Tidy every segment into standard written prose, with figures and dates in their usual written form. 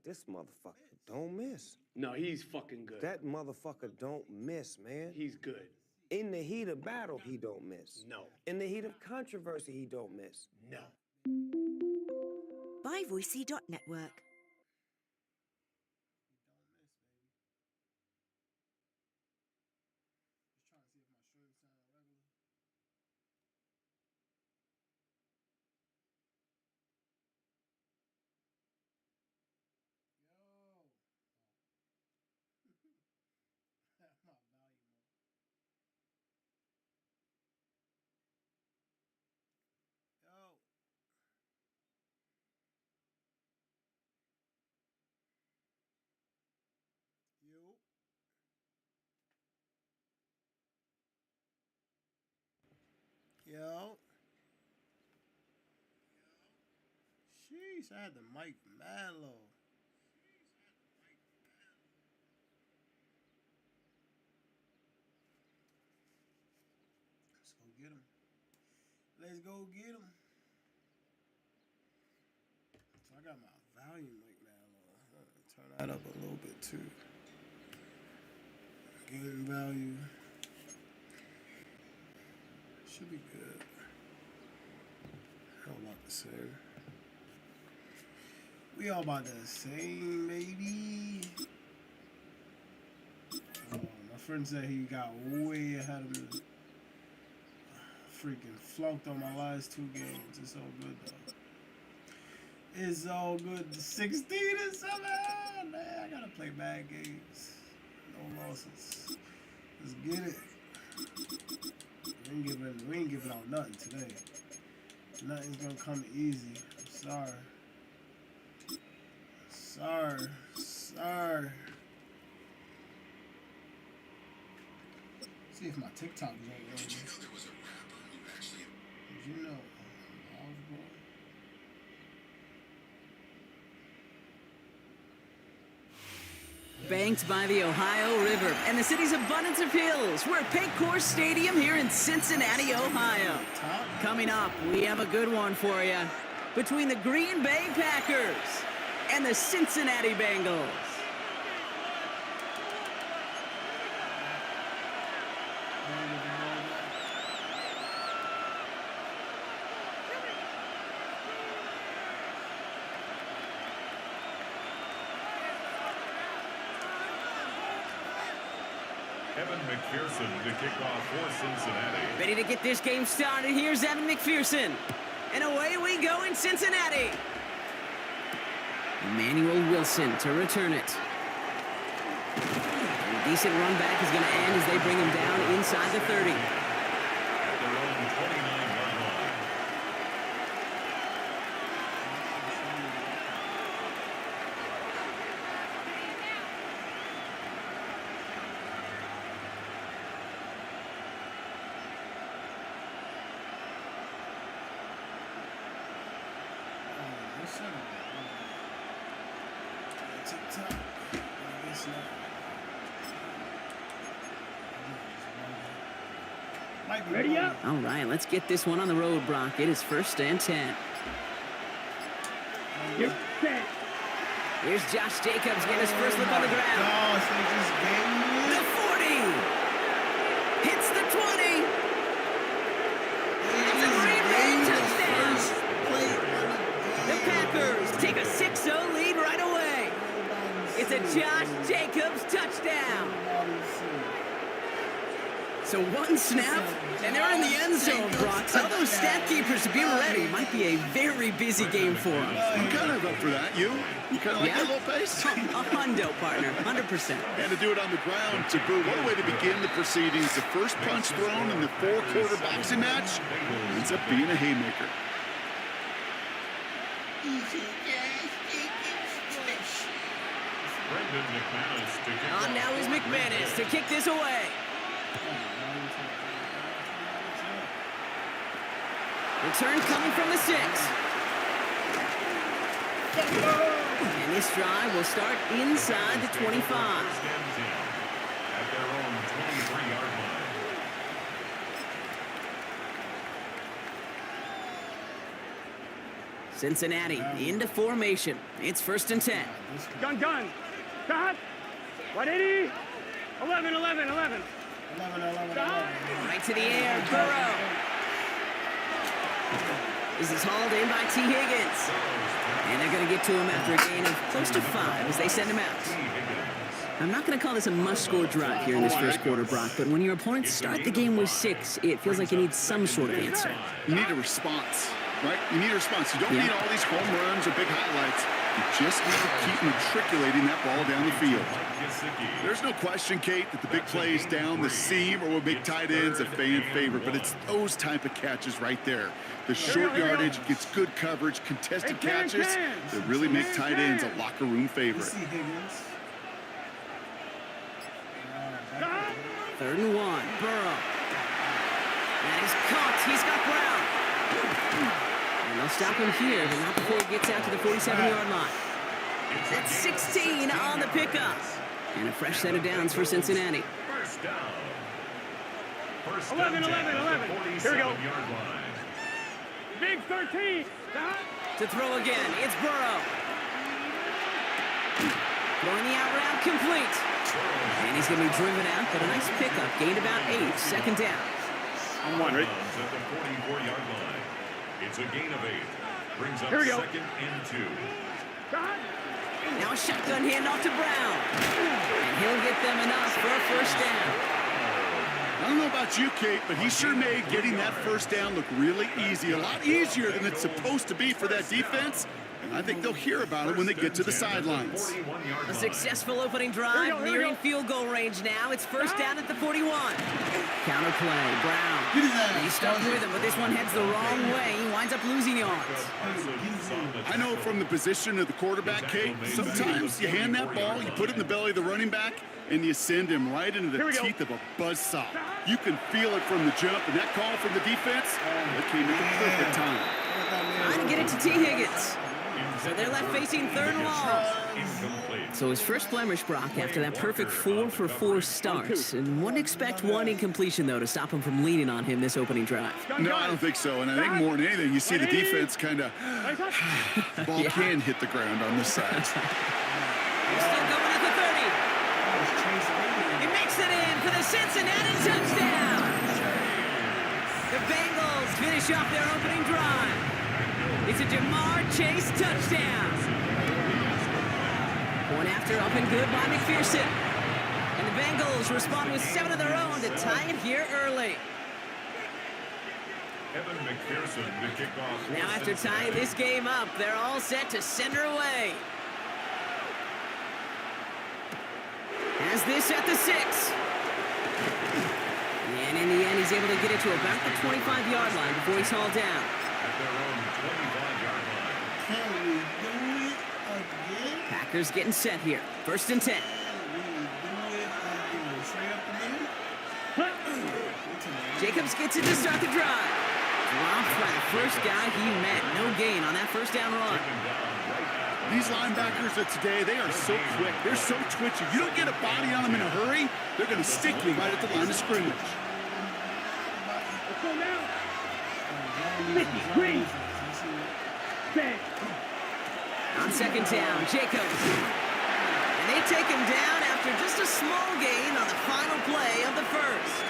This motherfucker don't miss. No, he's fucking good. That motherfucker don't miss, man. He's good. In the heat of battle, he don't miss. No. In the heat of controversy, he don't miss. No. byvoicey.network. Yo. Sheesh, I had the mic mad low. Let's go get him. Let's go get him. So I got my volume mic mad low. Turn that up a little bit too. Game value. Should be good. How about the same? We all about the same, maybe. Oh, my friend said he got way ahead of me. Freaking flunked on my last 2 games. It's all good though. It's all good. 16-7. Man, I gotta play bad games. No losses. Let's get it. We ain't giving out nothing today. Nothing's gonna come easy. I'm sorry. Sorry. See if my TikTok is right. Did you know there was a rapper who actually... Did you know? Banked by the Ohio River and the city's abundance of hills, we're at Paycor Stadium here in Cincinnati, Ohio. Coming up, we have a good one for you. Between the Green Bay Packers and the Cincinnati Bengals. McPherson to kick off for Cincinnati. Ready to get this game started. Here's Evan McPherson. And away we go in Cincinnati. Emmanuel Wilson to return it. A decent run back is going to end as they bring him down inside the 30. At their own 29-yard line. Ready up. All right, let's get this one on the road, Brock. It is 1st and 10. You're set. Here's Josh Jacobs getting his first look on the ground. Gosh, they just gave me The 40. Hits the 20. It's a Green Bay touchdown. The Packers take a 6-0 lead right away. It's a Josh Jacobs touchdown. So one snap, and they're in the end zone, Brock. Tell those stat keepers to be ready. Might be a very busy game for them. I'm kind of up for that. You kind of like that little pace? A hundo, partner, 100%. And to do it on the ground, to boot. What a way to begin the proceedings. The first punch thrown in the 4-quarter boxing match ends up being a haymaker. On now is McManus to kick this away. Return coming from the 6. And this drive will start inside the 25. At their own 23-yard line. Cincinnati into formation. It's 1st and 10. Gun. Stop. 180. 11. 11. Right to the air, Burrow. This is hauled in by T. Higgins. And they're going to get to him after a gain of close to 5 as they send him out. I'm not going to call this a must-score drive here in this first quarter, Brock, but when your opponents start the game with 6, it feels like you need some sort of answer. You need a response, right? You need a response. You don't need all these home runs or big highlights. You just need to keep matriculating that ball down the field. There's no question, Kate, that the big plays down the seam or with big tight ends a fan favorite, but it's those type of catches right there. The short yardage gets good coverage, contested catches that really make tight ends a locker room favorite. 3rd and 1, Burrow. And he's caught. He's got Brown. And they'll stop him here, but not before he gets out to the 47-yard line. That's 16 on the pickup. And a fresh set of downs for Cincinnati. First down. 11. Here we go. Big 13. To throw again, it's Burrow. Throwing the out route complete. And he's going to be driven out, but a nice pickup. Gained about 8, 2nd down. I'm one, right? At the 44-yard line. It's a gain of 8. Brings up Here we go. 2nd and 2. Now a shotgun handoff to Brown. And he'll get them enough for a 1st down. I don't know about you, Kate, but he sure made getting that 1st down look really easy. A lot easier than it's supposed to be for that defense. And I think they'll hear about it when they get to the sidelines. A successful opening drive, nearing field goal range now. It's 1st down at the 41. Counter play, Brown. He's stuck with him, but this one heads the wrong way. He winds up losing yards. I know from the position of the quarterback, Kate, sometimes you hand that ball, you put it in the belly of the running back, and you send him right into the teeth of a buzzsaw. You can feel it from the jump, and that call from the defense, that came at the perfect time. Trying to get it to T. Higgins. So they're left facing 3rd and long. So his first blemish, Brock, after that perfect 4-for-4 start. And wouldn't expect one incompletion, though, to stop him from leaning on him this opening drive. No, I don't think so. And I think more than anything, you see the defense kind of, the ball can hit the ground on this side. Still going at the 30. He makes it in for the Cincinnati touchdown. The Bengals finish off their opening drive. It's a Jamar Chase touchdown. One after up and good by McPherson. And the Bengals respond with 7 of their own to tie it here early. Evan McPherson to kick off. Now after tying this game up, they're all set to send her away. Has this at the 6. And in the end, he's able to get it to about the 25-yard line before he's hauled down. At their own 25-yard line. Can we do it again? Packers getting set here. 1st and 10. Can we do it again? Straight up the middle? Jacobs gets it to start the drive. Dropped by the first guy he met. No gain on that 1st down run. These linebackers of today, they are so quick. They're so twitchy. You don't get a body on them in a hurry, they're going to stick you right at the line of scrimmage. Let's go now. 53. On 2nd down, Jacobs. And they take him down after just a small gain on the final play of the 1st.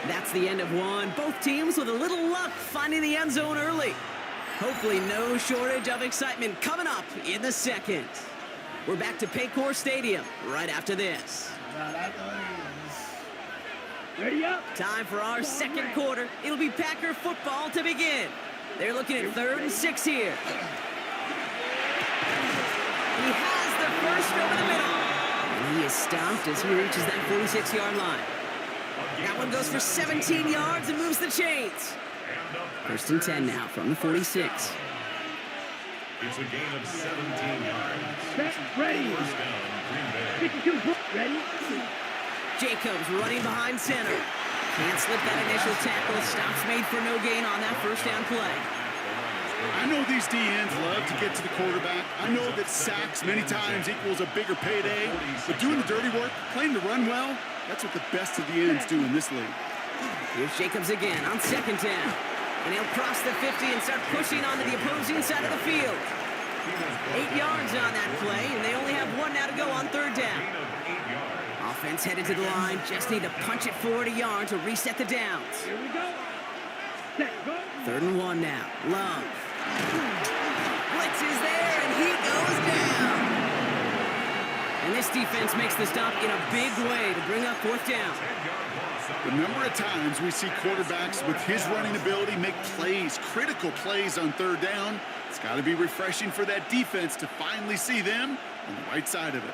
That's the end of one. Both teams with a little luck finding the end zone early. Hopefully no shortage of excitement coming up in the 2nd. We're back to Paycor Stadium right after this. Ready up. Time for our 2nd quarter. It'll be Packer football to begin. They're looking at 3rd and 6 here. He has the 1st over the middle. And he is stopped as he reaches that 46-yard line. That one goes for 17 yards and moves the chains. 1st and 10 now from the 46. It's a gain of 17 yards. Set, ready. First down, Green Bay. 52. Ready. Jacobs running behind center. Can't slip that initial tackle. Stops made for no gain on that 1st down play. I know these DNs love to get to the quarterback. I know that sacks many times equals a bigger payday. But doing the dirty work, playing to run well, that's what the best of the ends do in this league. Here's Jacobs again on 2nd down. And he'll cross the 50 and start pushing onto the opposing side of the field. 8 yards on that play, and they only have 1 now to go on third down. Offense headed to the line. Just need to punch it forward a yard to reset the downs. Here we go. Set, go. 3rd and 1 now. Love. Blitz is there, and he goes down. And this defense makes the stop in a big way to bring up 4th down. The number of times we see quarterbacks with his running ability make plays, critical plays on 3rd down, it's got to be refreshing for that defense to finally see them on the right side of it.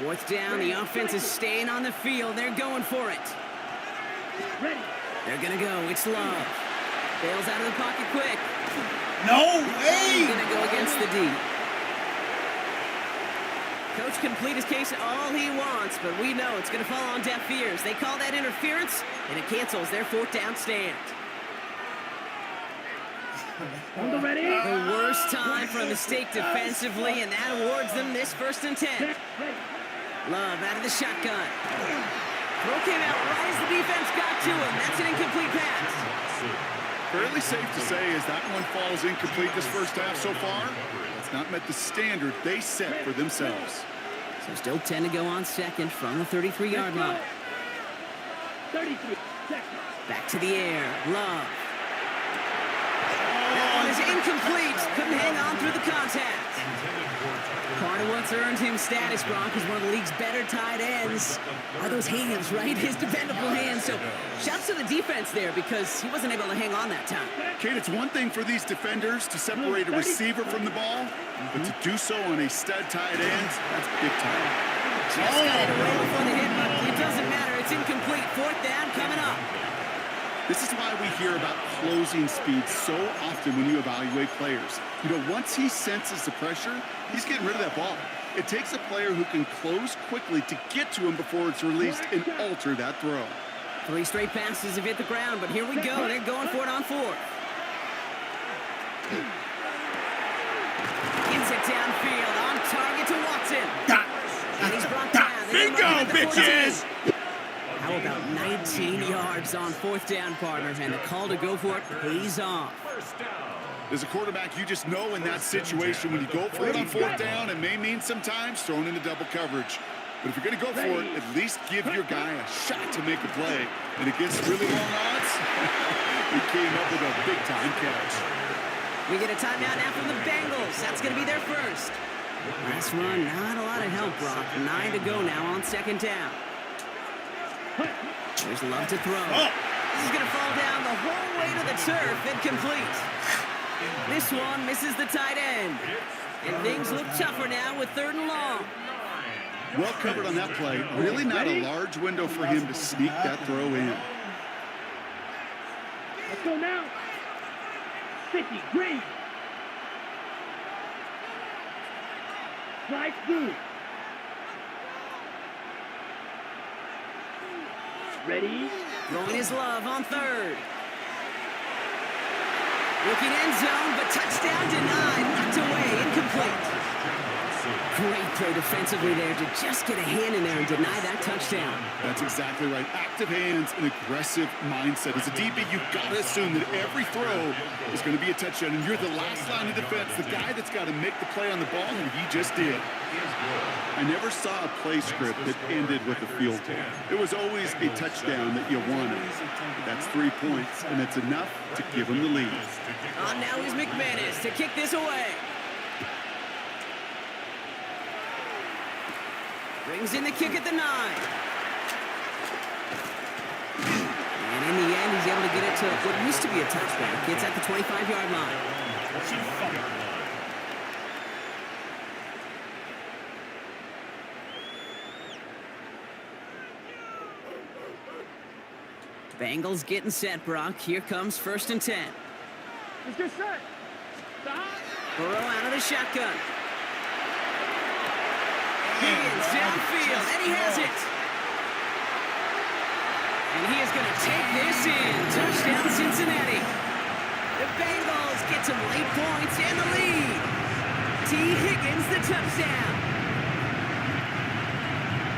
4th down, the offense is staying on the field. They're going for it. Ready. They're going to go. It's Love. Bails out of the pocket quick. No way! He's going to go against the D. Coach can plead his case all he wants, but we know it's going to fall on deaf ears. They call that interference, and it cancels their 4th down stand. On the ready. The worst time for a mistake defensively, and that awards them this 1st and 10. Set, ready. Love out of the shotgun. Throw came out right as the defense got to him. That's an incomplete pass. Fairly safe to say as that one falls incomplete this first half so far, it's not met the standard they set for themselves. So still 10 to go on 2nd from the 33-yard line. 33 seconds. Back to the air. Love. That one is incomplete. Couldn't hang on through the contact. Part of what's earned him status, Brock, is one of the league's better tight ends. Are those hands, right? His dependable hands. So shouts to the defense there because he wasn't able to hang on that time. Kate, it's one thing for these defenders to separate a receiver from the ball, but to do so on a stud tight end, that's big time. Just got it away before the hit, but it doesn't matter. It's incomplete. 4th down coming up. This is why we hear about closing speed so often when you evaluate players. You know, once he senses the pressure, he's getting rid of that ball. It takes a player who can close quickly to get to him before it's released and alter that throw. 3 straight passes have hit the ground, but here we go. They're going for it on 4th. Gets it downfield, on target to Watson. And he's brought down. Bingo, bitches! How about 19 yards on 4th down, partner? And the call to go for it pays off. As a quarterback, you just know in that situation when you go for it on 4th down, it may mean sometimes thrown into double coverage. But if you're going to go for it, at least give your guy a shot to make a play. And against really long odds, he came up with a big-time catch. We get a timeout now from the Bengals. That's going to be their first. Last run, not a lot of help, Brock. 9 to go now on 2nd down. There's Love to throw. This is going to fall down the whole way to the turf. Incomplete. This one misses the tight end. And things look tougher now with 3rd and long. Well covered on that play. Really not a large window for him to sneak that throw in. Let's go now. 50, green. Strike 2. Ready. Throwing his Love on 3rd. Looking end zone, but touchdown denied. Knocked away, incomplete. Great play defensively there to just get a hand in there and deny that touchdown. That's exactly right. Active hands and aggressive mindset. As a DB, you've got to assume that every throw is going to be a touchdown, and you're the last line of defense, the guy that's got to make the play on the ball, and he just did. I never saw a play script that ended with a field goal. It was always a touchdown that you wanted. That's 3 points, and it's enough to give him the lead. On now is McManus to kick this away. Brings in the kick at the 9. And in the end, he's able to get it to what used to be a touchback. It's at the 25-yard line. Bengals getting set, Brock. Here comes 1st and 10. Mr. Set. Stop. Burrow out of the shotgun. Higgins downfield, and he has it. And he is going to take this in. Touchdown, Cincinnati. The Bengals get some late points and the lead. T. Higgins, the touchdown.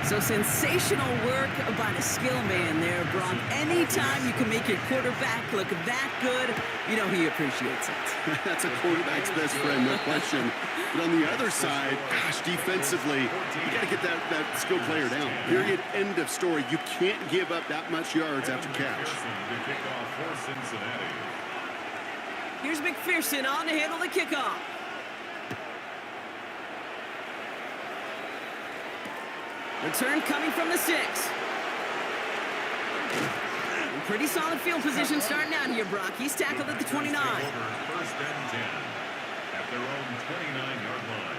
So sensational work by the skill man there, Brock. Anytime you can make your quarterback look that good, you know he appreciates it. That's a quarterback's best friend, no question. But on the other side, gosh, defensively, you got to get that skill player down. Period. End of story. You can't give up that much yards after catch. Here's McPherson on to handle the kickoff. Return coming from the 6. Pretty solid field position starting out here, Brock. He's tackled at the 29. First and 10 at their own 29-yard line.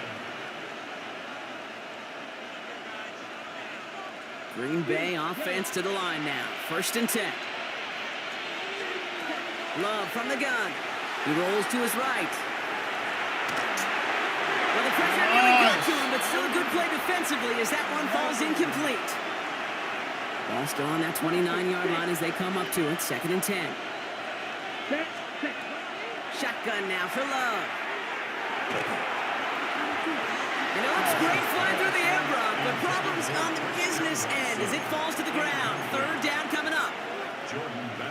Green Bay offense to the line now. First and 10. Love from the gun. He rolls to his right. Well, the pressure really got to him, but still a good play defensively as that one falls incomplete. Ball still on that 29-yard line as they come up to it. Second and 10. Shotgun now for Love. And it looks great flying through the air, Brock, but problems on the business end as it falls to the ground. Third down coming up.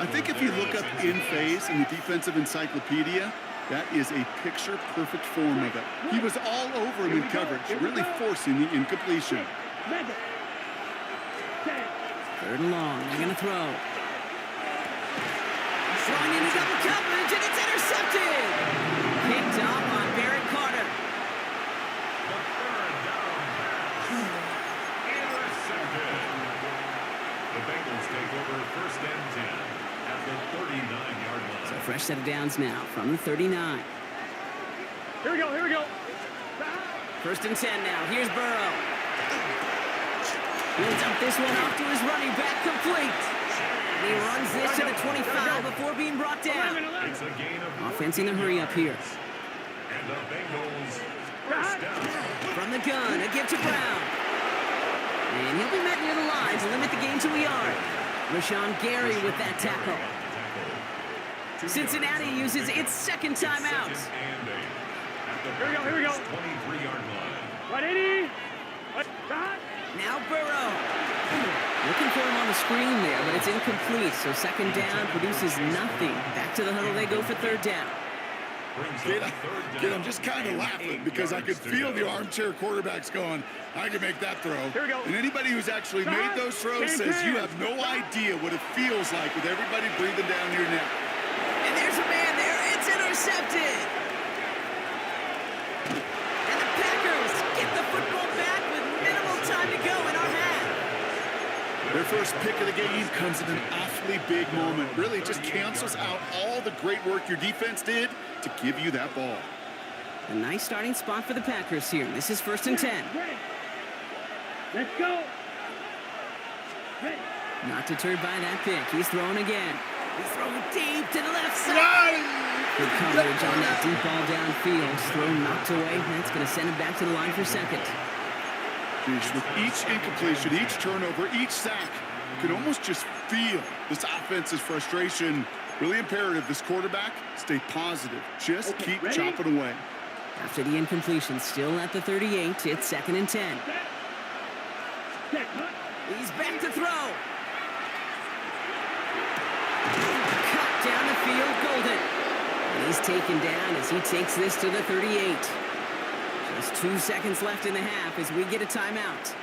I think if you look up in phase in the defensive encyclopedia, that is a picture-perfect form of it. He was all over him in coverage, really forcing the incompletion. Third and long. They're going to throw. Throwing into double coverage, and it's intercepted. Picked off on Barrett Carter. The Bengals take over first and 10 at the 39-yard line. So fresh set of downs now from the 39. Here we go. First and 10 now. Here's Burrow. He'll dump this one off to his running back, complete. And he runs this to the 25 before being brought down. It's a gain of Offense in a hurry up here. and the Bengals first down. From the gun, a give to Brown. And he'll be met near the line to limit the gain to a yard. Rashawn Gary with that tackle. Cincinnati uses its second timeout. Here we go. 23-yard line. 180. Now Burrow. Looking for him on the screen there, but it's incomplete. So second down produces nothing. Back to the huddle they go for third down. I'm just kind of laughing because I could feel the armchair quarterbacks going, I can make that throw. Here we go. And anybody who's actually made those throws says you have no idea what it feels like with everybody breathing down your neck. And there's a man there. It's intercepted. And the Packers get the football back with minimal time to go in our half. Their first pick of the game comes in an awfully big moment. Really just cancels out all the great work your defense did to give you that ball. A nice starting spot for the Packers here. This is first and 10. Let's go. Not deterred by that pick. He's throwing again. He's throwing deep to the left side. Good coverage on that deep ball downfield. Throw knocked away. That's going to send him back to the line for second. With each incompletion, each turnover, each sack, you can almost just feel this offense's frustration. Really imperative, this quarterback, stay positive. Just keep chopping away. After the incompletion, still at the 38, it's second and 10. He's back to throw. Cut down the field, Golden. And he's taken down as he takes this to the 38. Just 2 seconds left in the half as we get a timeout.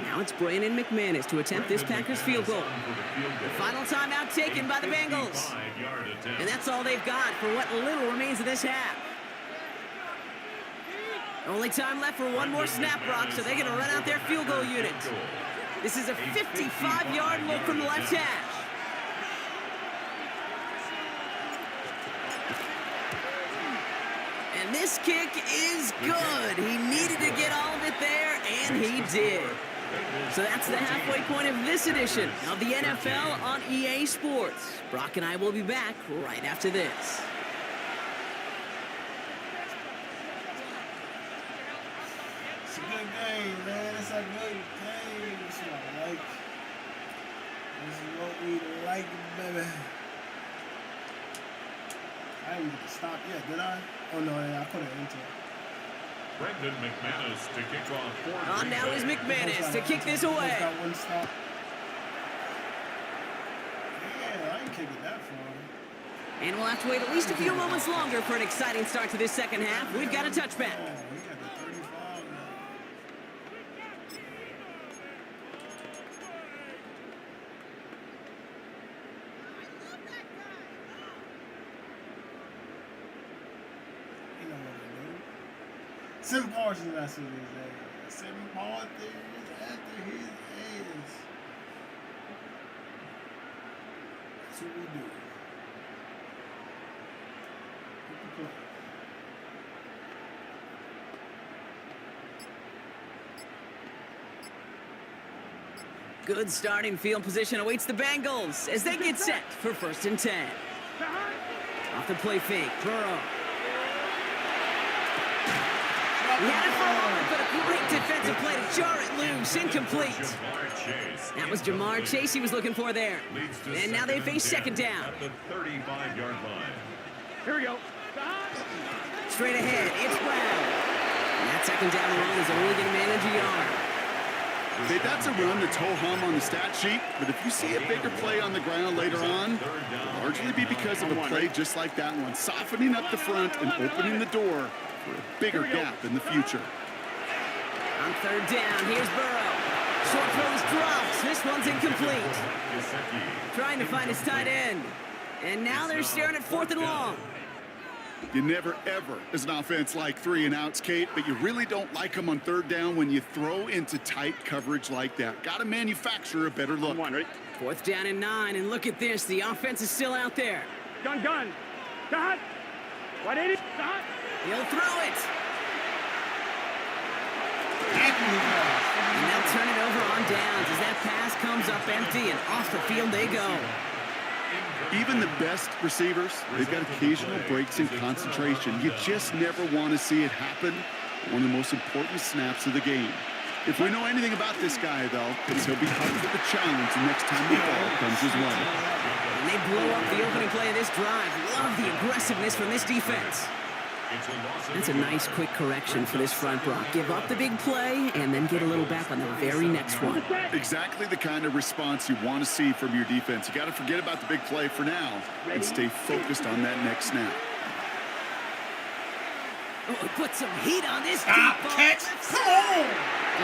Now it's Brandon McManus to attempt this Packers field goal. The final timeout taken by the Bengals. And that's all they've got for what little remains of this half. Only time left for one more snap, Brock, so they're going to run out their field goal unit. This is a 55-yard look from the left hash. And this kick is good. He needed to get all of it there, and he did. So that's the halfway point of this edition of the NFL on EA Sports. Brock and I will be back right after this. It's a good game, man. It's a good game. It's what I like. This is what we like. like it, baby. I didn't get to stop yet, did I? Oh, no, yeah, I put it into it. Brendan McManus to kick off for On now is Green Bay. McManus to kick this away. Got one stop. Yeah, I ain't kicking that far. And we'll have to wait at least a few moments longer for an exciting start to this second half. We've got a touchback. Oh, he got the 35 now. You know what I mean? Sim Parsons, that's who his ass. Sim Parsons after his ass. That's what we do. Good starting field position awaits the Bengals as they get set for 1st and 10. Off the play fake, Burrow. He had it for a moment, but a great defensive play to jar it loose, incomplete. That was Jamar Chase he was looking for there. And now they face second down. At the 35-yard line. Here we go. Straight ahead, it's Brown. And that second down run is only going to manage a yard. Okay, that's a run that's ho-hum on the stat sheet, but if you see a bigger play on the ground later on, it'll largely be because of a play just like that one, softening up the front and opening the door for a bigger gap in the future. On 3rd down, here's Burrow. Short throws drops. This one's incomplete. Trying to find his tight end. And now they're staring at 4th and long. You never, ever, as an offense, like 3 and outs, Kate, but you really don't like them on 3rd down when you throw into tight coverage like that. Got to manufacture a better look. 4th down and 9, and look at this. The offense is still out there. Gun. Got. 180. Got. He'll throw it. And they'll turn it over on downs as that pass comes up empty, and off the field they go. Even the best receivers, they've got occasional breaks in concentration. You just never want to see it happen on one of the most important snaps of the game. If we know anything about this guy, though, it's he'll be up for the challenge the next time the ball comes his way. And they blow up the opening play of this drive. Love the aggressiveness from this defense. That's a nice quick correction for this front block. Give up the big play and then get a little back on the very next one. Exactly the kind of response you want to see from your defense. You got to forget about the big play for now and stay focused on that next snap. Oh, put some heat on this deep ball. Catch! Come on!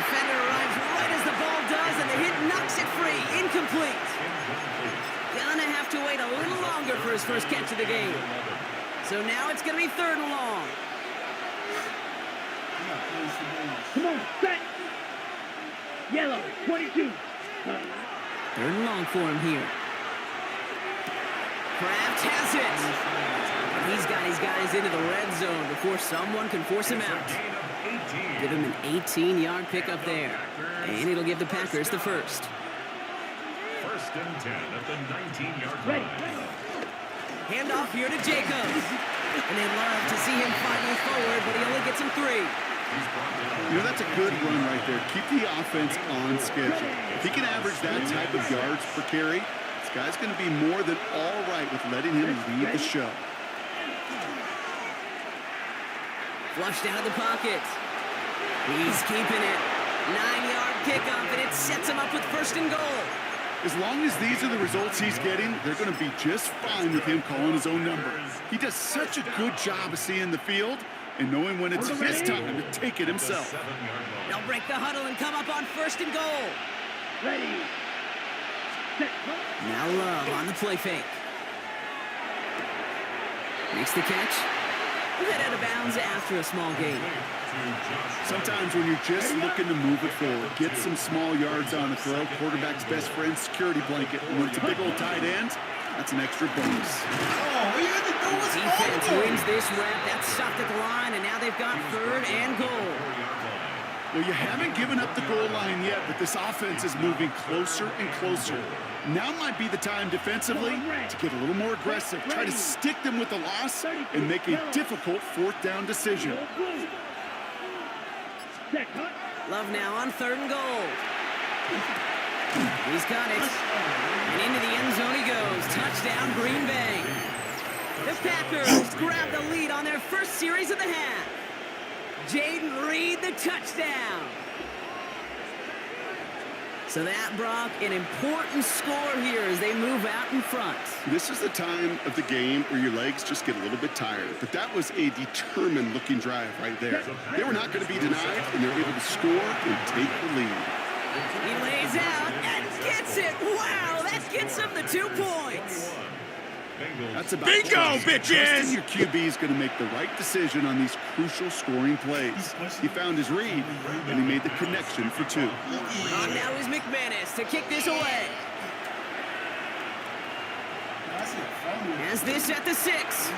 Defender arrives right as the ball does, and the hit knocks it free. Incomplete. Gonna have to wait a little longer for his first catch of the game. So now it's going to be 3rd and long. Come on, set. Yellow, 22. 3rd and long for him here. Kraft has it. And he's got his guys into the red zone before someone can force him out. Give him an 18-yard pickup there. And it'll give the Packers the first. 1st and 10 at the 19-yard line. Handoff here to Jacobs. And they love to see him fighting forward, but he only gets him 3. You know, that's a good run right there. Keep the offense on schedule. If he can average that type of yards per carry, this guy's going to be more than all right with letting him lead the show. Flushed out of the pocket. He's keeping it. 9-yard pickup, and it sets him up with 1st and goal. As long as these are the results he's getting, they're going to be just fine with him calling his own number. He does such a good job of seeing the field and knowing when it's his time to take it himself. They'll break the huddle and come up on 1st and goal. Ready. Set. Now Love on the play fake. Makes the catch. Head out of bounds after a small gain. Sometimes when you're just looking to move it forward, get some small yards on the throw, quarterback's best friend, security blanket. And when it's a big old tight end, that's an extra bonus. Oh, what you had to do was Defense wins this rep. That's stopped at the line, and now they've got 3rd and goal. Well, you haven't given up the goal line yet, but this offense is moving closer and closer. Now might be the time defensively to get a little more aggressive, try to stick them with the loss, and make a difficult 4th down decision. Love now on 3rd and goal. He's got it. And into the end zone he goes. touchdown, Green Bay. The Packers grab the lead on their first series of the half. Jaden Reed, the touchdown. So that, Brock, an important score here as they move out in front. This is the time of the game where your legs just get a little bit tired. But that was a determined-looking drive right there. They were not going to be denied, and they're able to score and take the lead. He lays out and gets it. Wow, that gets him the 2 points. That's about Bingo, bitches! Your QB is going to make the right decision on these crucial scoring plays. He found his read, and he made the connection for 2. On now is McManus to kick this away. Has this at the 6.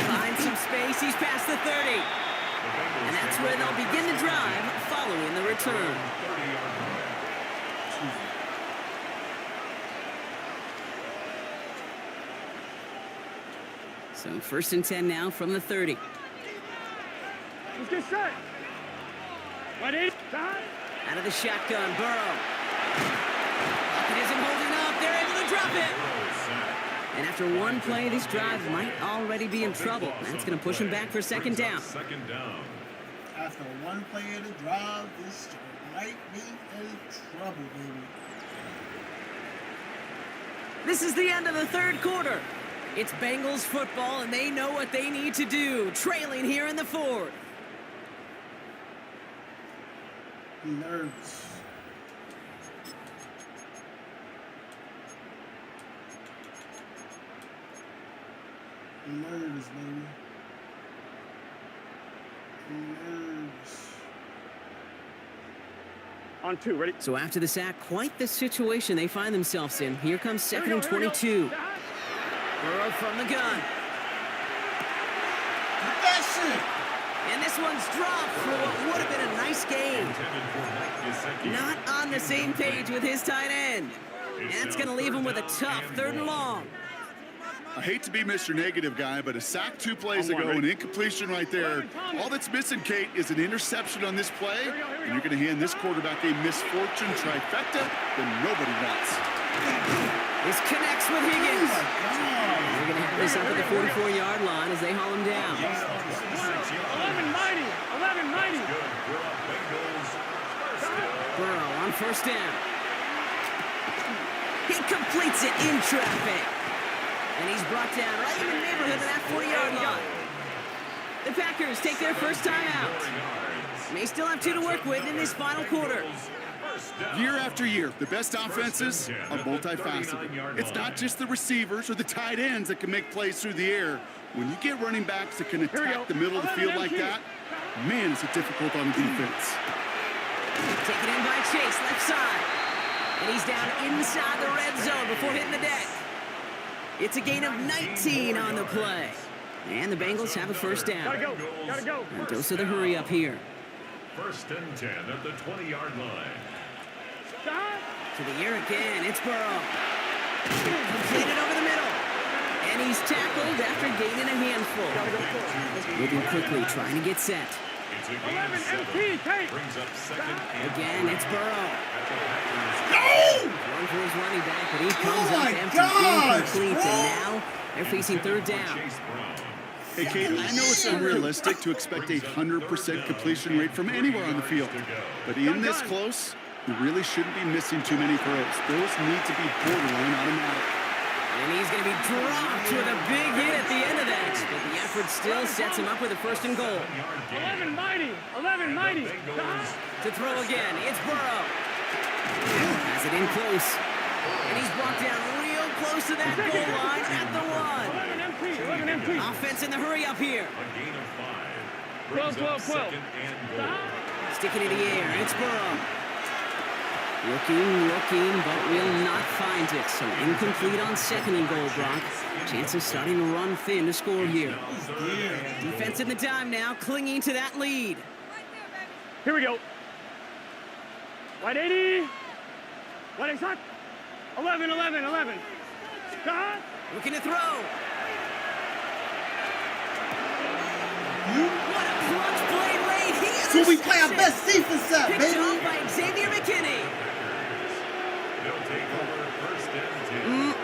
Finds some space. He's past the 30. And that's where they'll begin the drive following the return. So 1st and 10 now from the 30. Let's get set. What is time? Out of the shotgun, Burrow. Pocket isn't holding up. They're able to drop it. And after one play, this drive might already be in trouble. That's going to push him back for 2nd down. After one play of the drive, this might be in trouble, baby. This is the end of the 3rd quarter. It's Bengals football, and they know what they need to do, trailing here in the 4th. Nerves. Nerves, baby. Nerves. On 2, ready? So after the sack, quite the situation they find themselves in. Here comes 2nd and 22. Burrow from the gun. That's it. And this one's dropped for what would have been a nice game. Not on the same page with his tight end. And that's going to leave him with a tough 3rd and long. I hate to be Mr. Negative guy, but a sack 2 plays ago, an incompletion right there. All that's missing, Kate, is an interception on this play, and you're going to hand this quarterback a misfortune trifecta that nobody wants. This connects with Higgins. They're going to have this up at the 44-yard line as they haul him down. 11-90. 11-90. Burrow on 1st down. He completes it in traffic. And he's brought down right in the neighborhood of that 40-yard line. The Packers take their first time out. May still have 2 to work with in this final quarter. Year after year, the best offenses are multifaceted. It's not just the receivers or the tight ends that can make plays through the air. When you get running backs that can attack the middle of the field like that, man, is it difficult on the defense. Taken in by Chase, left side. And he's down inside the red zone before hitting the deck. It's a gain of 19 on the play. And the Bengals have a 1st down. Gotta go. Gotta go. And dose of the hurry up here. 1st and 10 at the 20-yard line. To the air again, it's Burrow. Completed over the middle. And he's tackled after gaining a handful. Moving quickly, trying to get set. It's a gain of 7. Brings up 2nd and Again, it's Burrow. No! Going for his running back, but he comes up empty, incomplete, and now they're facing 3rd down. Hey, Kate, I know it's unrealistic to expect a 100% completion rate from anywhere on the field, but in this close, you really shouldn't be missing too many throws. Those need to be borderline automatic. And he's going to be dropped with a big hit at the end of that, but the effort still sets him up with a 1st and goal. 11-90. 11-90. To throw again, it's Burrow. Has it in close. And he's brought down real close to that goal line at the 1. 11 empty. Offense in the hurry up here. a gain of 5. 12. Sticking in the air, it's Burrow. Looking, but will not find it. So incomplete on 2nd and goal, Brock. Chances starting to run thin to score here. Defense in the dime now, clinging to that lead. Here we go. 180. 180. 11. Looking to throw. What a clutch play late. He So we play our best defense out, picked baby. off by Xavier McKinney. take over first and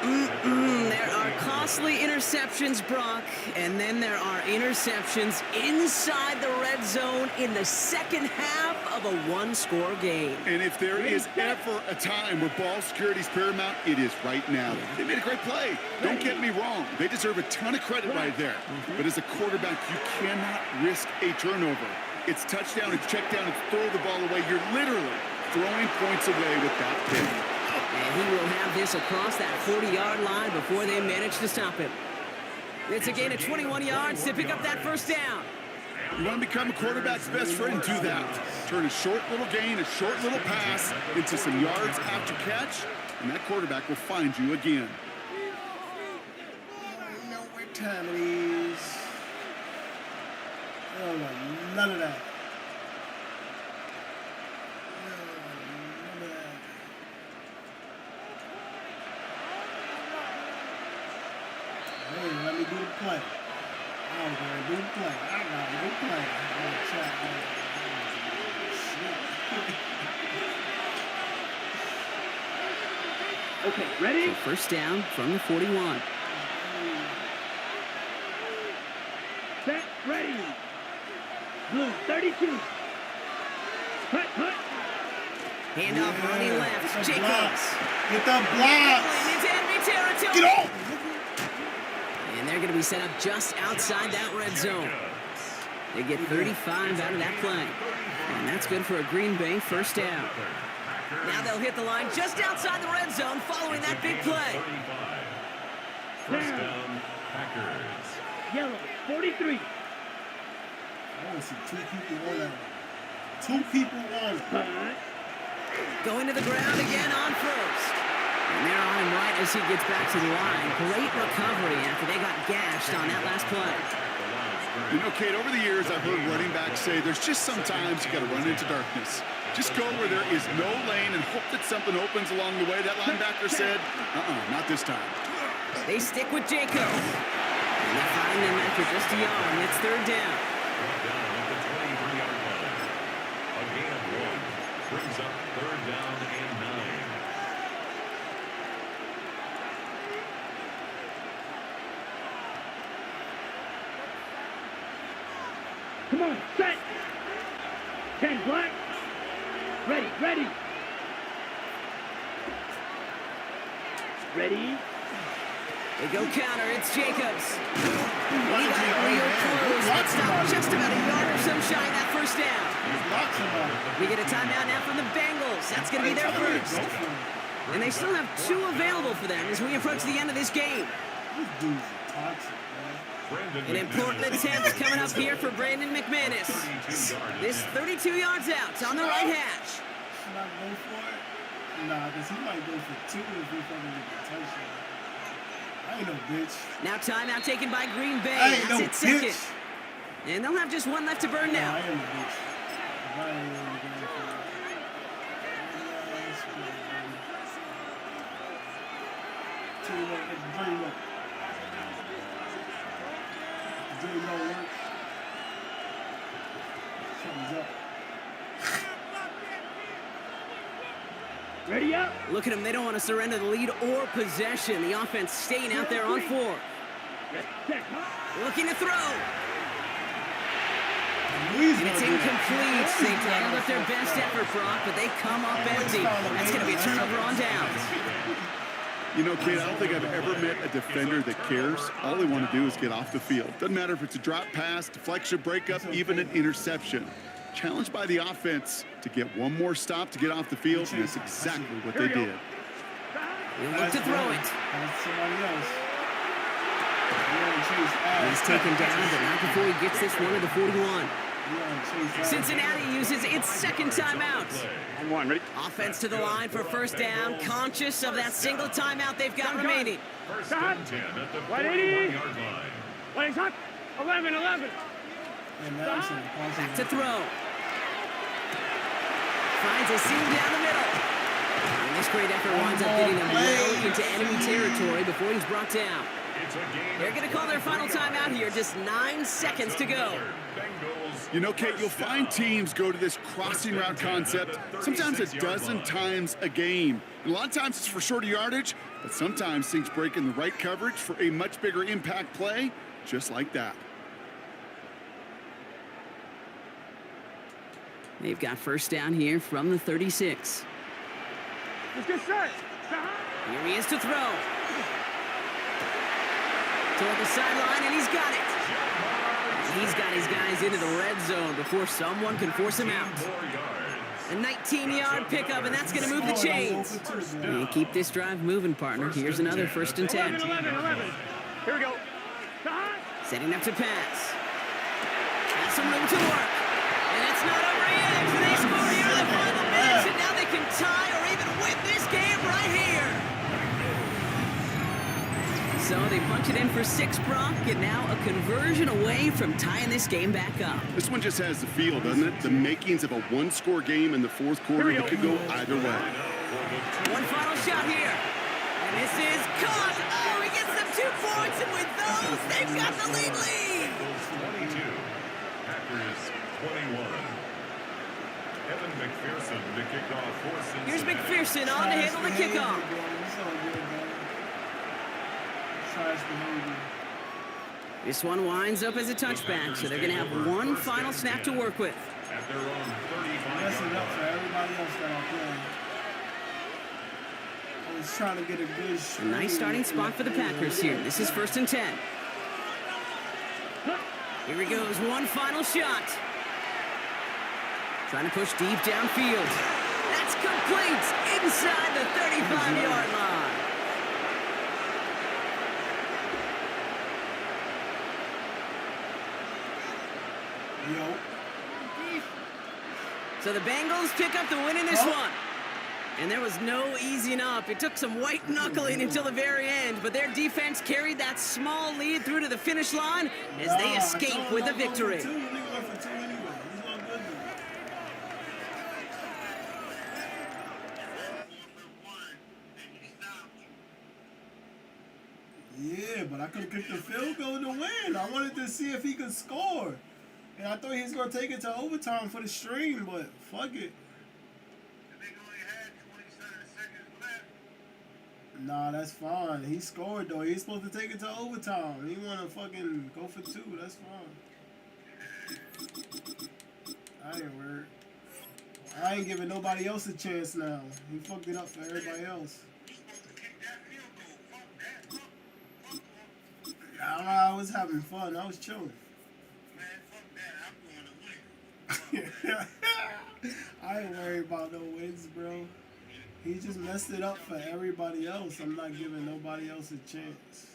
10. There are costly interceptions, Brock, and then there are interceptions inside the red zone in the second half of a one-score game. And if there is ever a time where ball security is paramount, it is right now. They made a great play. Don't get me wrong. They deserve a ton of credit right there. But as a quarterback, you cannot risk a turnover. It's touchdown, it's check down, it's throw the ball away. You're literally throwing points away with that pick. And he will have this across that 40-yard line before they manage to stop him. It's a gain of 21 yards to pick up that first down. You want to become a quarterback's best friend, do that. Turn a short little gain, a short little pass into some yards after catch, and that quarterback will find you again. You know what time it is. I don't want none of that. Hey, let me do the play. I'm going to do the play. I got to do the play. I'm going to try Okay, ready? So first down from the 41. Set, ready. Blue, 32. Cut. Handoff running left. Jacobs. Get the blocks. Into enemy territory. Get off. And they're going to be set up just outside that red zone. They get 35 out of that play. And that's good for a Green Bay first down. Now they'll hit the line just outside the red zone following that big play. First down, Packers. Yellow, 43. I want to see two people on that one. Two people on it. Going to the ground again on first. And they're on him right as he gets back to the line. Great recovery after they got gashed on that last play. You know, Kate, over the years, I've heard running backs say there's just sometimes you got to run into darkness. Just go where there is no lane and hope that something opens along the way. That linebacker said, not this time. They stick with Jacob. And they find him after just a yard, and it's third down. Down at the 23-yard line. A gain of 1 brings up third down and 9. Come on, set. 10 black. Ready. Ready. They go counter. It's Jacobs. He got real close, but stopped just about a yard or so shy of that first down. We get a timeout now from the Bengals. That's going to be their first. And they still have 2 available for them as we approach the end of this game. These dudes are toxic, man. An important attempt coming up here for Brandon McManus. This 32 yards out. It's on the right hash. Should I go for it? Nah, because he might go for 2 if he fucking get a touchdown. I ain't no bitch. Now timeout taken by Green Bay. I ain't no That's it, second. bitch. And they'll have just 1 left to burn now. I am a bitch. If I ain't really going for it. Tell you what, it's the dream up. The dream don't work. Something's up. Ready up. Look at them. They don't want to surrender the lead or possession. The offense staying out there on 4. Set. Looking to throw. Louise And it's gonna do that. incomplete. They dialed up their best effort, Brock, but they come up empty. That's going to be a turnover on downs. You know, Kate, I don't think I've ever met a defender that cares. All they want to do is get off the field. Doesn't matter if it's a drop pass, deflection, breakup, even an interception. Challenged by the offense to get one more stop to get off the field, and that's exactly what they did. He'll look to throw it. That's somebody else. He's taken down, but not before he gets this one at the 41. Cincinnati uses its second timeout. On 1, ready? Offense to the line for first down, conscious of that single timeout they've got remaining. First and 10 at the 180. 41-yard line. What is up? 11. Back to throw. Finds a seam down the middle. And this great effort winds up getting them well into enemy territory before he's brought down. It's a gain. They're going to call their final timeout here. Just 9 seconds to go. Bengals You know, Kate, you'll find teams go to this crossing route concept sometimes a dozen times a game. And a lot of times it's for shorter yardage, but sometimes things break in the right coverage for a much bigger impact play, just like that. They've got first down here from the 36. Let's get set. Here he is to throw. Toward the sideline, and he's got it. And he's got his guys into the red zone before someone can force him out. A 19-yard pickup, and that's going to move the chains. And keep this drive moving, partner. Here's another 1st and 10. 11. Here we go. Setting up to pass. Has some room to work. And it's not over yet. They score here in the final minutes, and now they can tie or even win this game right here. So they punch it in for 6, Brock, and now a conversion away from tying this game back up. This one just has the feel, doesn't it? The makings of a one-score game in the 4th quarter that could go either way. One final shot here. And this is caught. Oh, he gets them 2 points, and with those, they've got the lead. 22. Packers 21. Evan McPherson to kick off for Cincinnati. Here's McPherson on to handle the kickoff. This one winds up as a touchback, so they're going to have one final snap to work with. At their own 35. Messing up for everybody else that I'm playing. I was trying to get a good shot. A nice starting spot for the Packers here. This is 1st and 10. Here he goes, one final shot. Trying to push deep downfield. That's complete inside the 35-yard line. Yo. So the Bengals pick up the win in this one. And there was no easing up. It took some white knuckling until the very end, but their defense carried that small lead through to the finish line as they escape with a victory. Yeah, but I could have kicked the field goal to win. I wanted to see if he could score. And I thought he was going to take it to overtime for the stream, but fuck it. Nah, that's fine. He scored, though. He's supposed to take it to overtime. He want to fucking go for 2. That's fine. I ain't worried. I ain't giving nobody else a chance now. He fucked it up for everybody else. I was having fun. I was chilling. I ain't worried about no wins, bro. He just messed it up for everybody else. I'm not giving nobody else a chance.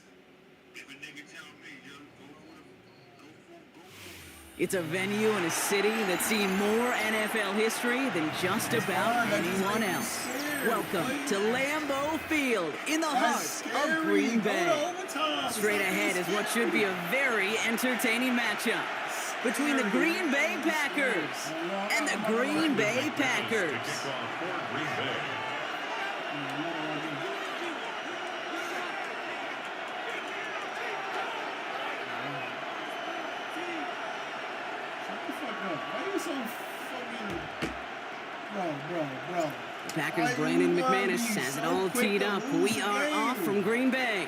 It's a venue in a city that's seen more NFL history than just about anyone else. Welcome to Lambeau Field in the heart of Green Bay. Straight ahead is what should be a very entertaining matchup between the Green Bay Packers and the Green Bay Packers. Why you so fucking... Bro. The Packers' Brandon McManus has it all teed up. We are off from Green Bay.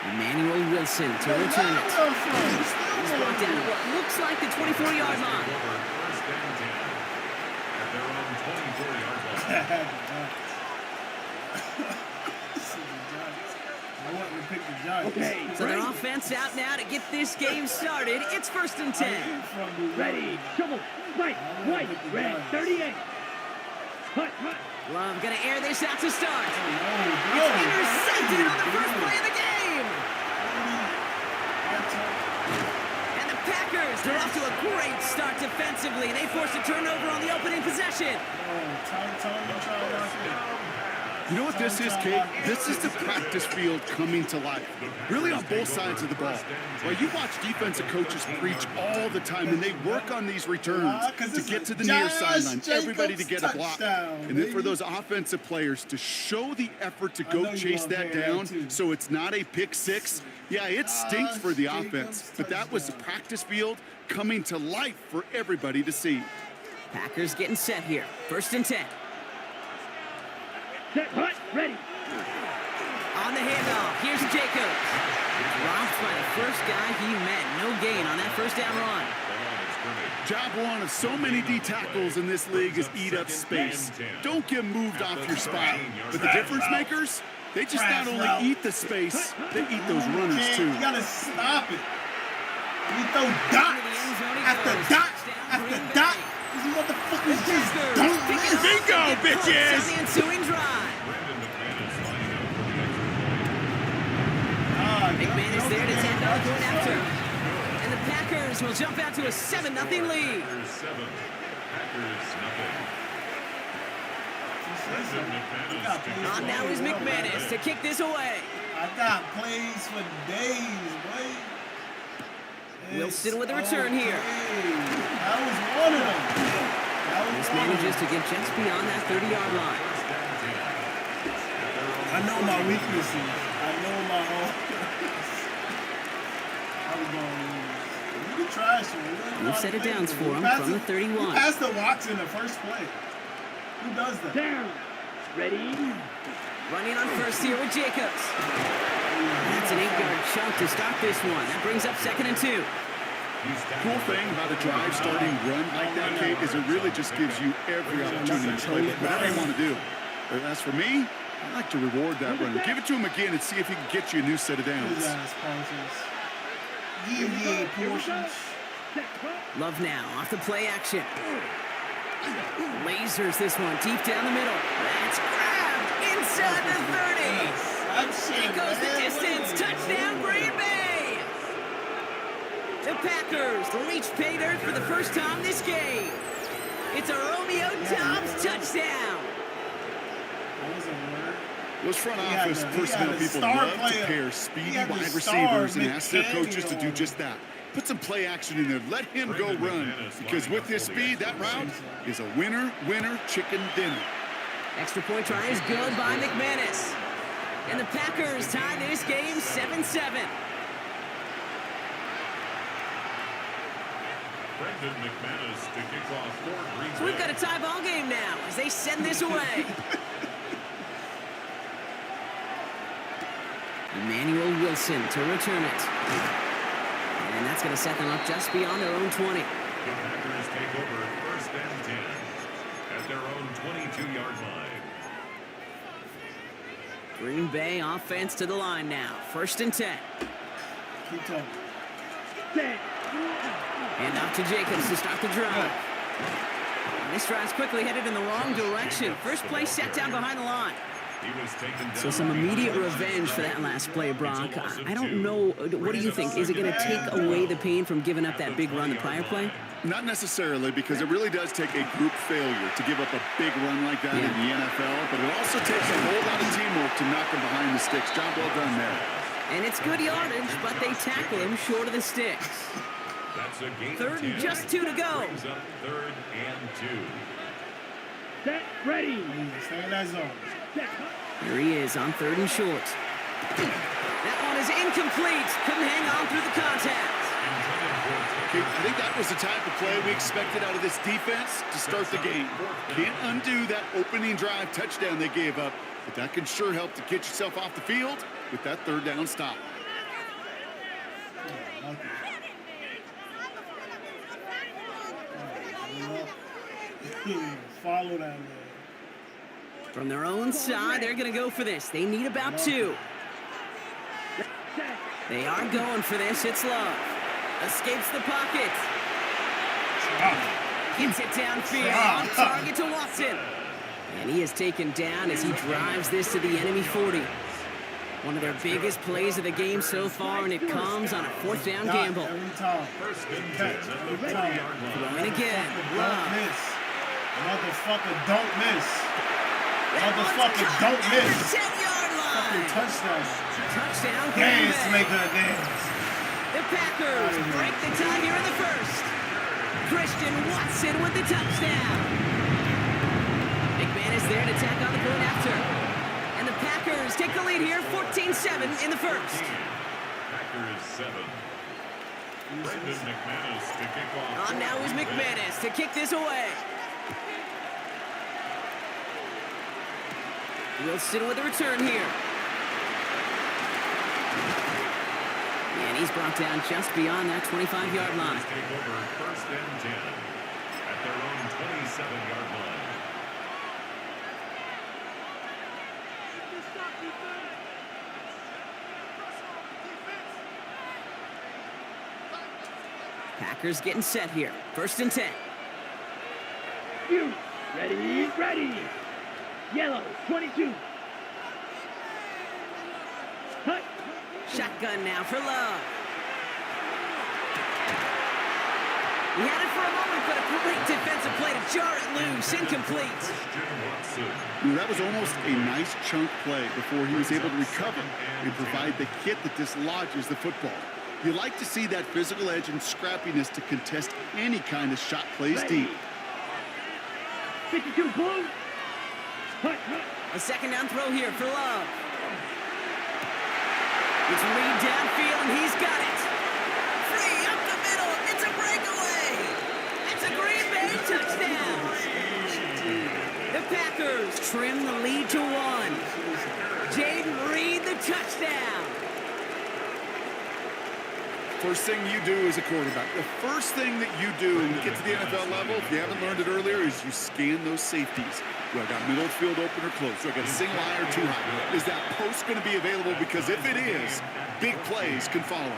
Emmanuel Wilson to return it. He's brought down at what looks like the 24-yard line. Okay, so their offense out now to get this game started. It's 1st and 10. Ready, shovel, right, red, 38. Hut. Love gonna air this out to start. It's intercepted on the first play of the game. And the Packers, they're off to a great start defensively. They force a turnover on the opening possession. You know what this is, Kate? This is the practice field coming to life. Really on both sides of the ball. Well, you watch defensive coaches preach all the time, and they work on these returns to get to the near sideline, everybody to get a block. And then for those offensive players to show the effort to go chase that down so it's not a pick six, Yeah, it stinks for the offense, but that was the practice field coming to life for everybody to see. Packers getting set here. 1st and 10. Set, hut, ready. On the handoff, here's Jacobs. Dropped by the first guy he met. No gain on that first down run. Job one of so many D tackles in this league is eat up space. Don't get moved off your spot. But the difference makers, they just not only eat the space, they eat those runners too. You gotta stop it. You throw dots after dot after dot. These motherfuckers just don't miss. Bingo, bitches! On the ensuing drive. McManus there to take off going after. And the Packers will jump out to a 7-0 lead. On now is McManus to kick this away. I got plays for days, boy. Wilson with a return here. That was one of them. This manages to get just beyond that 30-yard line. I know my weaknesses. I know my own. I'm going to lose. You can trash him. We've set it down for him from the 31. He passed the Watson the first play. Who does that? Down. Ready. Running on first here with Jacobs. That's an 8-yard chunk to start this one. That brings up 2nd and 2. Cool thing about a drive starting run like that, Kate, is it really just gives you every opportunity to play with whatever you want to do. But as for me, I like to reward that runner. Give it to him again and see if he can get you a new set of downs. Love now off the play action. Lasers this one deep down the middle. That's grabbed inside the 30. It goes the distance. Touchdown, Green Bay. The Packers reach pay dirt for the first time this game. It's a Romeo Doubs touchdown. Those front office personnel people love to pair speedy wide receivers and ask their coaches to do just that. Put some play action in there. Let him go run. Because with his speed, that route is a winner, winner, chicken dinner. Extra point try is good by McManus. And the Packers tie this game 7-7. So we've got a tie ball game now as they send this away. Emmanuel Wilson to return it. And that's going to set them up just beyond their own 20. The Packers take over 1st and 10 at their own 22-yard line. Green Bay offense to the line now. 1st and 10. Keep talking. And up to Jacobs to start the drive. And this drive's quickly headed in the wrong direction. First play set down behind the line. So some immediate revenge for that last play, Brock. I don't know. What do you think? Is it going to take away the pain from giving up that big run the prior play? Not necessarily, because it really does take a group failure to give up a big run like that in the NFL, but it also takes a whole lot of teamwork to knock him behind the sticks. Job well done there. And it's good yardage, but they tackle him short of the sticks. That's a gain 3rd and just 2 to go. Brings up 3rd and 2. Set, ready. Stay in that zone. Here he is on 3rd and short. That one is incomplete. Couldn't hang on through the contact. I think that was the type of play we expected out of this defense to start the game. Can't undo that opening drive touchdown they gave up, but that can sure help to get yourself off the field with that 3rd down stop. Follow that man. From their own side, they're going to go for this. They need about 2. They are going for this. It's Love. Escapes the pocket. Gets it downfield. On target to Watson. And he is taken down as he drives this to the enemy 40. One of their biggest plays of the game so far, and it comes on a 4th down gamble. Every time. Every time. Throwing again. Don't miss. Motherfucker, don't miss. Motherfucker, don't miss. 10-yard line. Touchdown. Touchdown. Dance, Green Bay. make her dance. The Packers break the tie here in the 1st. Christian Watson with the touchdown. McManus there to tack on the point after. And the Packers take the lead here, 14-7 in the 1st. Packers 7. Brendan McManus to kick off. On now is McManus to kick this away. Wilson with a return here. And he's brought down just beyond that 25-yard line. Take over first and 10 at their own 27-yard line. Packers getting set here. First and 10. You ready? Ready. Yellow 22. Hut. Shotgun now for Love. He had it for a moment, but a great defensive play to jar it loose. Incomplete. That was almost a nice chunk play before he was able to recover and provide the hit that dislodges the football. You like to see that physical edge and scrappiness to contest any kind of shot plays deep. 52 blue. Hut. A second down throw here for Love. It's Reed downfield, and he's got it. Free up the middle. It's a breakaway. It's a Green Bay touchdown. The Packers trim the lead to 1. Jaden Reed, the touchdown. First thing you do as a quarterback, the first thing that you do when you get to the NFL level, if you haven't learned it earlier, is you scan those safeties. Do I got middle field open or close? Do I got a single high or too high? Is that post going to be available? Because if it is, big plays can follow.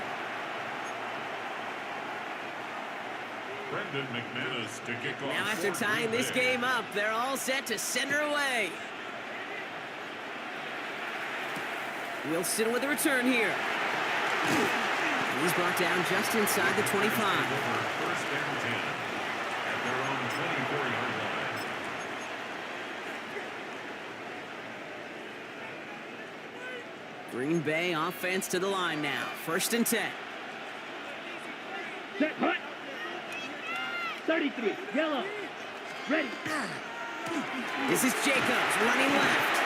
Brendan McManus to kick off. Now after tying this game up, they're all set to send her away. Wilson with a return here. He's brought down just inside the 25. First and 10 at their own 24-yard line. Green Bay offense to the line now. First and 10. Set. Hut. 33. Yellow. Ready. This is Jacobs running left.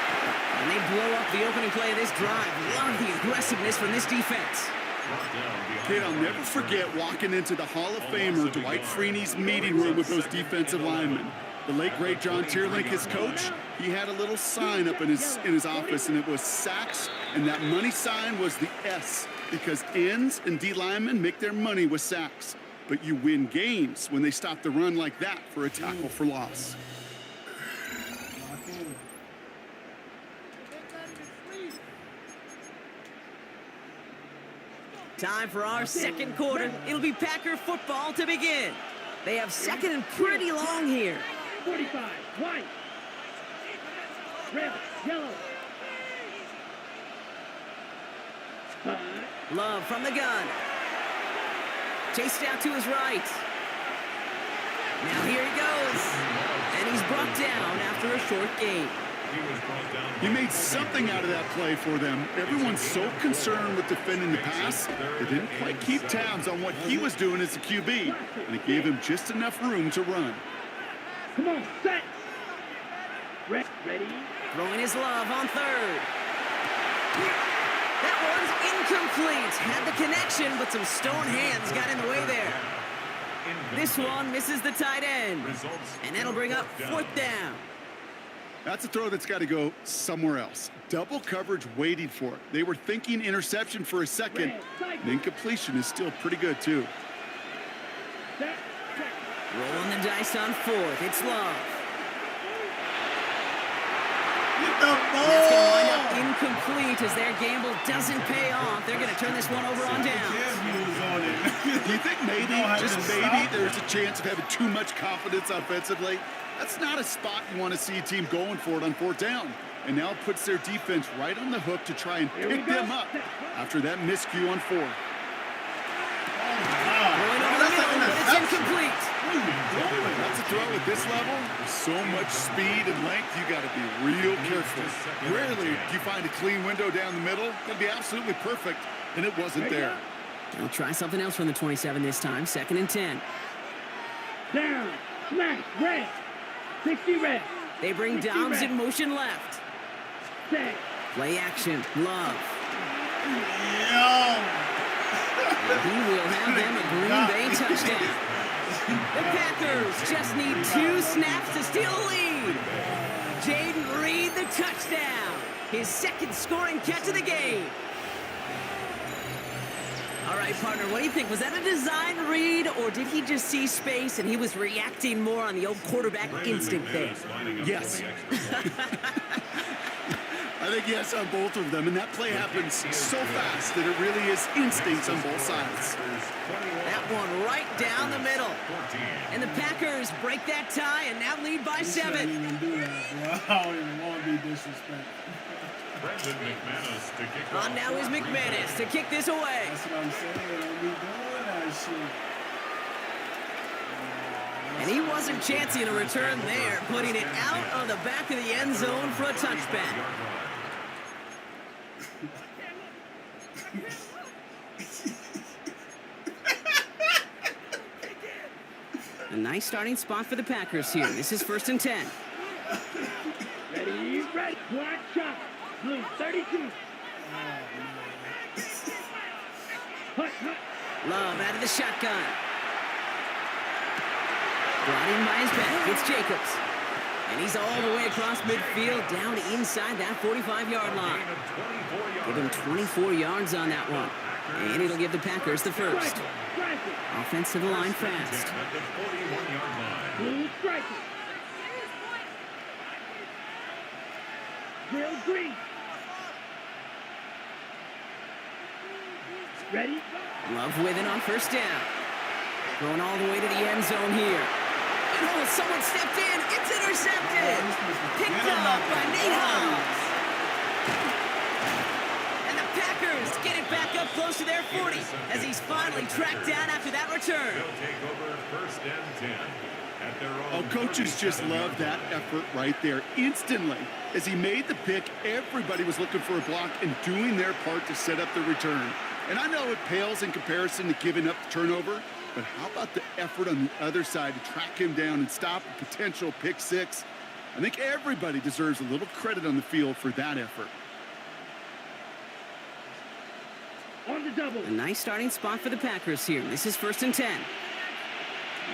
And they blow up the opening play of this drive. Love the aggressiveness from this defense. Kid, I'll never forget walking into the Hall of Famer Dwight Freeney's meeting room with those defensive linemen. The late, great John Tierlink, his coach, he had a little sign up in his office, and it was sacks, and that money sign was the S, because ends and D linemen make their money with sacks. But you win games when they stop the run like that for a tackle for loss. Time for our second quarter. It'll be Packer football to begin. They have second and pretty long here. 45. White. Red. Yellow. Hut. Love from the gun. Chased out to his right. Now here he goes. And he's brought down after a short gain. He made something out of that play for them. Everyone's so concerned with defending the pass, they didn't quite keep tabs on what he was doing as a QB, and it gave him just enough room to run. Come on, set. Ready. Throwing his Love on third. That one's incomplete. Had the connection, but some stone hands got in the way there. This one misses the tight end. And that'll bring up fourth down. That's a throw that's got to go somewhere else. Double coverage waiting for it. They were thinking interception for a second. And incompletion is still pretty good, too. Rolling the dice on fourth. It's Love. That's going to wind up incomplete as their gamble doesn't pay off. They're going to turn this one over on down. Do you think maybe, just maybe, there's a chance of having too much confidence offensively? That's not a spot you want to see a team going for it on fourth down. And now it puts their defense right on the hook to try and pick them up after that miscue on fourth. Going over the middle, but it's incomplete. That's a throw at this level. With so much speed and length, you got to be real careful. Rarely do you find a clean window down the middle. It'll be absolutely perfect, and it wasn't there. They'll try something else from the 27 this time. Second and 10. Down. Smash. Red. 60 red. They bring Dobbs in motion left. Set. Play action. Love. And he will have them a Green Bay touchdown. The Packers just need 2 snaps to steal a lead. Jaden Reed, the touchdown. His second scoring catch of the game. All right, partner, what do you think? Was that a design read, or did he just see space and he was reacting more on the old quarterback instinct there? Yes. I think yes on both of them, and that play happens so fast that it really is instincts on both sides. That one right down the middle. And the Packers break that tie and now lead by 7. I don't even do that, bro. I don't even want to be disrespectful. On now is McManus to kick this away. That's what I'm saying. Don't be doing that shit. And he wasn't chancing a return there, putting it out on the back of the end zone for a touchback. A nice starting spot for the Packers here. This is 1st and 10. Ready, ready. Black shot. Blue 32. Hut, hut. Love out of the shotgun. Brought in by his back. It's Jacobs. And he's all the way across midfield, down inside that 45-yard line. Give him 24 yards on that one. And it'll give the Packers the first. Offense to the line fast. Blue striker. Grill green. Ready? Love with it on 1st down. Going all the way to the end zone here. And oh, someone stepped in. It's intercepted. Picked up by Nate Hobbs. And the Packers get it back up close to their 40 as he's finally tracked down after that return. They'll take over 1st and 10 at their own. Oh, coaches just love that effort right there. Instantly, as he made the pick, everybody was looking for a block and doing their part to set up the return. And I know it pales in comparison to giving up the turnover, but how about the effort on the other side to track him down and stop a potential pick 6? I think everybody deserves a little credit on the field for that effort. On the double. A nice starting spot for the Packers here. This is 1st and 10.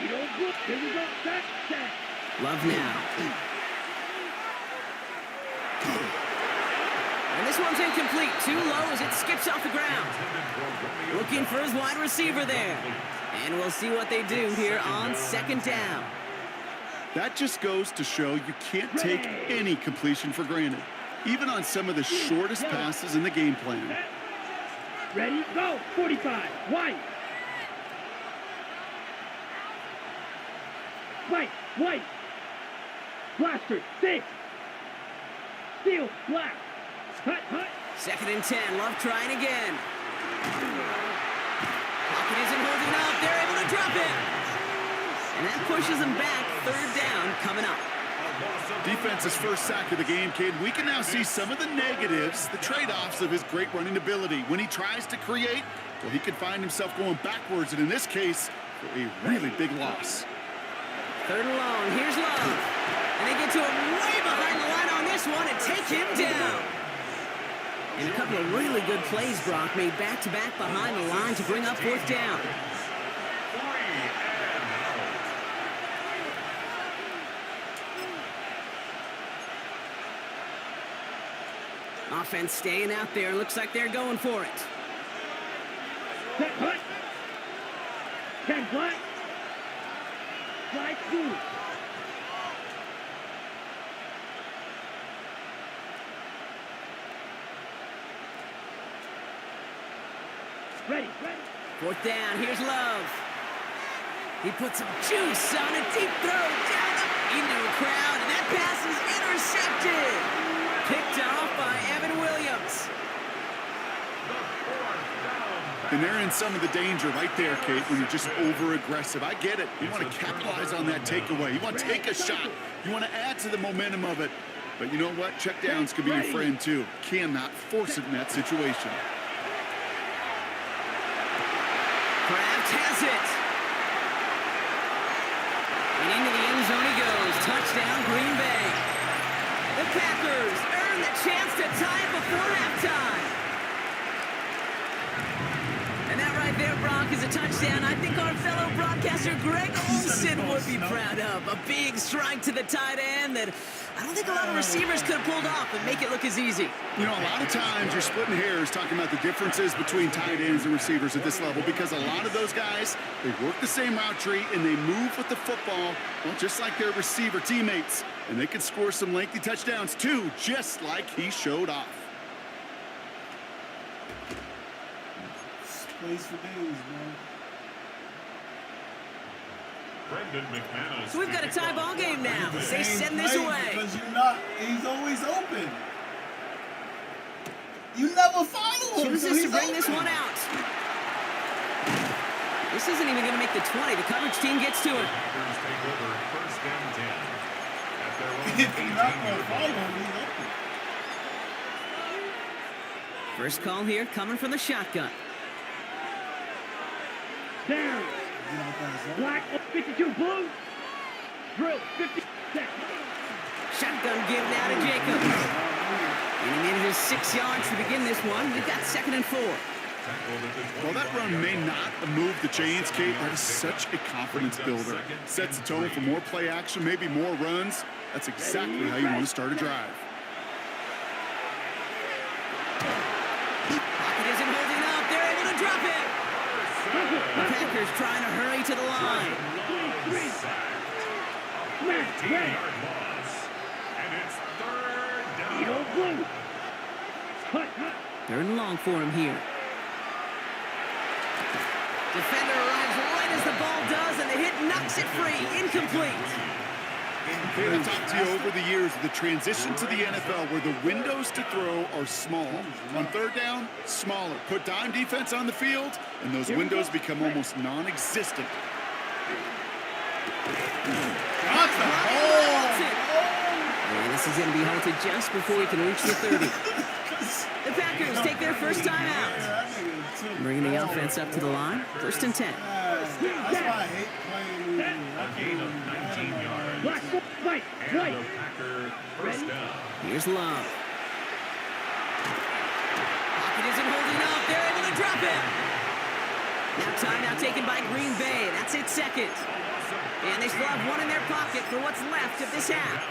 You don't look. Here we go. Set, set. Love now. And this one's incomplete. Too low as it skips off the ground. Looking for his wide receiver there. And we'll see what they do here on 2nd down. That just goes to show you can't take any completion for granted, even on some of the shortest passes in the game plan. Ready, go. 45. White. White, white. Blaster, 6. Steel, black. Hut, hut. 2nd and 10. Love trying again. Pocket isn't holding up. They're able to drop it. And that pushes them back. 3rd down coming up. Defense's first sack of the game, kid. We can now see some of the negatives, the trade-offs of his great running ability. When he tries to create, well, he could find himself going backwards, and in this case, for a really big loss. 3rd and long. Here's Love. And they get to him way behind the line on this one and take him down. And a couple of really good plays, Brock, made back-to-back behind the line to bring up 4th down. Offense staying out there. Looks like they're going for it. Set, hut. 10 black. Black, blue. Ready, ready. 4th down. Here's Love. He puts some juice on a deep throw down into a crowd, and that pass is intercepted. Picked off by Evan Williams. And they're in some of the danger right there, Kate, when you're just over-aggressive. I get it. You want to capitalize on that takeaway. You want to take a shot. You want to add to the momentum of it. But you know what? Checkdowns can be your friend, too. Cannot force it in that situation. Kraft has it. And into the end zone he goes. Touchdown, Green Bay. The Packers earn the chance to tie it before halftime. And that right there, Brock, is a touchdown I think our fellow broadcaster Greg Olson would be proud of. A big strike to the tight end that I don't think a lot of receivers could have pulled off and make it look as easy. You know, a lot of times you're splitting hairs talking about the differences between tight ends and receivers at this level because a lot of those guys, they work the same route tree and they move with the football, well, just like their receiver teammates. And they can score some lengthy touchdowns too, just like he showed off. Plays for days, man. So we've got a tie ball game now. They send this away. Because he's always open. You never follow him. Chooses to bring this one out. This isn't even going to make the 20. The coverage team gets to it. If you're not going to follow him, he's open. First call here coming from the shotgun. Down. Black 52 blue. Drill 50 seconds. Shotgun give now to Jacobs. And he manages 6 yards to begin this one. We've got 2nd and 4. While that run may not move the chains, Kate, that is such a confidence builder. Sets the tone for more play action, maybe more runs. That's exactly how you want to start a drive. Pocket isn't holding up. They're able to drop it. The Packers trying to hurry to the line. Third and long for him here. Defender arrives right as the ball does, and the hit knocks it free. Incomplete. I've talked to you over the years of the transition to the NFL where the windows to throw are small. On third down, smaller. Put dime defense on the field, and those windows become almost non-existent. And this is going to be halted just before he can reach the 30. The Packers take their first time out. Bringing the offense up to the line. 1st and 10. That's why I hate playing with you. A gain of 19 yards. Black, white, white. And the Packer first down. Here's Love. Pocket isn't holding up. They're able to drop it. Now timeout taken by Green Bay. That's its 2nd. And they still have one in their pocket for what's left of this half.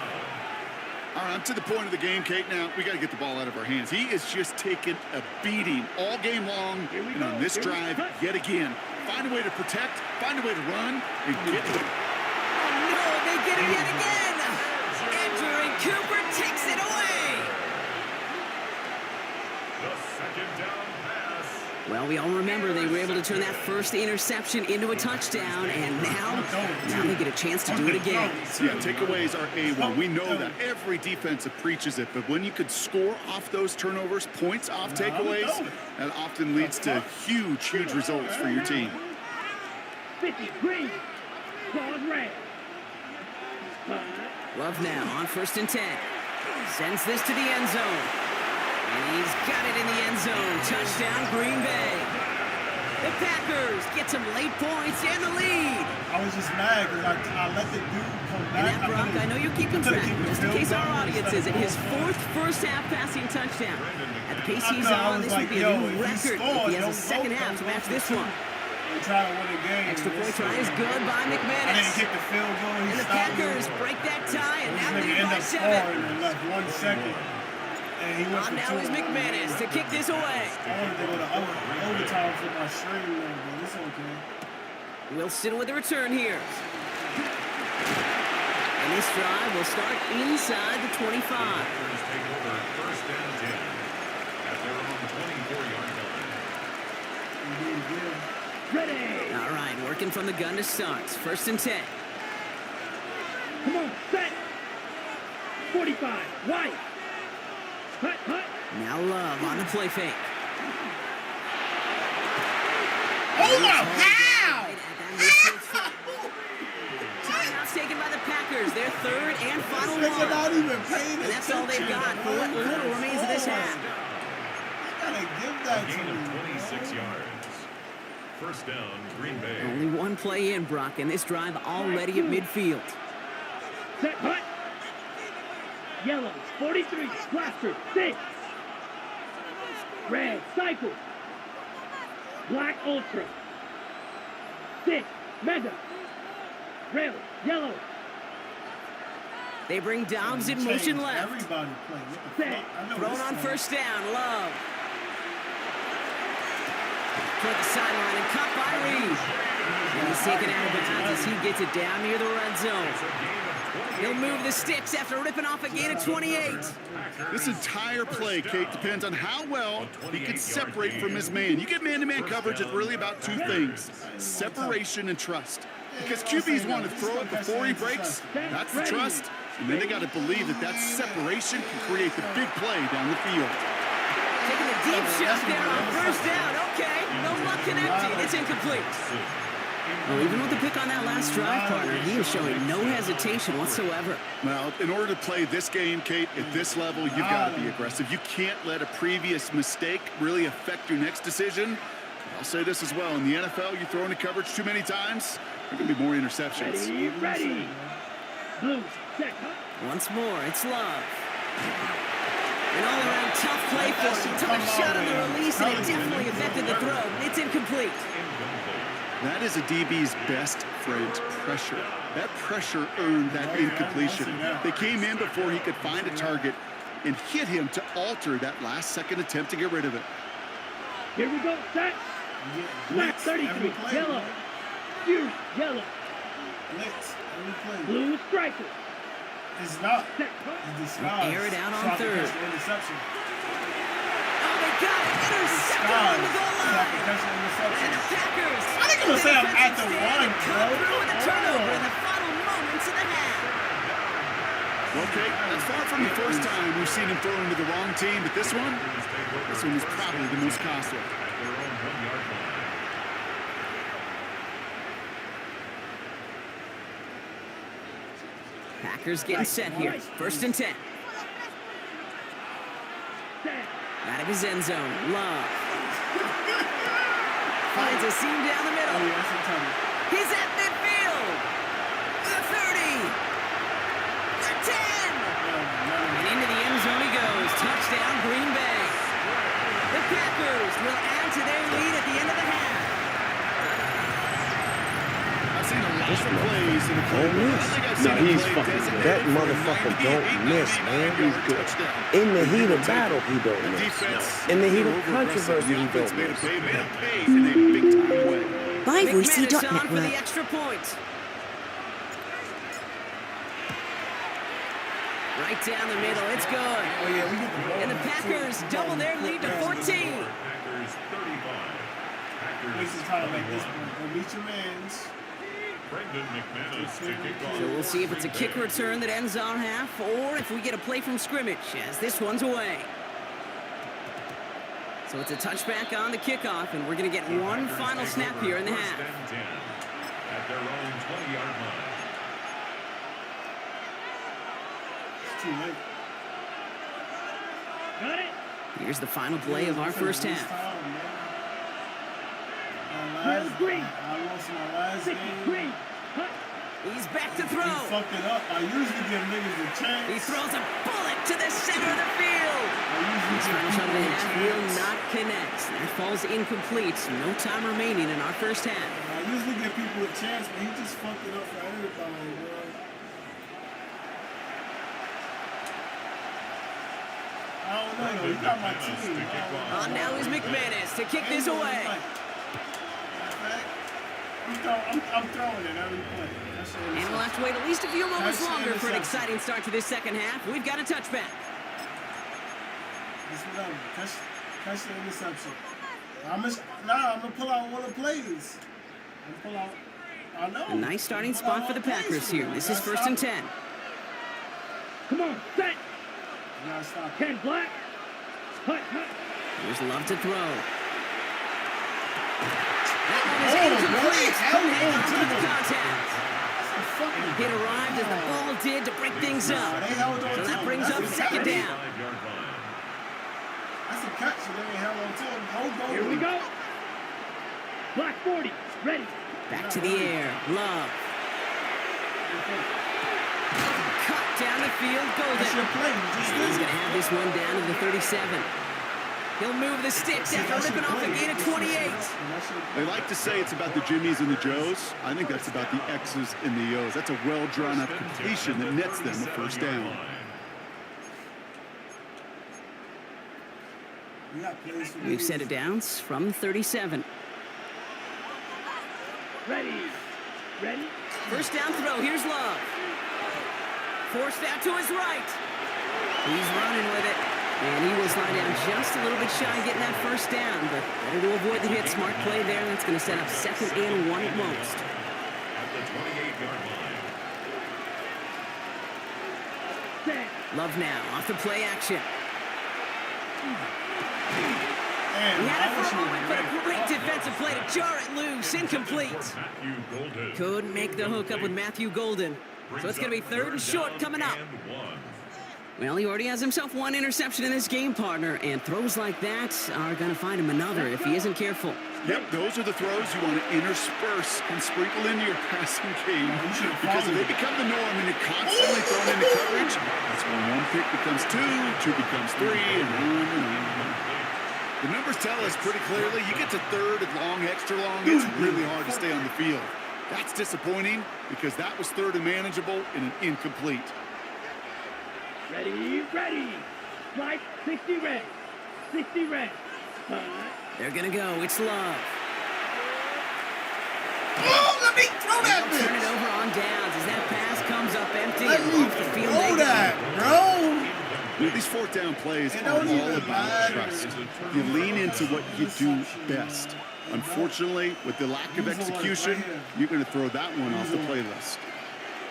All right, I'm to the point of the game, Kate. Now, we got to get the ball out of our hands. He is just taking a beating all game long. And on this drive, yet again, find a way to protect, find a way to run, and get the... Oh, no, they get it yet again. Andrew and Cooper takes it away. The 2nd down pass. Well, we all remember they were able to turn that first interception into a touchdown, and now they get a chance to do it again. Yeah, takeaways are A1. We know that every defensive preaches it, but when you could score off those turnovers, points off takeaways, that often leads to huge, huge results for your team. 50 green. Claude red. Love now on 1st and 10. Sends this to the end zone. And he's got it in the end zone. Touchdown, Green Bay. The Packers get some late points and the lead. I was just mad because I let the dude come back. And that, Brock, I know you're keeping track. Just in case our audience isn't, his 4th first-half passing touchdown. At the pace he's on, this would be a new record if he has a 2nd half to match this one. They try to win a game. Extra point try is good by And then he McManus. kicked the field goal. He And the stopped Packers it. break that tie and now This nigga lead ended by up 7. scoring in left 1 second. And he went On for now 2. is McManus to kick this away. I wanted to go to overtime for my stream though, but it's okay. Wilson with the return here. And this drive will start inside the 25. Packers take over 1st and 10 at their own 24-yard line. Ready. All right, working from the gun to start. 1st and 10. Come on, set. 45, white. Hut, hut. Now Love on the play fake. Hold on, how? Timeouts taken by the Packers. Their 3rd and final They're one. not even paying And that's all they've got for what little remains of this half. You gotta give that Gain to of me. 26 yards. 1st down, Green Bay. Only one play in, Brock, and this drive already at midfield. Set, hut. Yellow, 43, blaster, 6. Red, cycle. Black, ultra. 6, Mega. Rail, yellow. They bring Dobbs in motion left. Everybody play. What the fuck? I know Thrown this on one. first down, Love. Toward the sideline and caught by Reed. And he's taken out of bounds as he gets it down near the red zone. He'll move the sticks after ripping off a gain of 28. This entire play, Kate, depends on how well he can separate from his man. You get man-to-man coverage, it's really about two things, separation and trust. Because QBs want to throw it before he breaks, that's the trust. And then they got to believe that that separation can create the big play down the field. Taking a deep shot there on first down. Okay, no luck connected. It's incomplete. Well, even with the pick on that last drive, partner, he is showing no hesitation whatsoever. Well, in order to play this game, Kate, at this level, you've got to be aggressive. You can't let a previous mistake really affect your next decision. I'll say this as well. In the NFL, you throw into coverage too many times, there can be more interceptions. Ready. Blue, set. Once more, it's Love. An all-around tough play for him. He took a shot on the release, and it definitely affected the throw. It's incomplete. That is a DB's best friend, pressure. That pressure earned that incompletion. They came in before he could find a target and hit him to alter that last-second attempt to get rid of it. Here we go, set. Black 33, yellow. Fury, yellow. Let's every play. Blue striker. It's not. Set. It's disguised. Air it out on So I can third. catch the interception. Oh, they got it. Intercepted on the goal So I can line. catch the interception. And the Packers. I think I'm gonna say I'm at the one, Come bro. through with a turnover in the final moments of the half. Okay, that's far from the first time we've seen him throw into the wrong team, but this one was probably the most costly. Their own 1-yard line. Packers getting set here. First and 10. Out of his end zone. Love. Finds a seam down the middle. He's at midfield. The 30. The 10. And into the end zone he goes. Touchdown, Green Bay. The Packers will add to their lead at the end of the half. I've seen a lot of plays in the play. Nah, he's fucking. That motherfucker don't miss, man. He's good. In the heat of battle, he don't miss. In the heat of controversy, he don't miss. McManus on for the LiveVoice.network. extra point. Right down the middle. It's good. Oh yeah, we get the ball. And the Packers double their lead to 14. Packers 35. Waste of time like this one. Go beat your mans. Brendan McManus to kick off. So we'll see if it's a kick return that ends on half, or if we get a play from scrimmage, as this one's away. So it's a touchback on the kickoff, and we're going to get one final snap here in the half. First and 10 at their own 20-yard line. It's too late. Got it. Here's the final play of our first half. I lost my last 60, game. green. Cut. He's back to throw. He fucked it up. I usually give niggas a chance. He throws a bullet to the center of the field. I usually This give first shot of the people a half will chance. not connect. That falls incomplete. No time remaining in our first half. I usually give people a chance, but he just fucked it up for everybody, bro. I don't know. He got my team. On now is McManus to kick this away. I'm throwing it every play. That's what And it we'll is. have to wait at least a few moments That's the longer for an interception. exciting start to this second half. We've got a touchback. It's whatever. Catch the interception. I'm gonna pull out one of the plays. I'm gonna pull out. I know. A nice starting spot for the Packers here. This is first and 10. Come on, set. You gotta stop it. 10 black. Hut, hut. Here's Love to throw. That one is Oh, incomplete. boy. Couldn't hang on Oh, to the oh. contact. Hit arrived as the ball did to break things up. They held on So to that him. brings That's up a second catch. down. 5-yard line. That's a catch. So they held on to him. Hold on. Here we go. Black 40. Ready. Back to the air. Love. Cut down the field. That's your Golden. play. You just And he's did going to have this one down to the 37. He'll move the sticks after ripping off a gain of 28. They like to say it's about the Jimmies and the Joes. I think that's about the X's and the O's. That's a well-drawn-up completion that nets them a first down. We've set it downs from 37. Ready. First down throw. Here's Love. Forced out to his right. He's running with it. And he will slide down just a little bit shy of getting that first down. But better to avoid the hit. Smart play there. That's going to set up 2nd and 1 at most. At the 28-yard line. Love now. Off the play action. Man, He had it I for wish a he moment, was but ready. a great defensive play to jar it loose. Incomplete. Matthew Golden. Couldn't make the hook up with Matthew Golden. So it's going to be 3rd and short coming up. Well, he already has himself 1 interception in this game, partner, and throws like that are going to find him another if he isn't careful. Yep, those are the throws you want to intersperse and sprinkle into your passing game. Because if they become the norm and you're constantly thrown into coverage, that's when 1 pick becomes 2, 2 becomes 3, and on and on. The numbers tell us pretty clearly, you get to 3rd and long, extra long, it's really hard to stay on the field. That's disappointing because that was 3rd and manageable and an incomplete. Ready. Strike 60 red. 60 red. They're going to go. It's Love. Oh, let me throw that They'll turn it bitch. over on downs as that pass comes up empty Let and me off the field throw they go. that, bro. These 4th down plays It are don't even all about matter. trust. You lean into what you do best. Unfortunately, with the lack of execution, you're going to throw that one off the playlist.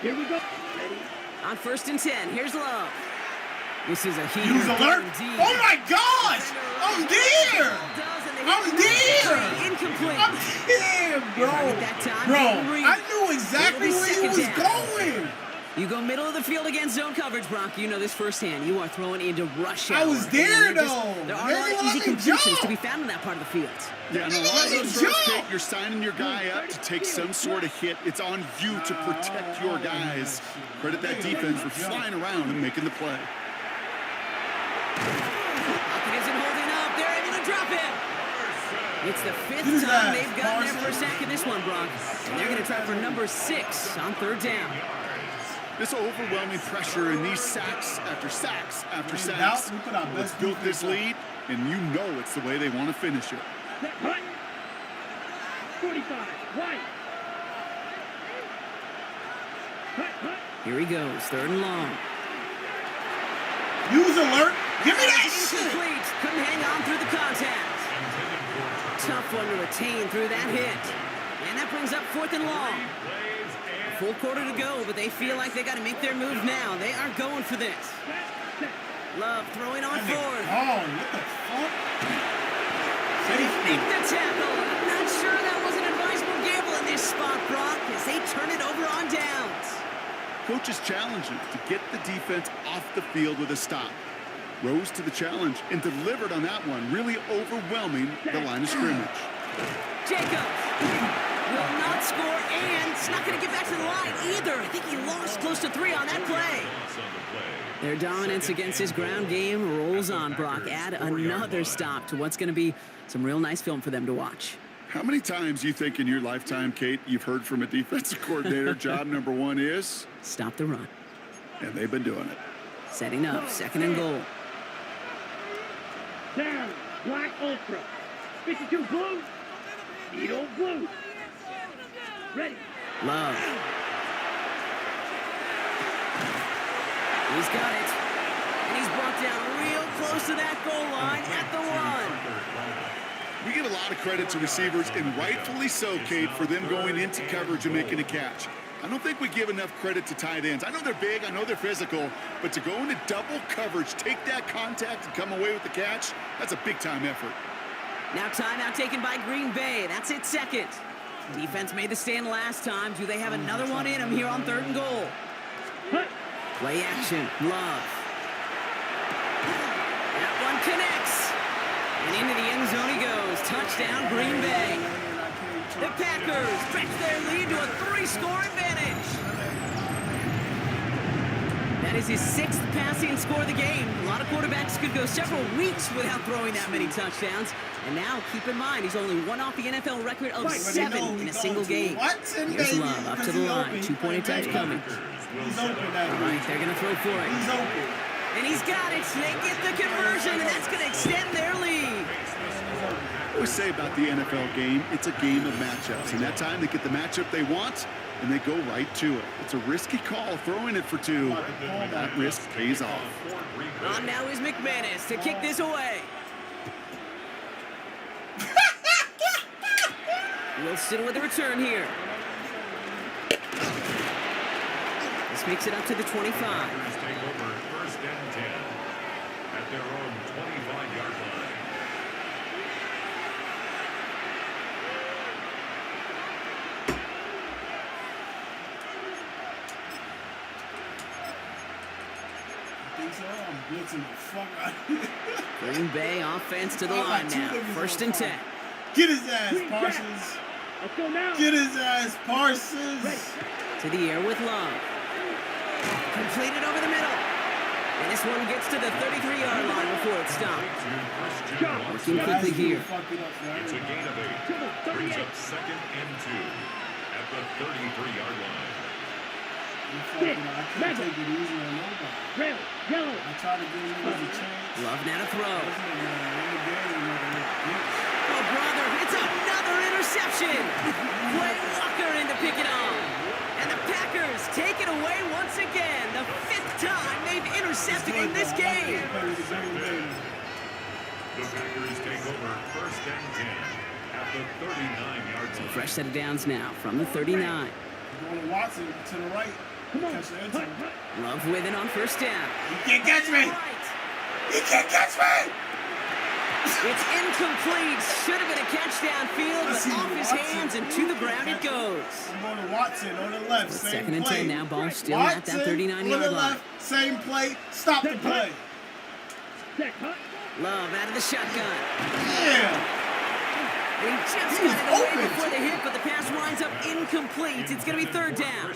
Here we go. Ready. On 1st and 10, here's Love. This is a heater. Use alert. indeed. Oh my gosh. I'm there. I'm there. Incomplete. I'm there, bro. That time, Bro, Hayden Reed. I knew exactly It'll be where he second was down. going. You go middle of the field against zone coverage, Brock. You know this firsthand. You are throwing into rush hour. I was there, And there though. there are Man, a lot of let easy me completions jump. to be found in that part of the field. Yeah, no, a lot of those throws, Kate, you're signing your guy up to take some sort of hit. It's on you to protect your guys. Credit that defense for flying around and making the play. Pocket isn't holding up. They're able to drop him. It's the 5th time they've gotten their first sack in this one, Brock. And they're going to try for number 6 on 3rd down. This overwhelming pressure and these sacks after sacks after sacks We put our has best built this defense lead, and you know it's the way they want to finish it. Hut. 45. White. Hut. Here he goes. 3rd and long. Use alert. Give me that shit. Incomplete. Couldn't hang on through the contact. Tough one to retain through that hit. And that brings up 4th and long. A full quarter to go, but they feel like they got to make their move now. They are going for this. Love throwing on 4th. Oh, what the fuck? Safety. Make the tackle. I'm not sure that was an advisable gamble in this spot, Brock, as they turn it over on downs. Coach's challenge is to get the defense off the field with a stop. Rose to the challenge and delivered on that one, really overwhelming the line of scrimmage. Jacobs will not score, and it's not going to get back to the line either. I think he lost close to 3 on that play. Their dominance against his ground game rolls on, Brock. Add another stop to what's going to be some real nice film for them to watch. How many times you think in your lifetime, Kate, you've heard from a defensive coordinator, job number 1 is? Stop the run. And they've been doing it. Setting up, 2nd and goal. Down. Black Ultra. 52 blue. Needle blue. Ready. Love. He's got it. And he's brought down real close to that goal line at the 1. We give a lot of credit to receivers, and rightfully so, Kate, for them going into coverage and making a catch. I don't think we give enough credit to tight ends. I know they're big, I know they're physical, but to go into double coverage, take that contact, and come away with the catch, that's a big-time effort. Now timeout taken by Green Bay. That's it, 2nd. Defense made the stand last time. Do they have another one in them here on 3rd and goal? Hut. Play action. Love. That one connects. And into the end zone he goes. Touchdown, Green Bay. The Packers stretch their lead to a 3-score advantage. That is his 6th passing score of the game. A lot of quarterbacks could go several weeks without throwing that many touchdowns. And now, keep in mind, he's only one off the NFL record of 7 in a single game. Here's Love up to the line. 2-point attempt coming. He's open that All right, they're going to throw for it. He's open. And he's got it. They get the conversion, and that's going to extend their lead. I always say about the NFL game, it's a game of matchups. And that time they get the matchup they want, and they go right to it. It's a risky call, throwing it for 2. That risk pays off. On now is McManus to kick this away. Wilson with the return here. This makes it up to the 25. Take over 1st and 10 at their own 25-yard line. I think so. I'm blitzing the fuck out of here. Green Bay offense to the line now. 1st and 10. Get his ass, Parsons. Let's go now. Get his ass, Parsons. To the air with Love. Completed over the middle. And this one gets to the 33-yard line before it stopped. Working quickly here. It's a gain of 8. Brings up 2nd and 2 at the 33-yard line. I can't take it easy on nobody. Red, yellow. I try to give him a chance. Love now to throw. This Oh, brother, it's another interception. Quay Walker in to pick it off. And the Packers take it away once again. The 5th time they've intercepted in this game. The Packers take over 1st and 10 at the 39-yard line. Fresh set of downs now from the 39. Going to Watson to the right. Come on. Catch the end zone. Love with it on 1st down. You can't catch me. You can't catch me. It's incomplete. Should have been a catch downfield, but off his hands and to the ground it goes. I'm going to Watson on the left. Same 2nd and play. 10 now. Ball still Watson at that 39-yard on the line. left. Same play. Stop the play. Set, cut. Love out of the shotgun. Yeah. He just got it away before the hit, but the pass winds up incomplete. It's going to be 3rd down.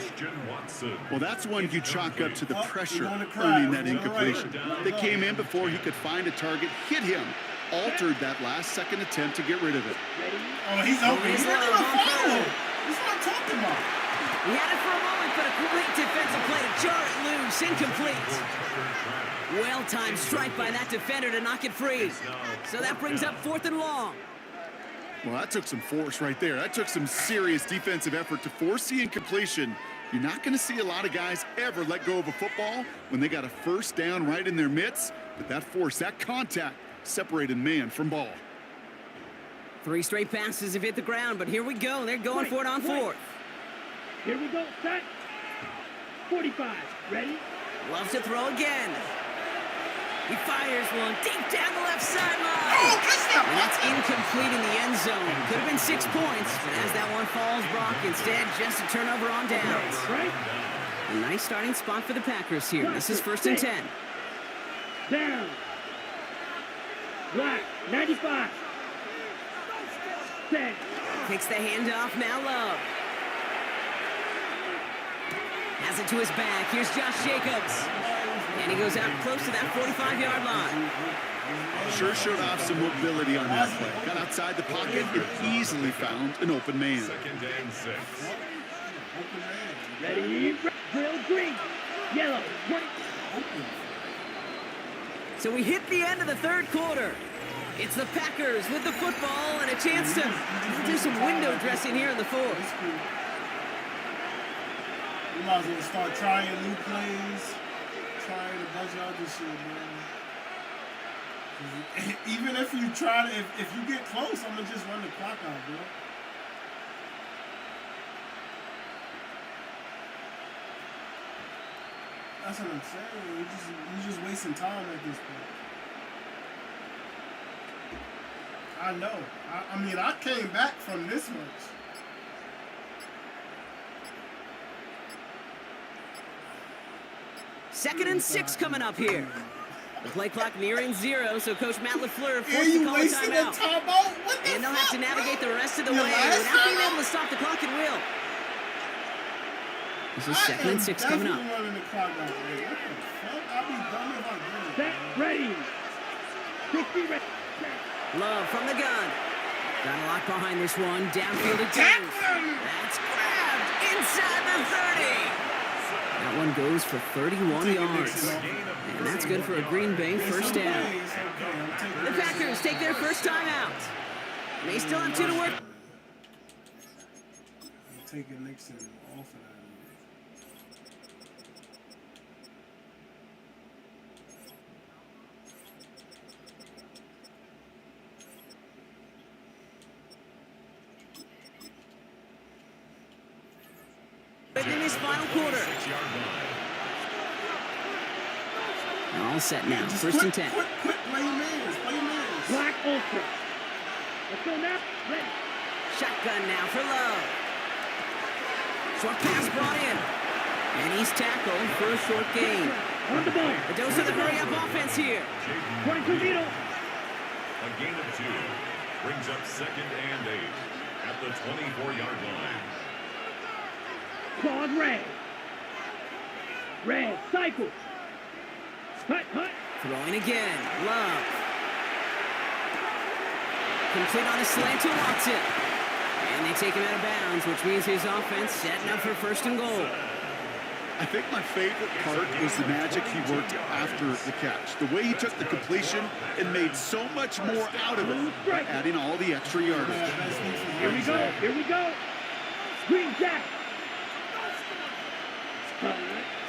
Well, that's one you chalk up to the pressure earning that incompletion. They came in before he could find a target, hit him, altered that last-second attempt to get rid of it. Oh, he's open. He's not even follow. That's what I'm talking about. He had it for a moment, but a great defensive play to jar it loose. Incomplete. Well-timed strike by that defender to knock it free. So that brings up 4th and long. Well, that took some force right there. That took some serious defensive effort to force the incompletion. You're not going to see a lot of guys ever let go of a football when they got a 1st down right in their midst. But that force, that contact, separated man from ball. 3 straight passes have hit the ground, but here we go. They're going for it on 4th. Here we go. Set. 45. Ready? Loves to throw again. He fires one deep down the left sideline. Oh, touchdown. And that's incomplete in the end zone. Could have been 6 points, but as that one falls, Brock, instead, just a turnover on downs. Right. A nice starting spot for the Packers here. This is 1st and 10. Down. Black. 95. Set. Takes the handoff, now Love. Has it to his back. Here's Josh Jacobs. And he goes out close to that 45-yard line. Sure showed off some mobility on that play. Got outside the pocket and easily found an open man. 2nd and 6. Ready? Drill green. Yellow. White. So we hit the end of the 3rd quarter. It's the Packers with the football and a chance to do some window dressing here in the 4th. You might as well start trying new plays, trying a bunch of other shit, man. Even if you try to, if you get close, I'm gonna just run the clock out, bro. That's what I'm saying. You're just wasting time at this point. I know. I mean, I came back from this much. Second and 6 coming up here. The play clock nearing 0, so Coach Matt LaFleur forced you to call a wasting timeout. What the And they'll have to navigate the rest of the Your way last without being timeout? able to stop the clock at will. This is 2nd and 6 coming up. Running the clock out, man. What the fuck? I'll be dumb if I do it. Set. Ready. 60 red. Love from the gun. Got a lock behind this one. Downfield it goes. That's grabbed inside the 30. That one goes for 31 yards. And that's good for a Green Bay first down. The Packers take their first time out. They still have 2 to work. I'm taking Nixon off of that. In his final quarter. All set now. First and 10. Quick, play your mans, play your mans. Black Ultra. Let's go now. Ready. Shotgun now for Love. Short pass brought in. And he's tackled for a short gain. On the ball. A dose of the hurry-up offense here. 22 needle. A gain of 2 brings up 2nd and 8 at the 24-yard line. Claude Ray. Ray, cycle. Hut. Throwing again. Love. Complete on a slant to Watson. And they take him out of bounds, which means his offense setting up for first and goal. I think my favorite part was the magic he worked after the catch. The way he took the completion and made so much more out of it by adding all the extra yardage. Here we go. Green Jack.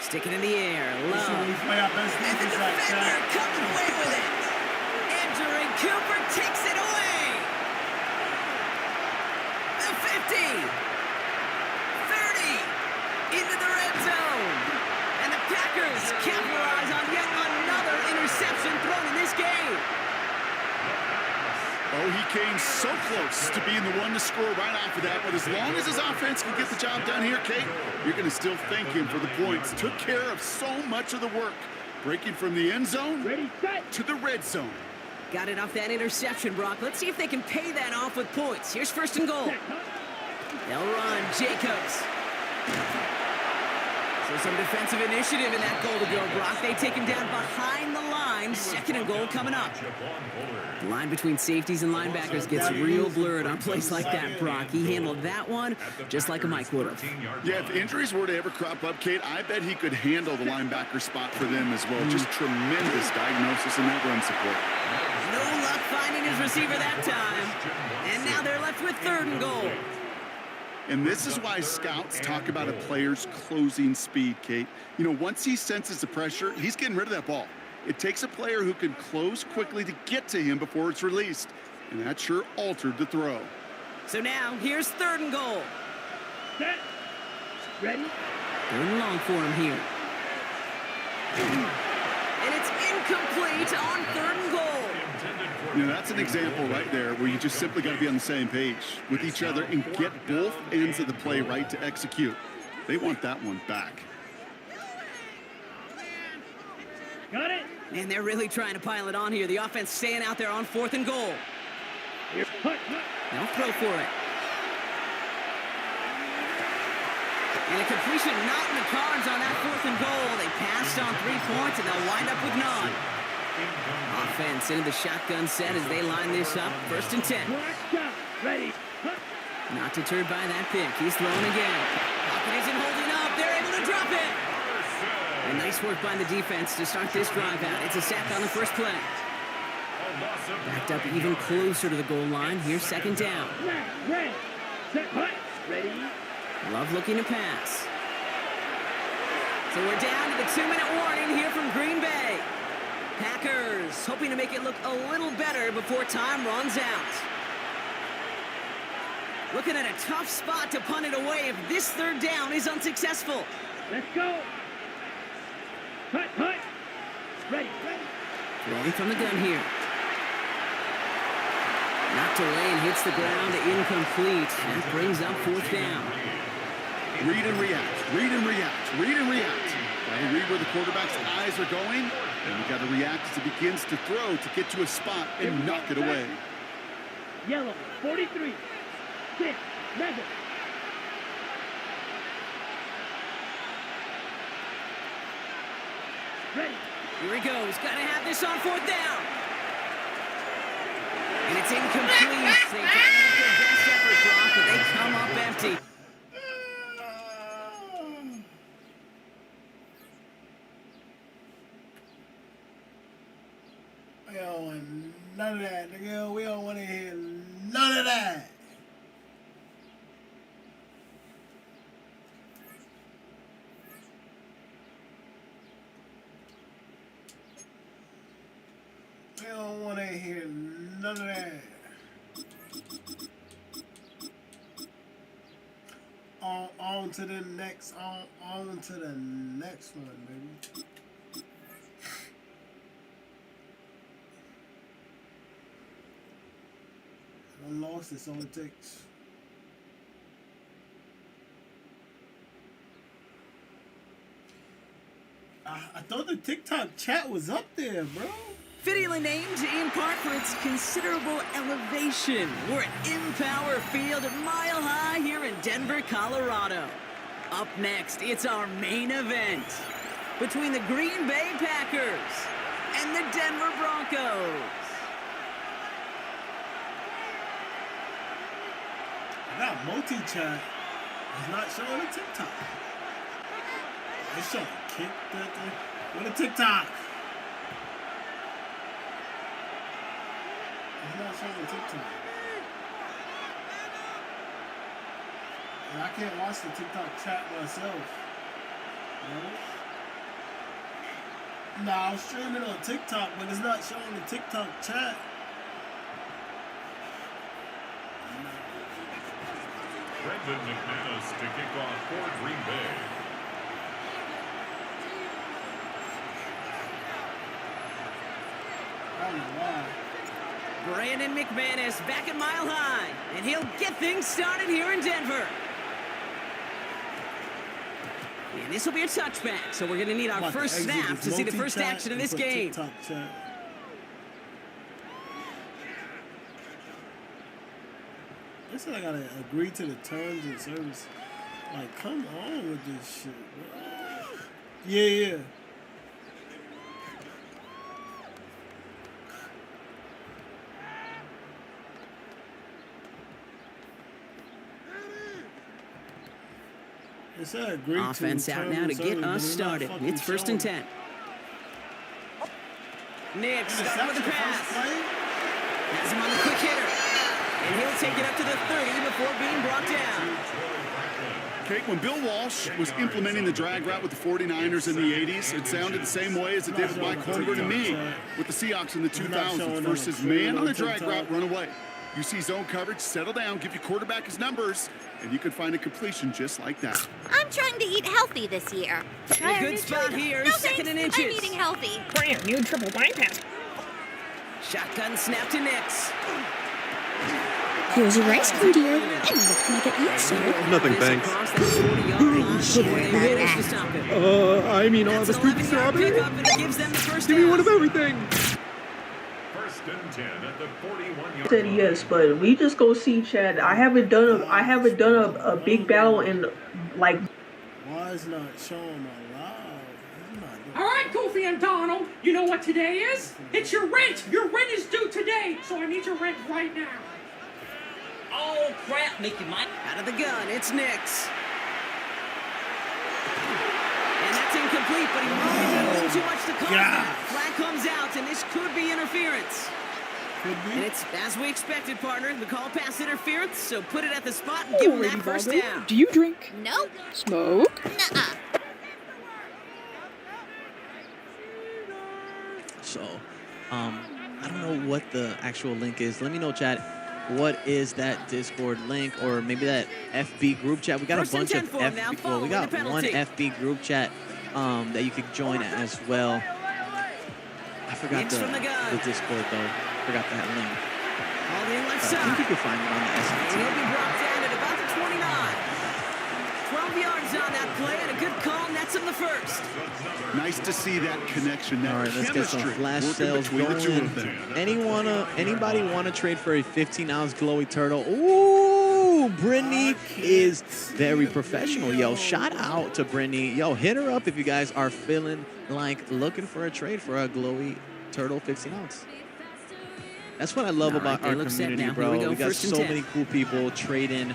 Stick it in the air. Love. And the defender comes away with it. Andrew Cooper takes it away. The 50. 30. Into the red zone. And the Packers capitalize on yet another interception thrown in this game. Oh, he came so close to being the one to score right off of that, but as long as his offense can get the job done here, Kate, you're going to still thank him for the points. Took care of so much of the work, breaking from the end zone to the red zone. Got it off that interception, Brock. Let's see if they can pay that off with points. Here's first and goal. They'll run. Jacobs. So some defensive initiative in that goal to go, Brock. They take him down behind the line. Second and goal coming up. The line between safeties and linebackers gets real blurred on plays like that, Brock. He handled that one just like a Mike would have. Yeah, if injuries were to ever crop up, Kate, I bet he could handle the linebacker spot for them as well. Just tremendous diagnosis in that run support. No luck finding his receiver that time. And now they're left with third and goal. And this is why scouts talk about a player's closing speed, Kate. You know, once he senses the pressure, he's getting rid of that ball. It takes a player who can close quickly to get to him before it's released. And that sure altered the throw. So now, here's third and goal. Set. Ready. Third and long for him here. And it's incomplete on third and goal. You know, that's an example right there where you just simply got to be on the same page with each other and get both ends of the play right to execute. They want that one back. Got it. And they're really trying to pile it on here. The offense staying out there on fourth and goal. Here. Hut. They'll throw for it. And a completion not in the cards on that fourth and goal. They passed on 3 points, and they'll wind up with none. Offense into the shotgun set as they line this up. First and 10. Ready. Not deterred by that pick. He's throwing again. Pocket isn't holding up. They're able to drop it. And nice work by the defense to start this drive out. It's a sack on the first play. Backed up even closer to the goal line. Here's second down. Red. Set. Hut. Ready. Love looking to pass. So we're down to the 2-minute warning here from Green Bay. Packers hoping to make it look a little better before time runs out. Looking at a tough spot to punt it away if this third down is unsuccessful. Let's go. Hut. Ready. Throwing from the gun here. Knocked away and hits the ground, incomplete. That brings up fourth down. Read and react, read and react, read and react. Gotta read where the quarterback's eyes are going, and you gotta react as he begins to throw to get to a spot and knock it away. Yellow, 43, 6, 11. Ready. Here he goes. Gotta have this on fourth down. And it's incomplete. They try to make their best effort, Brock, but they come up empty. We don't want none of that, nigga. We don't want to hear none of that. We don't want to hear none of that. On to the next, on to the next one, baby. One loss, that's all it takes. I thought the TikTok chat was up there, bro. Fittingly named in part for its considerable elevation. We're at Empower Field at Mile High here in Denver, Colorado. Up next, it's our main event between the Green Bay Packers and the Denver Broncos. That multi-chat is not showing a TikTok. It's showing kick with a TikTok. It's not showing a TikTok. And I can't watch the TikTok chat myself. You know? Nah, I'm streaming on TikTok, but it's not showing the TikTok chat. Brendan McManus to kick off for Green Bay. I don't know why. Brandon McManus back at Mile High, and he'll get things started here in Denver. And this will be a touchback, so we're going to need our first snap to see the first action of this game. They said I gotta agree to the terms and service. Like, come on with this shit, bro. Yeah. They said agree to Offense out now to get us started. It's 1st and 10. Nick starting with the pass. Has him on the quick hitter. And he'll take it up to the 30 before being brought down. Kate, when Bill Walsh was implementing the drag route with the 49ers in the 80s, it sounded the same way as it did with Mike Holmgren and me with the Seahawks in the 2000s versus man on the drag route, run away. You see zone coverage, settle down, give your quarterback his numbers, and you could find a completion just like that. I'm trying to eat healthy this year. A good spot here, No, 2nd and inches. I'm eating healthy. Brand new triple bypass. Shotgun snap to Nix. Here's your ice cream, dear. And what can I get you, sir? Nothing, thanks. I mean, I'll have a scoop of strawberry. Give me one of everything. 1st and 10 at the 41-yard Said line. yes, but we just go see Chad. I haven't done a big battle in like. Why is not showing my live? All right, Goofy and Donald, you know what today is? It's your rent. Your rent is due today, so I need your rent right now. Oh, crap, Mickey Mike. Out of the gun, it's Nix. And that's incomplete, but he moved a little too much to cover. Flag comes out, and this could be interference. And it's as we expected, partner. The call pass interference, so put it at the spot and give him that first down. Do you drink? Nope. Smoke? Nuh-uh. So, I don't know what the actual link is. Let me know, chat. What is that Discord link or maybe that FB group chat? We got a bunch of FB. Well, we got one FB group chat that you could join as well. I forgot the Discord though. Forgot that link. All the left side. I think you can find it on the SNT. He'll be brought down at about the 29. 12 yards on that play and a good call nets him the first. Nice to see that connection. That all right, let's get some flash sales going. Anybody want to trade for a 15-ounce glowy turtle? Ooh, Brittany is very professional. Yo, shout out to Brittany. Yo, hit her up if you guys are feeling like looking for a trade for a glowy turtle 15-ounce. That's what I love about our community, bro. We got so many cool people trading,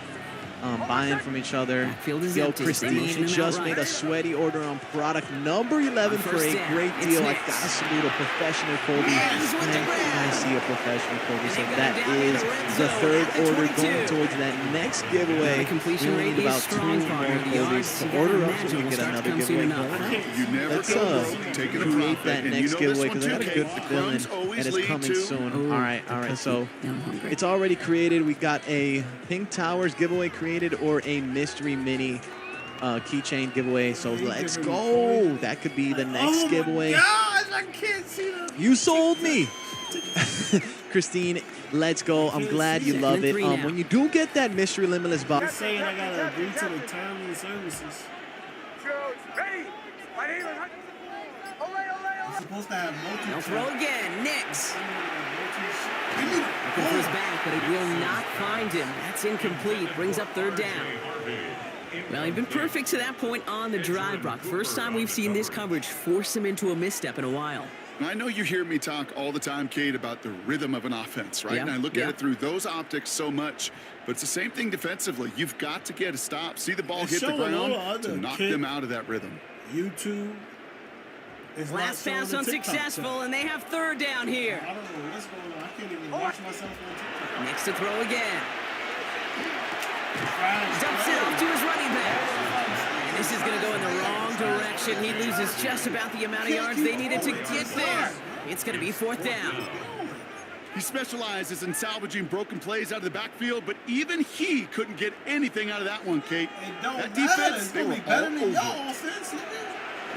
buying from each other. Yo, Christine just made a sweaty order on product number 11 for a great deal. I gotta salute a professional, Colby. I see a professional, Colby. So that is the third order going towards that next giveaway. We only need about 2 more Colbys to order up so we can get another giveaway going on. Let's create that next giveaway because I got a good feeling that it's coming soon. All right. So it's already created. We got a Pink Towers giveaway created or a mystery mini keychain giveaway. So let's go. That could be the next giveaway. Gosh, I can't see them. You sold me. Christine, let's go. I'm glad you love it. When you do get that mystery limitless box. They're saying I gotta agree to the terms and services. I'm supposed to have multiple. Now throw again. Nix. Looking for his back, but he will not find him. That's incomplete. Brings up third down. Well, he's been perfect to that point on the drive, Brock. First time we've seen this coverage force him into a misstep in a while. I know you hear me talk all the time, Kate, about the rhythm of an offense, right? And I look at it through those optics so much. But it's the same thing defensively. You've got to get a stop, see the ball hit the ground to knock them out of that rhythm. YouTube. Last pass unsuccessful, and they have third down here. I don't know what's going on. I can't even watch myself on TikTok. Next to throw again. Dumps it off to his running back. And this is going to go in the wrong direction. He loses just about the amount of yards they needed to get there. It's going to be fourth down. He specializes in salvaging broken plays out of the backfield, but even he couldn't get anything out of that one, Kate. That defense, they were all over.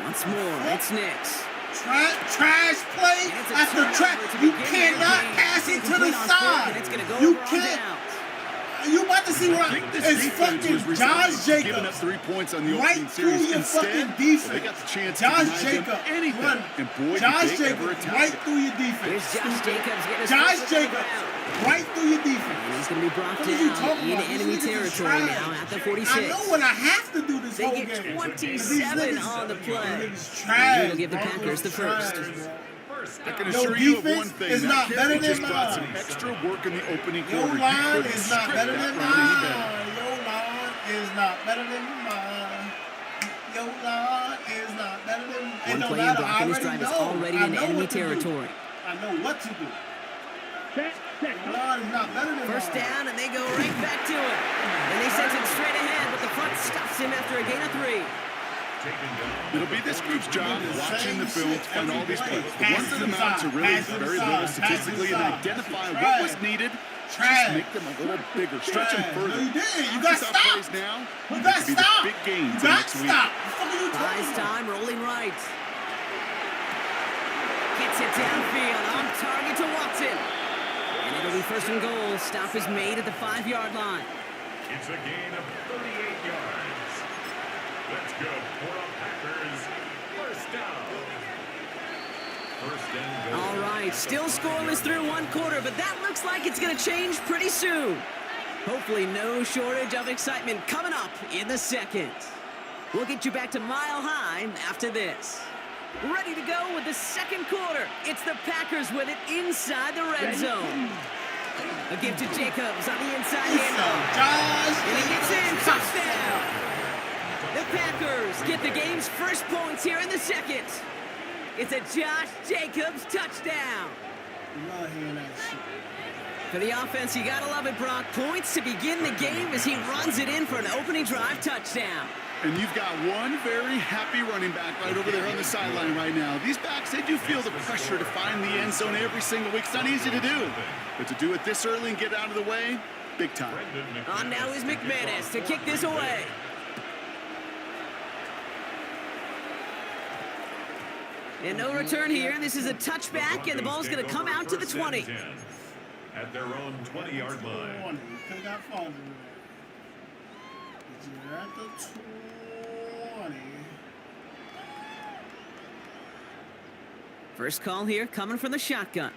Once more, it's Nix. Trash play after trash. You cannot pass it to the side. You can't. You about to see what it's fucking Josh Jacobs. Giving up 3 points on the right opening through series. your Instead, fucking defense. They got the chance Josh to Jacobs anything. run. And boy, Josh did they ever Jacobs attempt right it. through your defense. There's Josh Jacobs. Josh Jacobs right through your defense. And he's going to be brought down in enemy territory now at the 46. I know what I have to do this they whole game. They game. get 27 on the play. They'll give the Packers the first. I can assure you of one thing. Is not better than just brought some mine. extra work in the opening Your quarter. line is not better than mine. Your line is not better than mine. Your line is not better than mine. One play in block and this drive is already in enemy territory. I know what to do. Your line is not better than First mine. down, and they go right back to it. And they sent it straight ahead, but the front stops him after a gain of 3. It'll be this group's job watching the film to find all these plays. The ones that amount to really very little statistically and identify what was needed. Just make them a little bigger, stretch them further. No, you didn't. You got stopped. Now, you got stopped. Big gains you got next week. stopped. What the fuck are you talking Buys about? time, rolling right. Gets it downfield, on target to Watson. And it'll be first and goal. Stop is made at the 5-yard line. It's a gain of 38 yards. That's good for a Packers first down. First and goal. All right, still scoreless through one quarter, but that looks like it's going to change pretty soon. Hopefully no shortage of excitement coming up in the second. We'll get you back to Mile High after this. Ready to go with the second quarter. It's the Packers with it inside the red zone. A give to Jacobs on the inside handoff. And he gets in. Touchdown. The Packers get the game's first points here in the second. It's a Josh Jacobs touchdown. Love hearing that shit. For the offense, you gotta love it, Brock. Points to begin the game as he runs it in for an opening drive touchdown. And you've got one very happy running back right over there on the sideline right now. These backs, they do feel the pressure to find the end zone every single week. It's not easy to do. But to do it this early and get out of the way, big time. On now is McManus to kick this away. And no return here. This is a touchback, and the ball's going to come out to the 20. At their own 20-yard line. Could have got farther than that. You're at the 20. First call here coming from the shotgun.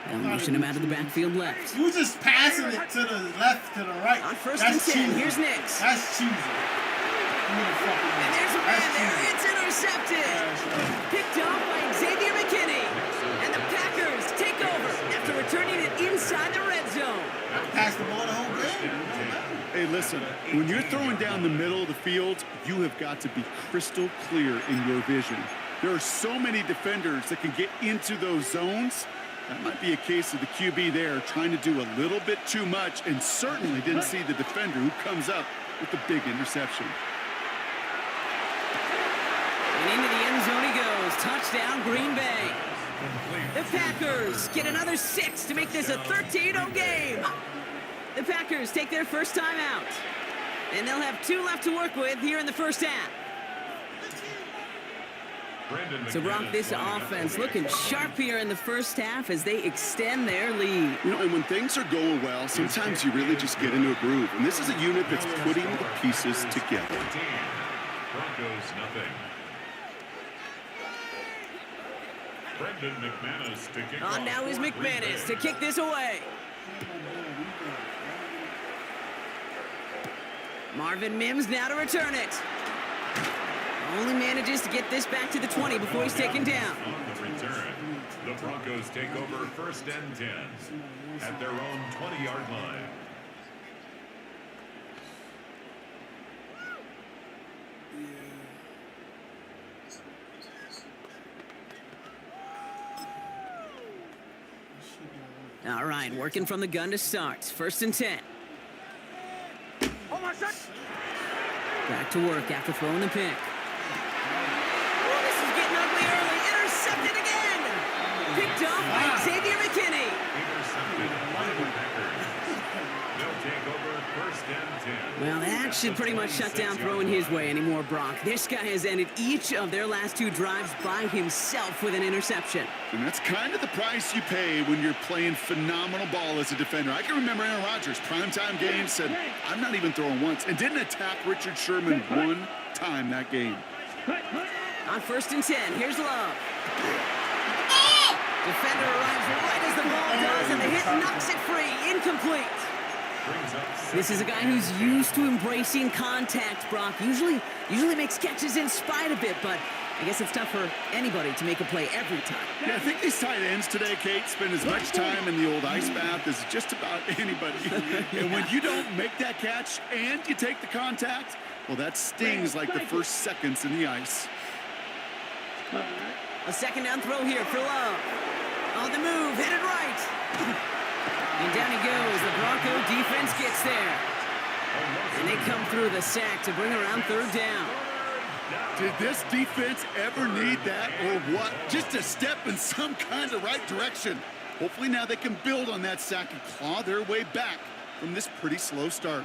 And motion him out of the backfield left. You just passing it to the left, to the right. On first and 10, here's Nix. That's cheesy. And there's a man there. It's intercepted. Picked off by Xavier McKinney. Hey, listen, when you're throwing down the middle of the field, you have got to be crystal clear in your vision. There are so many defenders that can get into those zones. That might be a case of the QB there trying to do a little bit too much and certainly didn't see the defender who comes up with the big interception. And into the end zone he goes. Touchdown, Green Bay. The Packers get another 6 to make this a 13-0 game. The Packers take their first time out. And they'll have 2 left to work with here in the first half. So, Brock, this offense looking sharp here in the first half as they extend their lead. You know, and when things are going well, sometimes you really just get into a groove. And this is a unit that's putting the pieces together. Broncos nothing. Brendan McManus to kick off. Now is McManus to kick this away. Marvin Mims now to return it. Only manages to get this back to the 20 before he's taken down. On the return, the Broncos take over 1st and 10 at their own 20-yard line. All right, working from the gun to start. 1st and 10. Back to work after throwing the pick. Oh, this is getting ugly early. Intercepted again. Picked off by Xavier McKinney. Intercepted by the Packers. They'll take over 1st and 10. Well, that should pretty much shut down throwing his way anymore, Brock. This guy has ended each of their last 2 drives by himself with an interception. And that's kind of the price you pay when you're playing phenomenal ball as a defender. I can remember Aaron Rodgers, primetime game, said, I'm not even throwing once, and didn't attack Richard Sherman one time that game. On 1st and 10, here's Love. Defender arrives right as the ball does, and the hit knocks it free. Incomplete. This is a guy who's used to embracing contact, Brock. Usually makes catches in spite of it, but I guess it's tough for anybody to make a play every time. Yeah, I think these tight ends today, Kate, spend as much time in the old ice bath as just about anybody. And when you don't make that catch and you take the contact, well, that stings like the first seconds in the ice. A 2nd down throw here for Love. On the move, headed right. And down he goes. The Bronco defense gets there. And they come through the sack to bring around 3rd down. Did this defense ever need that or what? Just a step in some kind of right direction. Hopefully now they can build on that sack and claw their way back from this pretty slow start.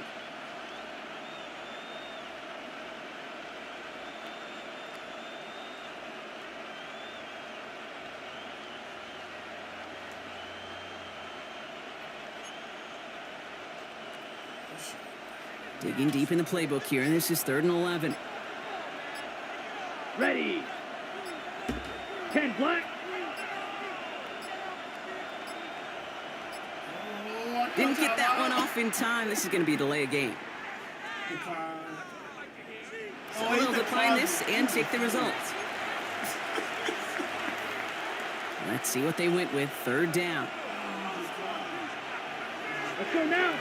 Digging deep in the playbook here, and this is 3rd and 11. Ready. 10 black. Didn't get that one off in time. This is going to be a delay of game. So we'll decline this and take the results. Let's see what they went with. 3rd down. Let's go now.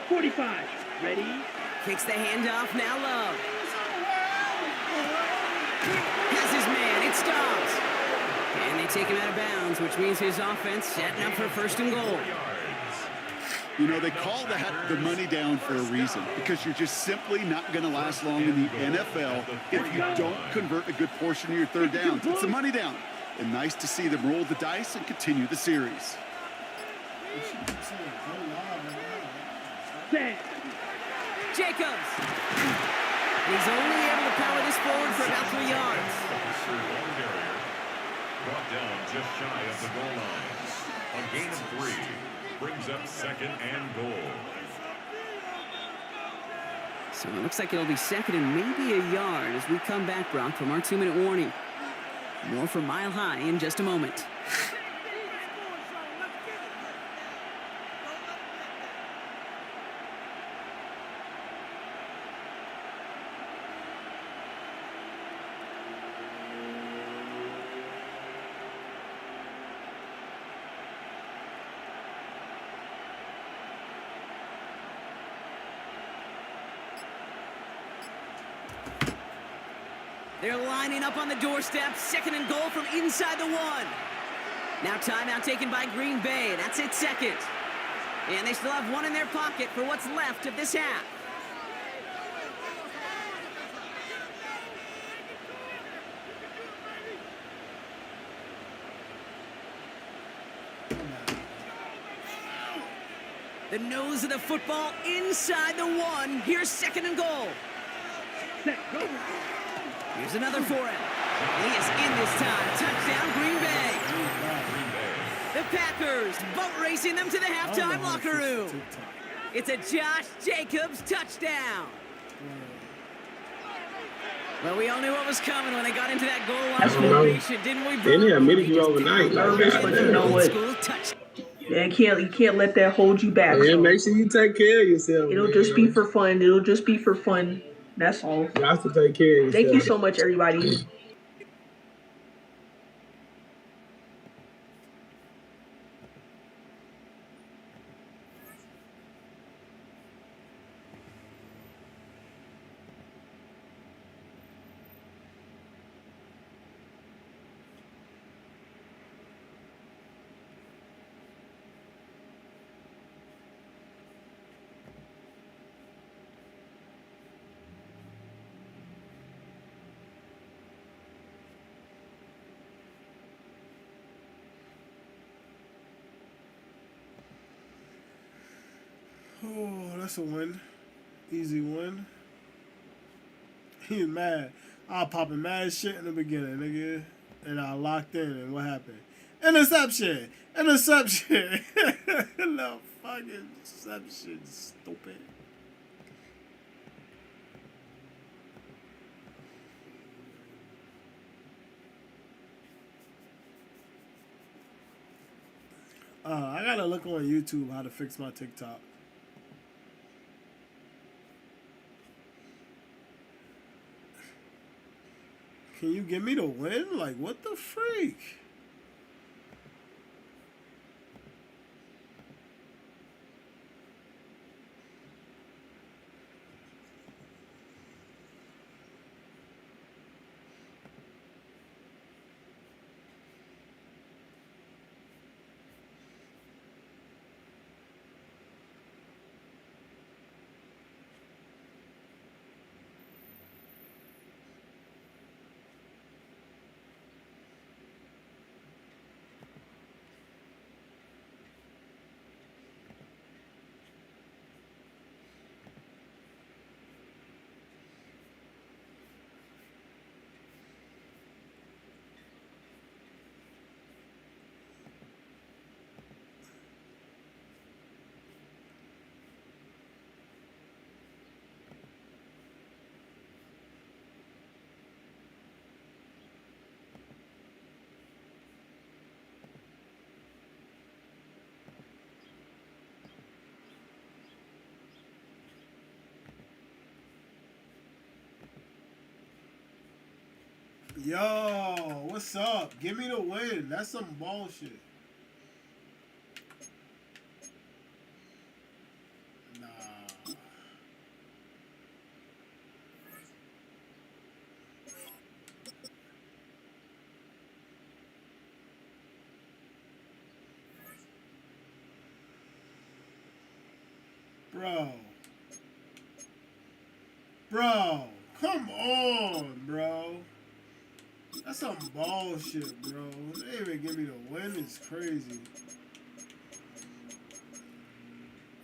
45. Ready? Kicks the handoff. Now Love. Has his man. It stops. And they take him out of bounds, which means his offense setting up for 1st and goal. You know, they call that the money down for a reason, because you're just simply not going to last long in the NFL if you don't convert a good portion of your 3rd downs. It's the money down. And nice to see them roll the dice and continue the series. Jacobs. He's only able to power this forward for about 3 yards. Brought down just shy of the goal line. A gain of 3 brings up 2nd and goal. So it looks like it'll be 2nd and maybe a yard as we come back, Brock, from our 2-minute warning. More from Mile High in just a moment. They're lining up on the doorstep. 2nd and goal from inside the 1. Now timeout taken by Green Bay. That's its 2nd. And they still have 1 in their pocket for what's left of this half. The nose of the football inside the 1. Here's 2nd and goal. Here's another for him. He is in this time. Touchdown, Green Bay. The Packers boat racing them to the halftime locker room. It's a Josh Jacobs touchdown. Well, we all knew what was coming when they got into that goal line formation, didn't we, bro? They admitted you overnight. Nervous, but you know what? Yeah, you can't let that hold you back. Yeah, so. make sure you take care of yourself. It'll just be for fun. It'll just be for fun. That's all. You have to take care of yourself. Thank you so much, everybody. Oh, that's a win. Easy win. He's mad. I was popping mad shit in the beginning, nigga. And I locked in, and what happened? Interception! Interception! No fucking interception, stupid. I gotta look on YouTube how to fix my TikTok. Can you give me the win? Like, what the freak? Yo, what's up? Give me the win. That's some bullshit. Nah. Bro, come on, bro. That's some bullshit, bro. They even give me the win. It's crazy.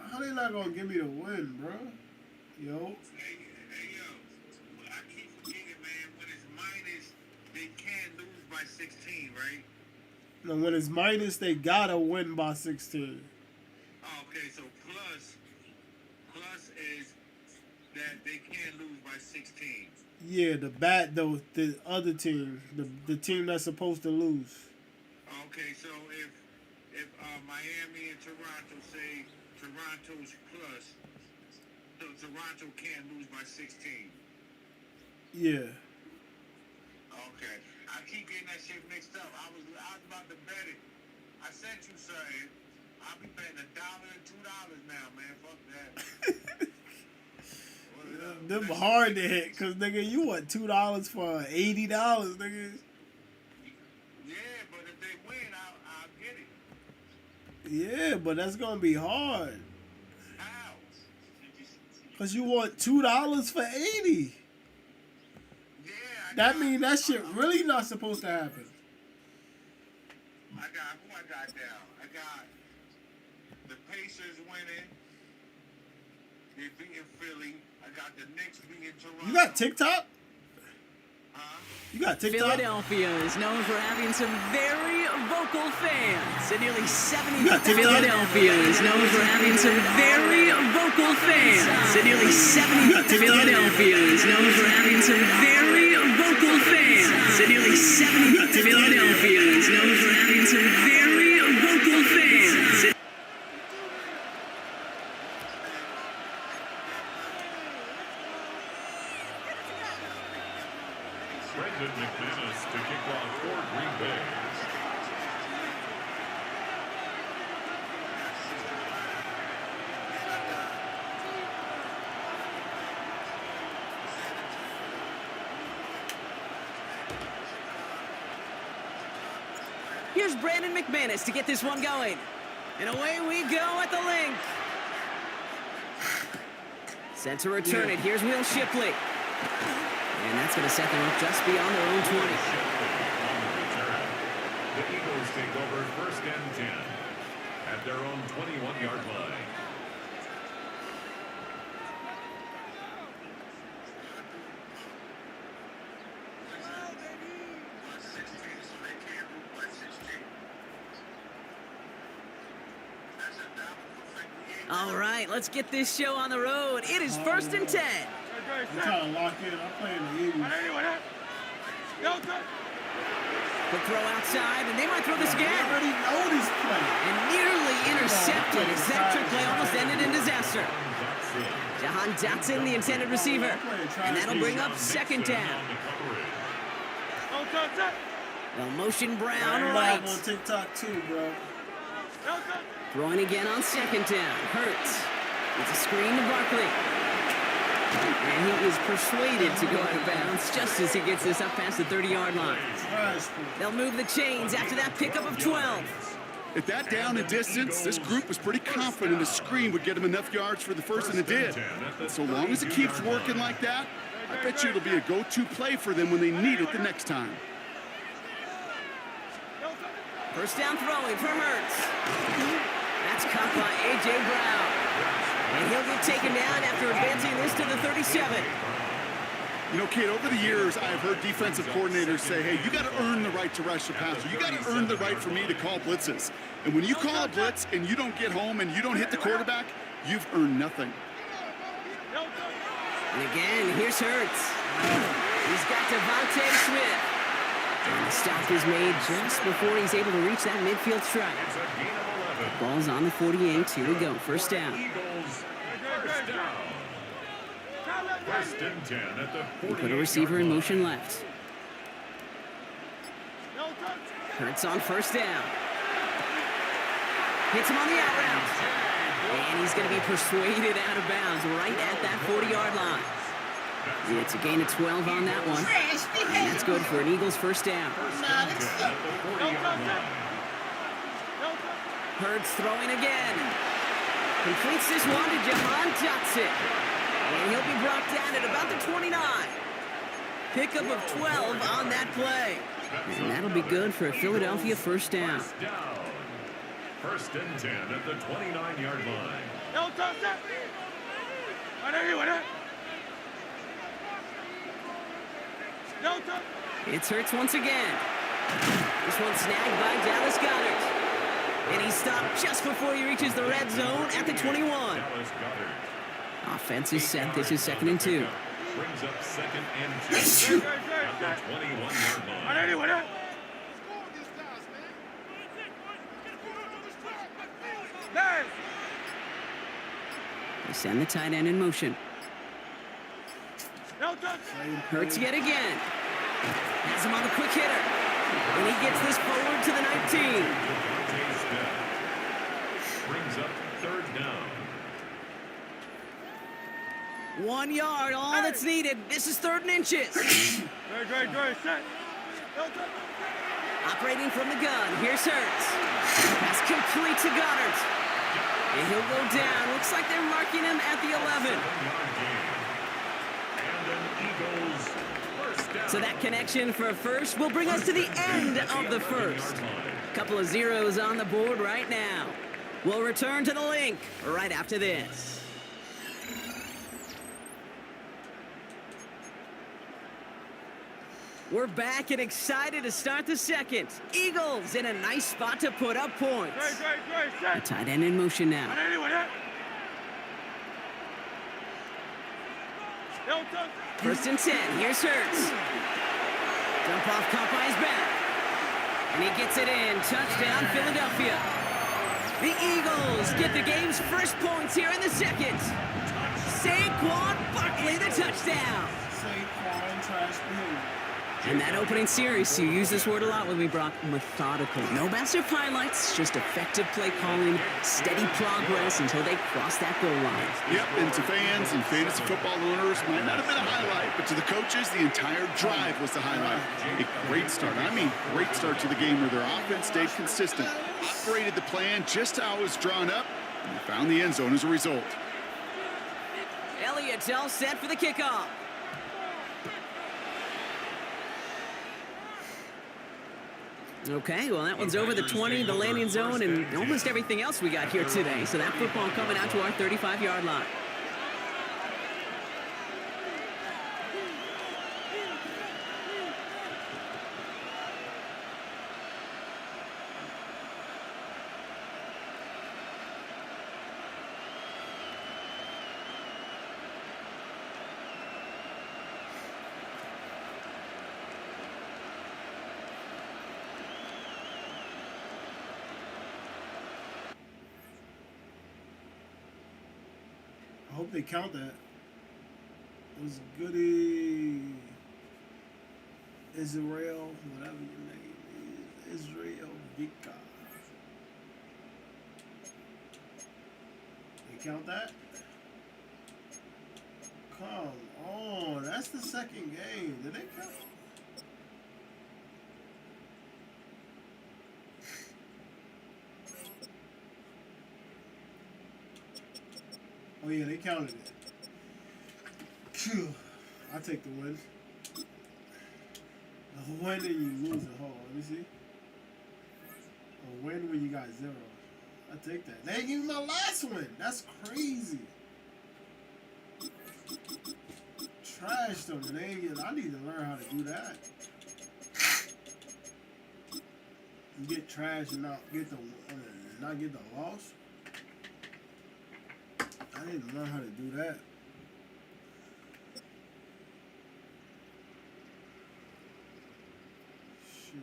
How they not gonna give me the win, bro? Yo. Hey, yo. I keep forgetting, man. When it's minus, they can't lose by 16, right? No, when it's minus, they gotta win by 16. Oh, okay, so plus is that they can't lose by 16. Yeah, the other team, the team that's supposed to lose. Okay, so if Miami and Toronto say Toronto's plus, so Toronto can't lose by 16. Yeah. Okay, I keep getting that shit mixed up. I was about to bet it. I sent you something. I'll be betting $1 and $2 now, man. Fuck that. Them hard to hit, cause nigga, you want $2 for $80, nigga. Yeah, but if they win, I'll get it. Yeah, but that's gonna be hard. How? Cause you want $2 for $80. Yeah, That mean that shit really not supposed to happen. I got who I got down. I got the Pacers winning. They beating Philly. I got the Knicks beating Toronto. You got TikTok? You got TikTok? Philadelphia is known for having some very vocal fans. And nearly 70. Philadelphia is known for having some very vocal fans. And nearly 70. Philadelphia is known for having some very vocal fans. And nearly 70. Philadelphia is known for having some very vocal fans. Brendan McManus to kick off for Green Bay. Here's Brandon McManus to get this one going. And away we go at the link. Set to return it. Here's Will Shipley. And that's going to set them up just beyond their own 20. The Eagles take over first and 10 at their own 21-yard line. All right, let's get this show on the road. It is first and 10. I'm trying to lock in. I'm playing the Eagles. The throw outside, and they might throw this again. I already know this play. And nearly intercepted as that trick play almost ended in disaster. Jahan Dotson, the intended receiver. And that'll bring up second down. They'll motion Brown right. I'm on TikTok too, bro. Throwing again on second down. Hurts. It's a screen to Barkley. And he is persuaded to go out of bounds just as he gets this up past the 30-yard line. They'll move the chains after that pickup of 12. At that down and distance, this group was pretty confident a screen would get him enough yards for the first, and it did. And so long as it keeps working like that, I bet you it'll be a go-to play for them when they need it the next time. First down throwing for Hurts. That's caught by A.J. Brown. And he'll get taken down after advancing this to the 37. You know, Kate, over the years, I've heard defensive coordinators say, hey, you got to earn the right to rush the passer. You got to earn the right for me to call blitzes. And when you call a blitz and you don't get home and you don't hit the quarterback, you've earned nothing. And again, here's Hurts. He's got Devontae Smith. And the stop is made just before he's able to reach that midfield strike. Ball's on the 48. Here we go. First down. First and 10 at the 48. Put a receiver in motion left. Hurts on first down. Hits him on the out route. And he's going to be persuaded out of bounds right at that 40-yard line. It's a gain of 12 on that one. And that's good for an Eagles first down. Hurts throwing again. Completes this one to Jahan Dotson. And he'll be brought down at about the 29. Pickup of 12 on that play. And that'll be good for a Philadelphia first down. First and 10 at the 29-yard line. It's Hurts once again. This one snagged by Dallas Goedert. And he stopped just before he reaches the red zone at the 21. Offense is set. This is second and 2. Brings up second and 2 at the 21-yard line. They send the tight end in motion. Hurts yet again. Has him on the quick hitter. And he gets this forward to the 19. Brings up third down. 1 yard, all that's needed. This is 3rd and inches. Set. Operating from the gun, here's Hurts. Pass complete to Goddard. And he'll go down. Looks like they're marking him at the 11. So that connection for a first will bring us to the end of the first. Couple of zeros on the board right now. We'll return to the link right after this. We're back and excited to start the second. Eagles in a nice spot to put up points. The tight end in motion now. First and 10. Here's Hurts. Dump off caught by his back. And he gets it in. Touchdown, Philadelphia. The Eagles get the game's first points here in the second. Saquon Barkley, the touchdown. Saquon trash behavior. In that opening series, you use this word a lot with me, Brock, methodical. No massive highlights, just effective play calling, steady progress until they cross that goal line. Yep, and to fans and fantasy football owners, might not have been a highlight, but to the coaches, the entire drive was the highlight. A great start. I mean, great start to the game where their offense stayed consistent, operated the plan just how it was drawn up, and they found the end zone as a result. Elliott's all set for the kickoff. Okay, well, that one's over the 20, the landing zone, and almost everything else we got here today. So that football coming out to our 35-yard line. I hope they count that. It was Goody Israel, whatever your name is, Israel Vika. They count that? Come on, that's the second game. Did they count? Oh yeah, they counted it. Phew. I take the win. A win and you lose at home. Let me see. A win when you got 0. I take that. They ain't even my last win. That's crazy. Trash them. They ain't get, I need to learn how to do that. You get trash and not get the loss. I need to learn how to do that. Shit.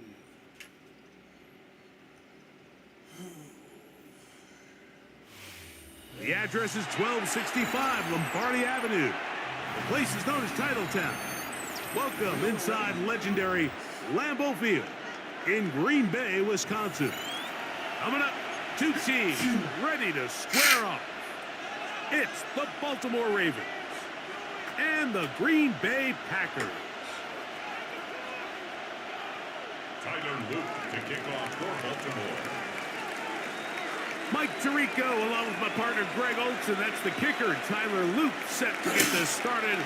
The address is 1265 Lombardi Avenue. The place is known as Titletown. Welcome inside legendary Lambeau Field in Green Bay, Wisconsin. Coming up, two teams ready to square off. It's the Baltimore Ravens and the Green Bay Packers. Tyler Luke to kick off for Baltimore. Mike Tirico along with my partner Greg Olson. That's the kicker. Tyler Luke set to get this started.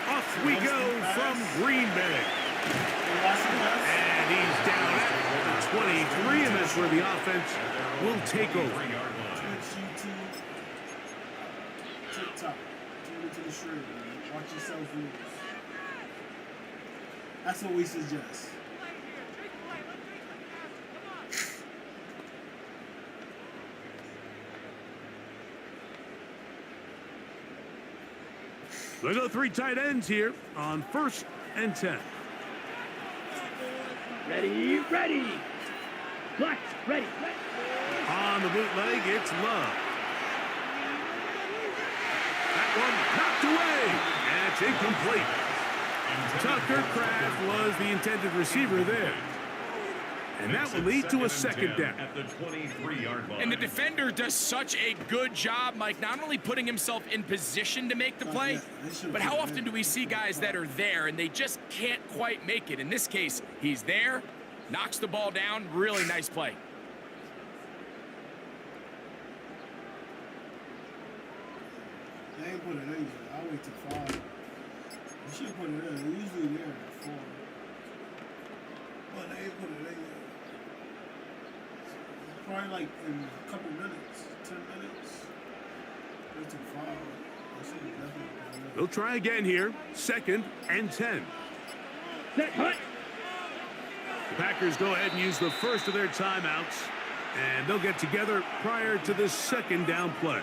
Off we go from Green Bay. And he's down at the 23, and that's where the offense will take over. TikTok. Turn it to the shred, man. Watch yourself lose. That's what we suggest. They go 3 tight ends here on 1st and 10. Ready. Flex, ready. On the bootleg, it's Love. That one knocked away. That's incomplete. Tucker Kraft was the intended receiver there. And that will lead to a second down. At the 23-yard line. And the defender does such a good job, Mike, not only putting himself in position to make the play, but how often do we see guys that are there and they just can't quite make it? In this case, he's there, knocks the ball down, really nice play. They ain't put it in yet. I'll wait till 5. They should put it in. They're usually there at 4. But they ain't put it in yet. Probably like in a couple minutes, 10 minutes. Wait till 5. They should definitely put it in. They'll try again here. 2nd and 10. Set, hut. The Packers go ahead and use the first of their timeouts, and they'll get together prior to this 2nd down play.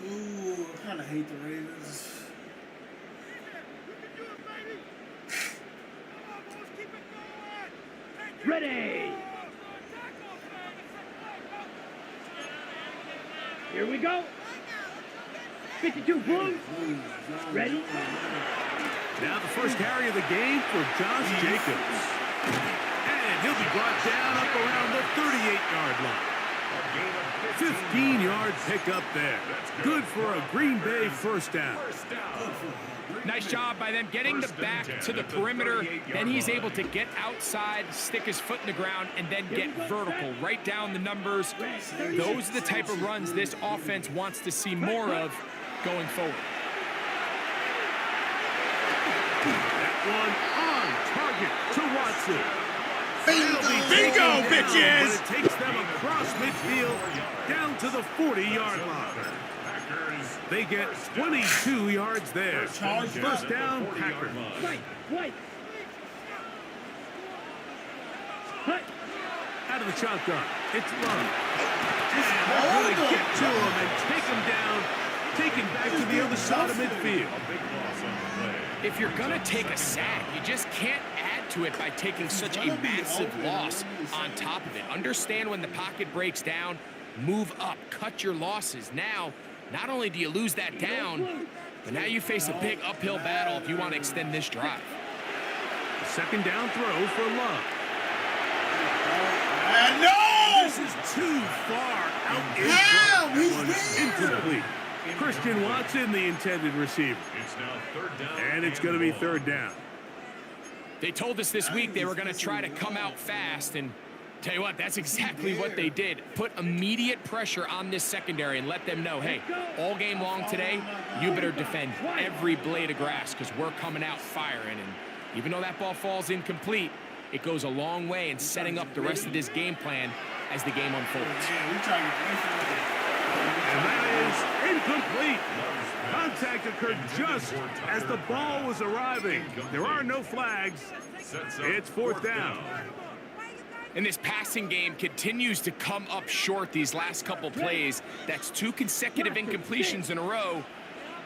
Ooh, I kind of hate the Ravens. Ready. Here we go. 52 Blues. Ready? Now the first carry of the game for Josh Jacobs. And he'll be brought down up around the 38-yard line. 15-yard pickup there. Good for a Green Bay first down. Nice job by them getting the back to the perimeter. Then he's able to get outside, stick his foot in the ground, and then get vertical, right down the numbers. Those are the type of runs this offense wants to see more of going forward. That one on target to Watson. Bingo, bitches! But it takes them across midfield down to the 40-yard line. They get 22 yards there. First down, Packers. Wait. Out of the shotgun, it's Love. They're going to get to him and take him down, taken back to the other side of midfield. If you're going to take a sack, you just can't add to it by taking such a massive loss on top of it. Understand when the pocket breaks down, move up, cut your losses. Now, not only do you lose that down, but now you face a big uphill battle if you want to extend this drive. The 2nd down throw for Love. No! This is too far out in How? front. That one's incomplete. Christian Watson, the intended receiver. It's now 3rd down. And it's going to be 3rd down. They told us this week they were going to try to come out fast, and tell you what, that's exactly what they did. Put immediate pressure on this secondary and let them know, hey, all game long today, you better defend every blade of grass because we're coming out firing. And even though that ball falls incomplete, it goes a long way in setting up the rest of this game plan as the game unfolds. And that is incomplete. Contact occurred just as the ball was arriving. There are no flags. It's 4th down. And this passing game continues to come up short these last couple plays. That's 2 consecutive incompletions in a row.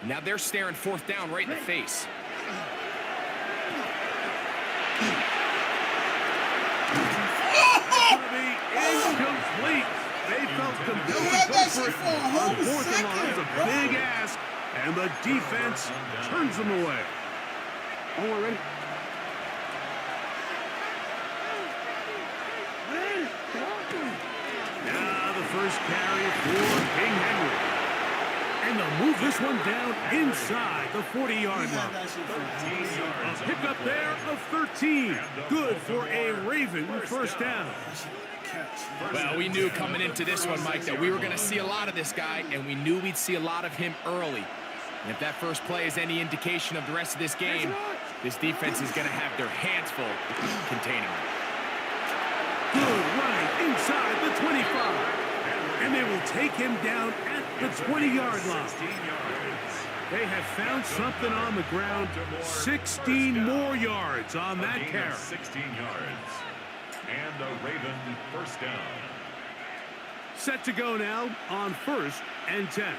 Now they're staring 4th down right in the face. Incomplete. They felt compelled to go for it on 4th and long. It's a big ask, and the defense turns them away. Oh, we're ready. Now the first carry for King Henry. And they'll move this one down inside the 40-yard line. A pickup there of 13. Good for a Raven first down. Well, we knew coming into this one, Mike, that we were going to see a lot of this guy, and we knew we'd see a lot of him early. And if that first play is any indication of the rest of this game, this defense is going to have their hands full containing him. Good running inside the 25. And they will take him down at the 20-yard line. They have found something on the ground. 16 more yards on that carry. 16 yards. And the Raven first down. Set to go now on 1st and 10.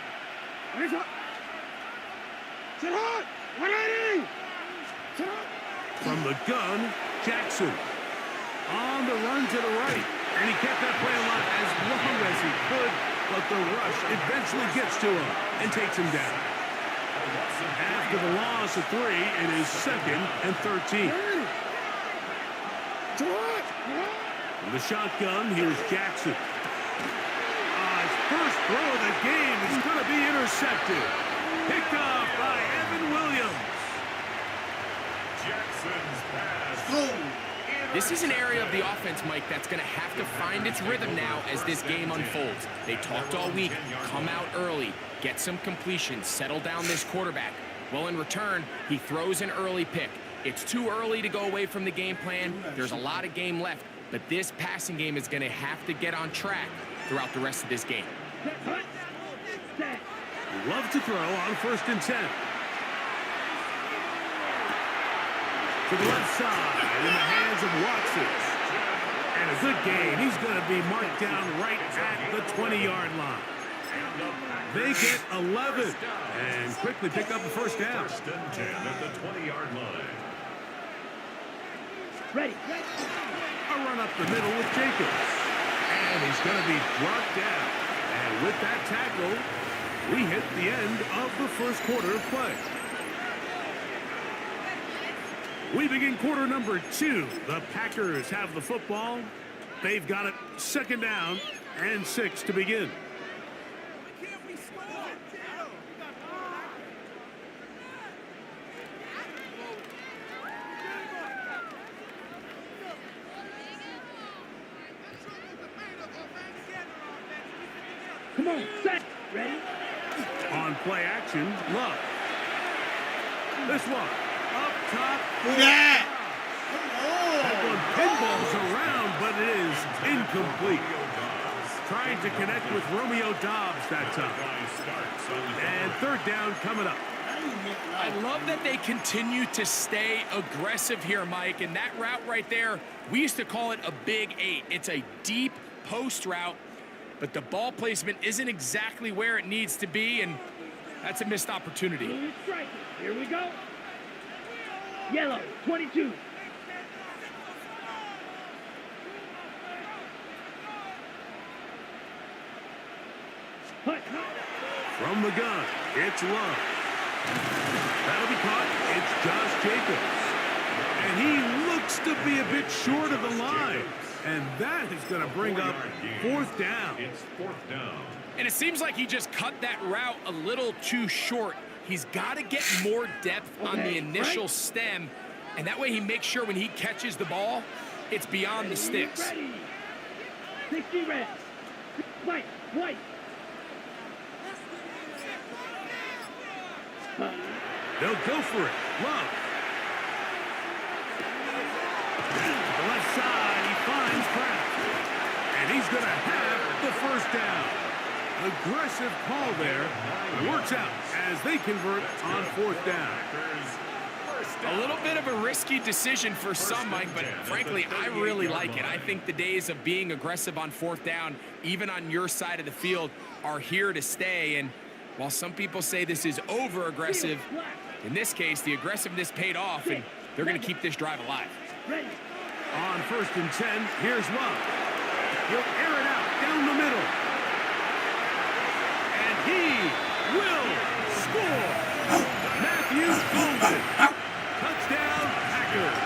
From the gun, Jackson. On the run to the right. And he kept that play alive as long as he could, but the rush eventually gets to him and takes him down. After the loss of 3, it is 2nd and 13. From the shotgun, here's Jackson. His first throw of the game is going to be intercepted. Picked off by Evan Williams. Jackson's pass. This is an area of the offense, Mike, that's going to have to find its rhythm now as this game unfolds. They talked all week, come out early, get some completions, settle down this quarterback. Well, in return, he throws an early pick. It's too early to go away from the game plan. There's a lot of game left, but this passing game is going to have to get on track throughout the rest of this game. Love to throw on 1st and 10. To the left side, in the hands of Watson. And a good gain. He's going to be marked down right at the 20-yard line. They get 11 and quickly pick up the first down. 1st and 10 at the 20-yard line. Ready. A run up the middle with Jacobs. And he's going to be brought down. And with that tackle, we hit the end of the first quarter of play. We begin quarter number 2. The Packers have the football. They've got it 2nd down and 6 to begin. Come on, set, ready? On play action, Love. This one, up top. Yeah! That one pinballs around, but it is incomplete. Trying to connect with Romeo Doubs that time. And 3rd down coming up. I love that they continue to stay aggressive here, Mike, and that route right there, we used to call it a big 8. It's a deep post route, but the ball placement isn't exactly where it needs to be, and that's a missed opportunity. Here we go. Yellow, 22. From the gun, it's Love. That'll be caught. It's Josh Jacobs. And he looks to be a bit short of the line. And that is going to bring up 4th down. It's 4th down. And it seems like he just cut that route a little too short. He's got to get more depth on the initial stem, and that way he makes sure when he catches the ball, it's beyond the sticks. 60 red. White. They'll go for it. Love. To the left side, he finds Pratt. And he's going to have the 1st down. Aggressive call there. Works out as they convert on 4th down. A little bit of a risky decision for some, Mike, but frankly, I really like it. I think the days of being aggressive on 4th down, even on your side of the field, are here to stay. And while some people say this is over-aggressive, in this case, the aggressiveness paid off, and they're going to keep this drive alive. On 1st and 10, here's Love. He'll air it out down the middle. And he will score. Matthew Golden. Touchdown, Packers.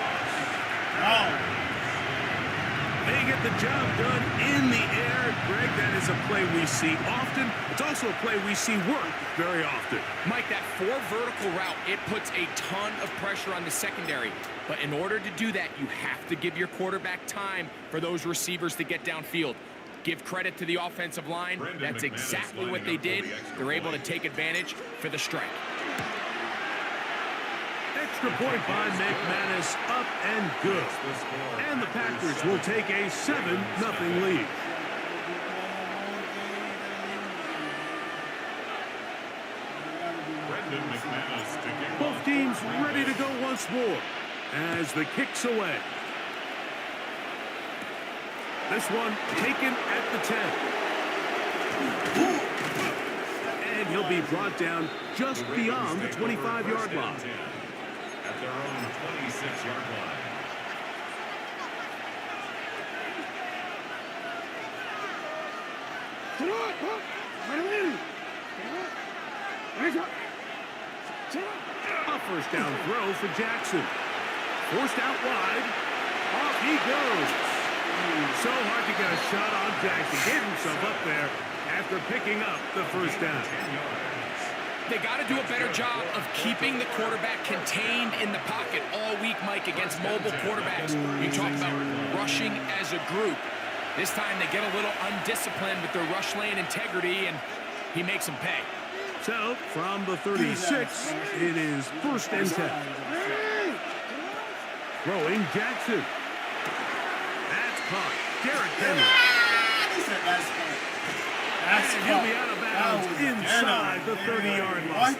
They get the job done in the air. Greg, that is a play we see often. It's also a play we see work very often. Mike, that 4 vertical route, it puts a ton of pressure on the secondary. But in order to do that, you have to give your quarterback time for those receivers to get downfield. Give credit to the offensive line. That's exactly what they did. They're able to take advantage for the strike. Extra point by McManus, up and good. And the Packers will take a 7-0 lead. Both teams ready to go once more as the kick's away. This one taken at the 10. And he'll be brought down just beyond the 25-yard line. At their own 26-yard line. first down throw for Jackson. Forced out wide. Off he goes. So hard to get a shot on Jackson. Gave himself up there after picking up the first down. They got to do a better job of keeping the quarterback contained in the pocket all week, Mike, against mobile quarterbacks. You talk about rushing as a group. This time they get a little undisciplined with their rush lane integrity, and he makes them pay. So, from the 36, it is 1st and 10. Throwing Jackson. That's caught. Derrick Henry. And he'll be out of bounds inside the 30-yard line.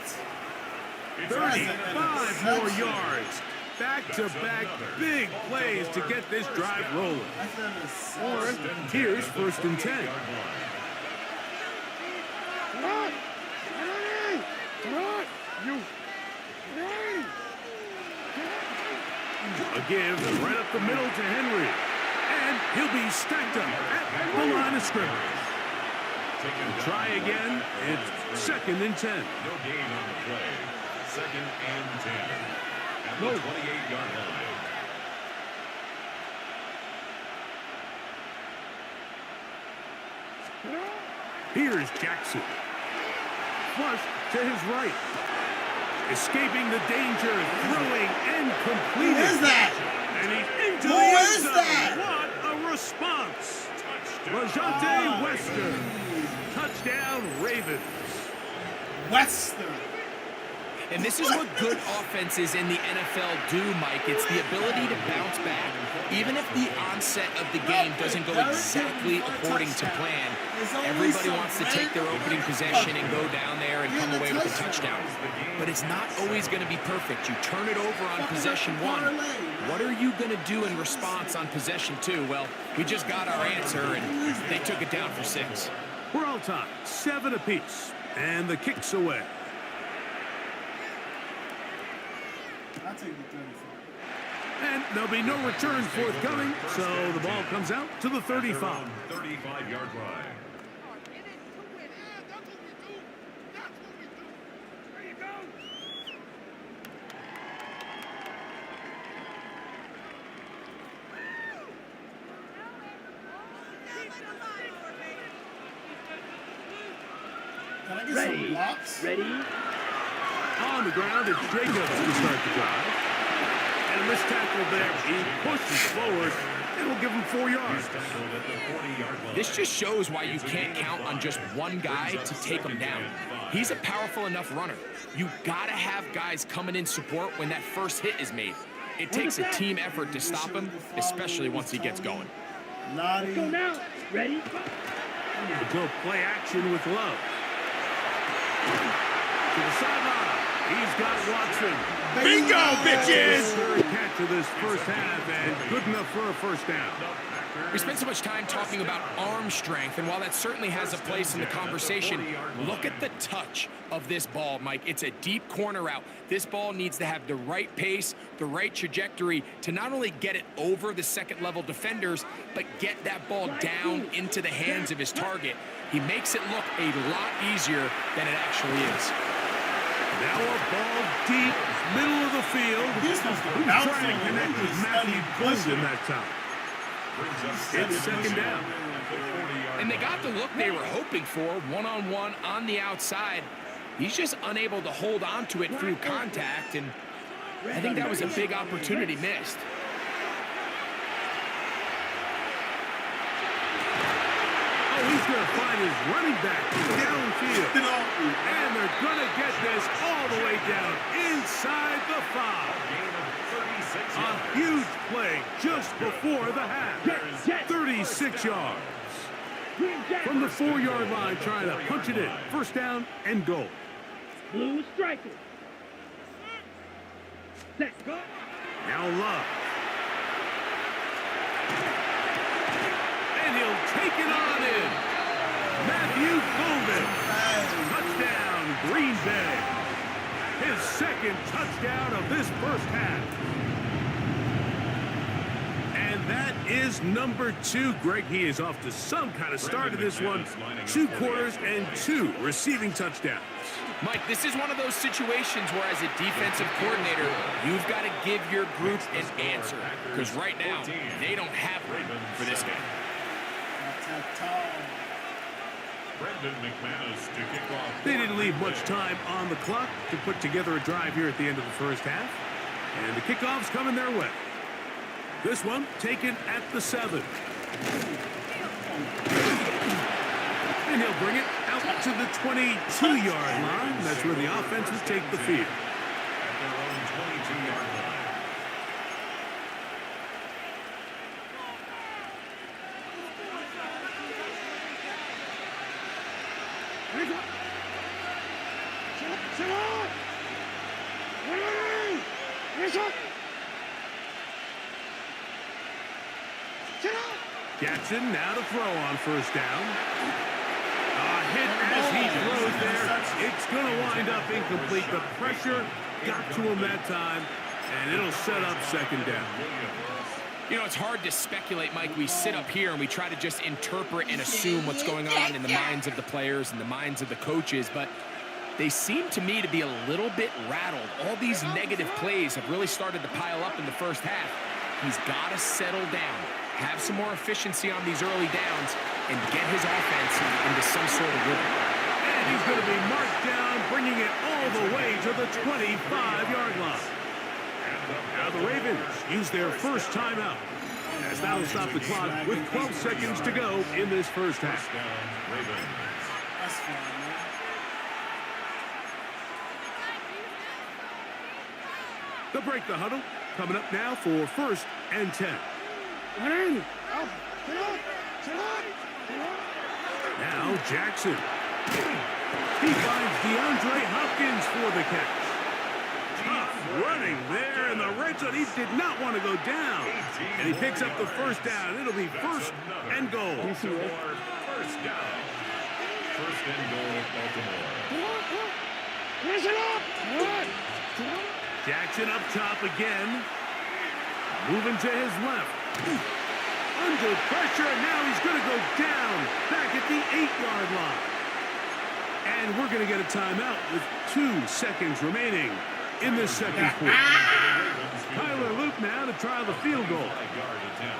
35 more yards. Back-to-back big plays to get this drive rolling. Or here's 1st and 10. A give right up the middle to Henry. And he'll be stacked up at the line of scrimmage. Try again. It's 2nd and 10. No gain on the play. 2nd and 10. At the 28-yard line. Here's Jackson. Flush to his right. Escaping the danger, throwing and completing. Who is that? And he's into Who the end is zone. that? What a response. Lajante Wester. Touchdown Ravens. Wester. And this is what good offenses in the NFL do, Mike. It's the ability to bounce back. Even if the onset of the game doesn't go exactly according to plan, everybody wants to take their opening possession and go down there and come away with a touchdown. But it's not always going to be perfect. You turn it over on possession 1. What are you going to do in response on possession 2? Well, we just got our answer, and they took it down for 6. We're all tied, 7 apiece. And the kick's away. I'll take the 35. And there'll be no return forthcoming, so the ball comes out to the 35. 35-yard line. Can I get some blocks? Ready? On the ground, it's Jacobs to start the drive. And a missed tackle there. He pushes forward. It will give him 4 yards. This just shows why you can't count on just one guy to take him down. He's a powerful enough runner. You gotta have guys coming in support when that first hit is made. It takes a team effort to stop him, especially once he gets going. Let's go now. Ready? We'll go play action with Love. To the sideline. He's got Watson. Bingo, bitches! Third catch of this first half, and good enough for a first down. We spent so much time talking about arm strength, and while that certainly has a place in the conversation, look at the touch of this ball, Mike. It's a deep corner route. This ball needs to have the right pace, the right trajectory to not only get it over the second-level defenders, but get that ball down into the hands of his target. He makes it look a lot easier than it actually is. Now a ball deep, middle of the field. Who's trying to connect with Matthew Golden that time? It's 2nd down. And they got the look they were hoping for, one-on-one on the outside. He's just unable to hold on to it through contact, and I think that was a big opportunity missed. Oh, he's going to find his running back downfield. And they're going to get this all the way down inside the 5. A huge play just before the half. 36 yards. From the 4-yard line, trying to punch it in. First down and goal. Blue striker. Let's go. Now Love. And he'll take it on in. Matthew Golden. Touchdown, Green Bay. His 2nd touchdown of this first half. And that is number 2. Greg, he is off to some kind of start of this one. 2 quarters and 2 receiving touchdowns. Mike, this is one of those situations where as a defensive coordinator, you've got to give your group an answer. Because right now, they don't have one for this game. They didn't leave much time on the clock to put together a drive here at the end of the first half. And the kickoff's coming their way. This one taken at the 7. And he'll bring it out to the 22-yard line. That's where the offense will take the field. At their own 22-yard line. Jackson now to throw on first down. Hit as he throws there. It's going to wind up incomplete. The pressure got to him that time, and it'll set up second down. You know, it's hard to speculate, Mike. We sit up here and we try to just interpret and assume what's going on in the minds of the players and the minds of the coaches, but they seem to me to be a little bit rattled. All these negative plays have really started to pile up in the first half. He's got to settle down, have some more efficiency on these early downs, and get his offense into some sort of rhythm. And he's going to be marked down, bringing it all the way to the 25-yard line. Now the Ravens use their first timeout, as that will stop the clock with 12 seconds to go in this first half. They'll break the huddle. Coming up now for 1st and 10. Now Jackson. He finds DeAndre Hopkins for the catch. Tough running there in the red zone. He did not want to go down. And he picks up the first down. It'll be 1st and goal. First down. 1st and goal, Baltimore. Jackson up top again. Moving to his left. Under pressure, and now he's going to go down back at the 8-yard line. And we're going to get a timeout with 2 seconds remaining in this second quarter. Tyler Luke now to try the field goal.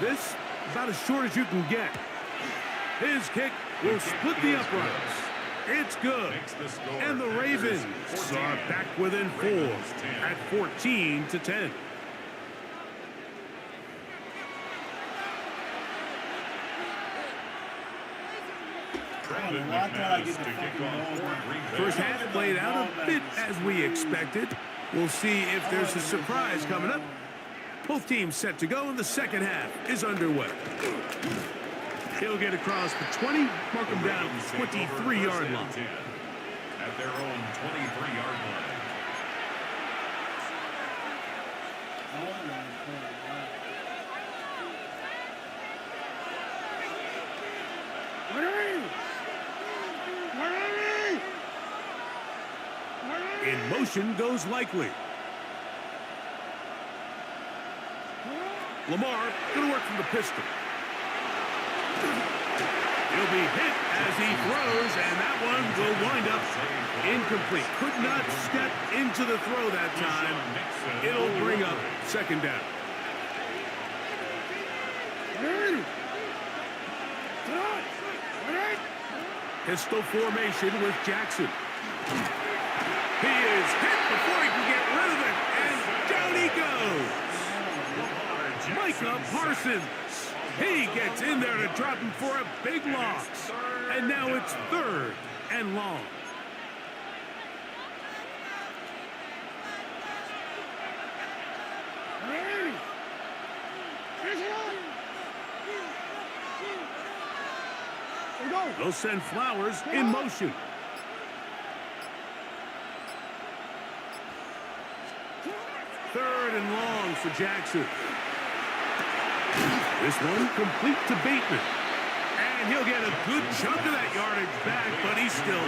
This about as short as you can get. His kick will split the uprights. It's good. And the Ravens are back within 4 at 14-10. First half played out a bit as we expected. We'll see if there's a surprise coming up. Both teams set to go, and the second half is underway. He'll get across the 20, mark him down at the 23-yard line. At their own 23-yard line. In motion goes Likely. Lamar going to work from the pistol. He'll be hit as he throws, and that one will wind up incomplete. Could not step into the throw that time. It'll bring up second down. Pistol formation with Jackson. He is hit before he can get rid of it, and down he goes. Micah Parsons. He gets in there to drop him for a big loss. And now it's 3rd and long. They'll send Flowers in motion. Third and long for Jackson. This one complete to Bateman. And he'll get a good chunk of that yardage back, but he's still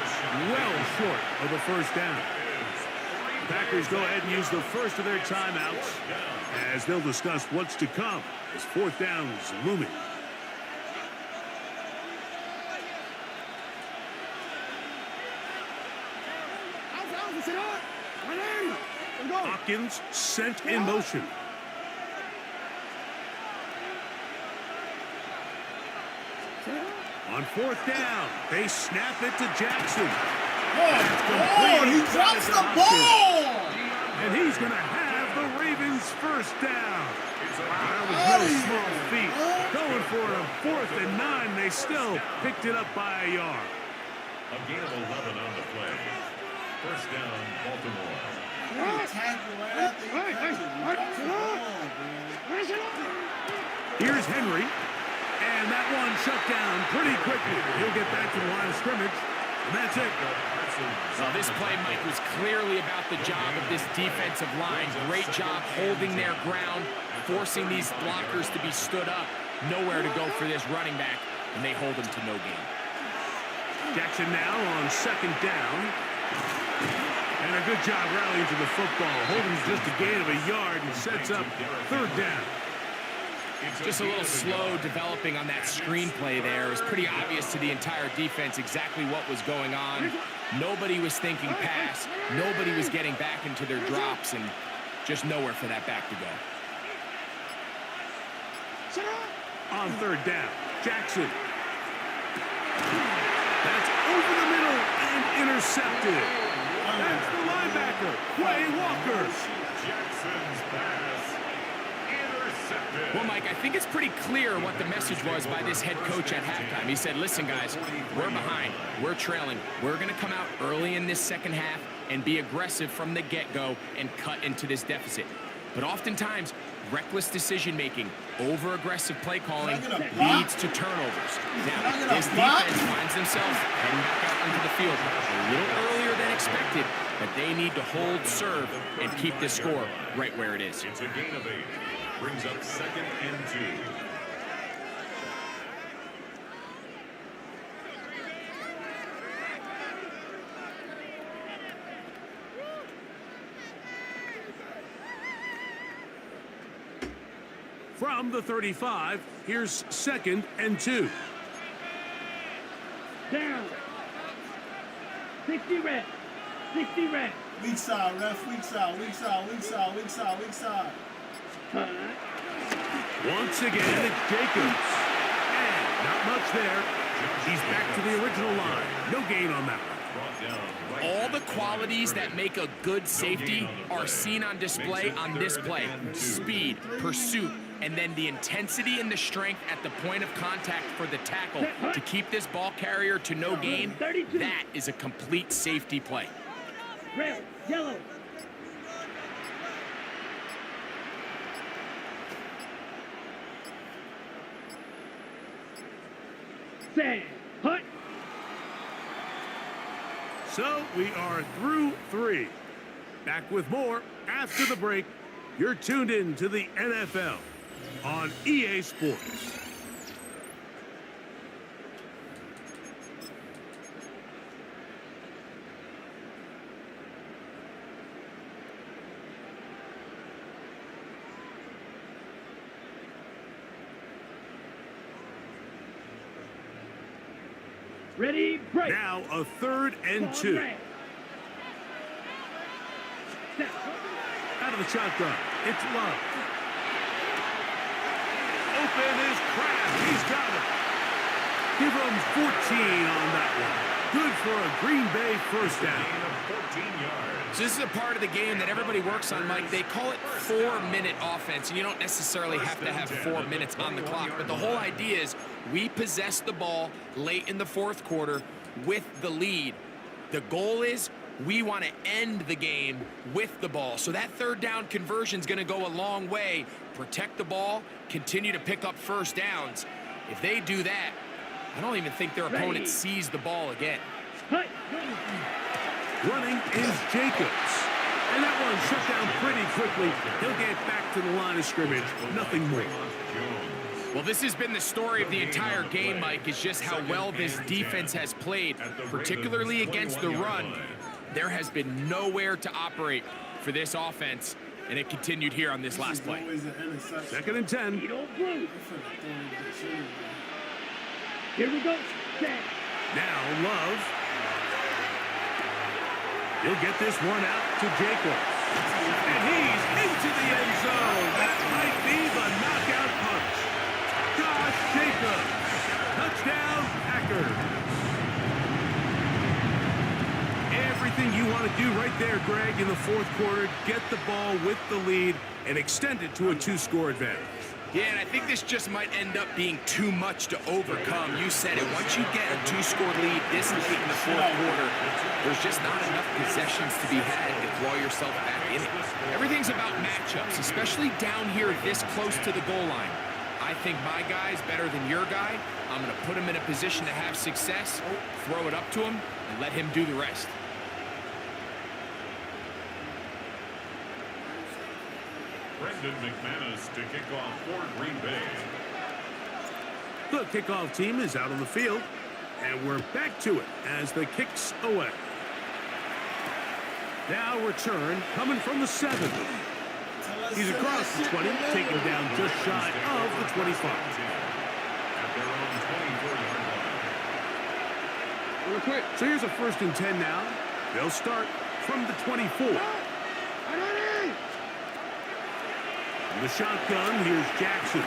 well short of the first down. Packers go ahead and use the first of their timeouts as they'll discuss what's to come as 4th down is looming. seconds sent in motion. On 4th down, they snap it to Jackson. He drops the ball! And he's going to have the Ravens first down. That was no small feat. Going for a 4th and 9. They still picked it up by a yard. A gain of 11 on the play. First down, Baltimore. Here's Henry. And that one shut down pretty quickly. He'll get back to the line of scrimmage. And that's it. Well, this play, Mike, was clearly about the job of this defensive line. Great job holding their ground, forcing these blockers to be stood up. Nowhere to go for this running back, and they hold him to no gain. Jackson now on 2nd down. And a good job rallying to the football. Holding just a gain of a yard and sets up 3rd down. Just a little slow developing on that screenplay there. It was pretty obvious to the entire defense exactly what was going on. Nobody was thinking pass. Nobody was getting back into their drops, and just nowhere for that back to go. On 3rd down, Jackson. That's over the middle and intercepted. That's the linebacker, Quay Walker. Jackson's pass intercepted. Well, Mike, I think it's pretty clear what the message was by this head coach at halftime. He said, listen, guys, we're behind. We're trailing. We're going to come out early in this second half and be aggressive from the get-go and cut into this deficit. But oftentimes, reckless decision-making, over-aggressive play calling leads to turnovers. Now, this defense finds themselves heading back out onto the field a little earlier than expected, but they need to hold serve and keep this score right where it is. It's a gain of 8. Brings up 2nd and 2. From the 35, here's 2nd and 2. Down. 60 red. 60 red. Weak side, ref. Weak side, weak side, weak side, weak side, weak side. Once again, it's Jacobs. And not much there. He's back to the original line. No gain on that one. All the qualities that make a good safety are seen on display on this play. Speed, pursuit, and then the intensity and the strength at the point of contact for the tackle to keep this ball carrier to no gain. That is a complete safety play. Red, yellow. Sand, hut. So we are through 3. Back with more after the break. You're tuned in to the NFL on EA Sports. Ready, break. Now a 3rd and 2. Out of the shotgun, it's Love. Open is Kraft. He's got it. Give him 14 on that one. Good for a Green Bay first down. 14 yards. So this is a part of the game that everybody works on, Mike. They call it 4-minute offense, and you don't necessarily have to have 4 minutes on the clock. But the whole idea is we possess the ball late in the 4th quarter with the lead. The goal is we want to end the game with the ball. So that 3rd down conversion is going to go a long way. Protect the ball, continue to pick up first downs. If they do that, I don't even think their opponent sees the ball again. Running is Jacobs. And that one shut down pretty quickly. He'll get back to the line of scrimmage. Nothing more. Well, this has been the story of the entire game, Mike, is just how well this defense has played, particularly against the run. There has been nowhere to operate for this offense, and it continued here on this last play. 2nd and 10. Here we go. Now Love. He'll get this one out to Jacobs. And he's into the end zone. That might be the knockout punch. Josh Jacobs. Touchdown, Packers. Everything you want to do right there, Greg, in the fourth quarter. Get the ball with the lead and extend it to a 2-score advantage. Yeah, and I think this just might end up being too much to overcome. You said it. Once you get a 2-score lead this late in the fourth quarter, there's just not enough possessions to be had to claw yourself back in it. Everything's about matchups, especially down here this close to the goal line. I think my guy's better than your guy. I'm going to put him in a position to have success, throw it up to him, and let him do the rest. Brendan McManus to kick off for Green Bay. The kickoff team is out on the field, and we're back to it as the kick's away. Now return coming from the 7. He's across the 20, taken down just shy of the 25. At their own 24-yard line. So here's a 1st and 10 now. They'll start from the 24. In the shotgun, here's Jackson.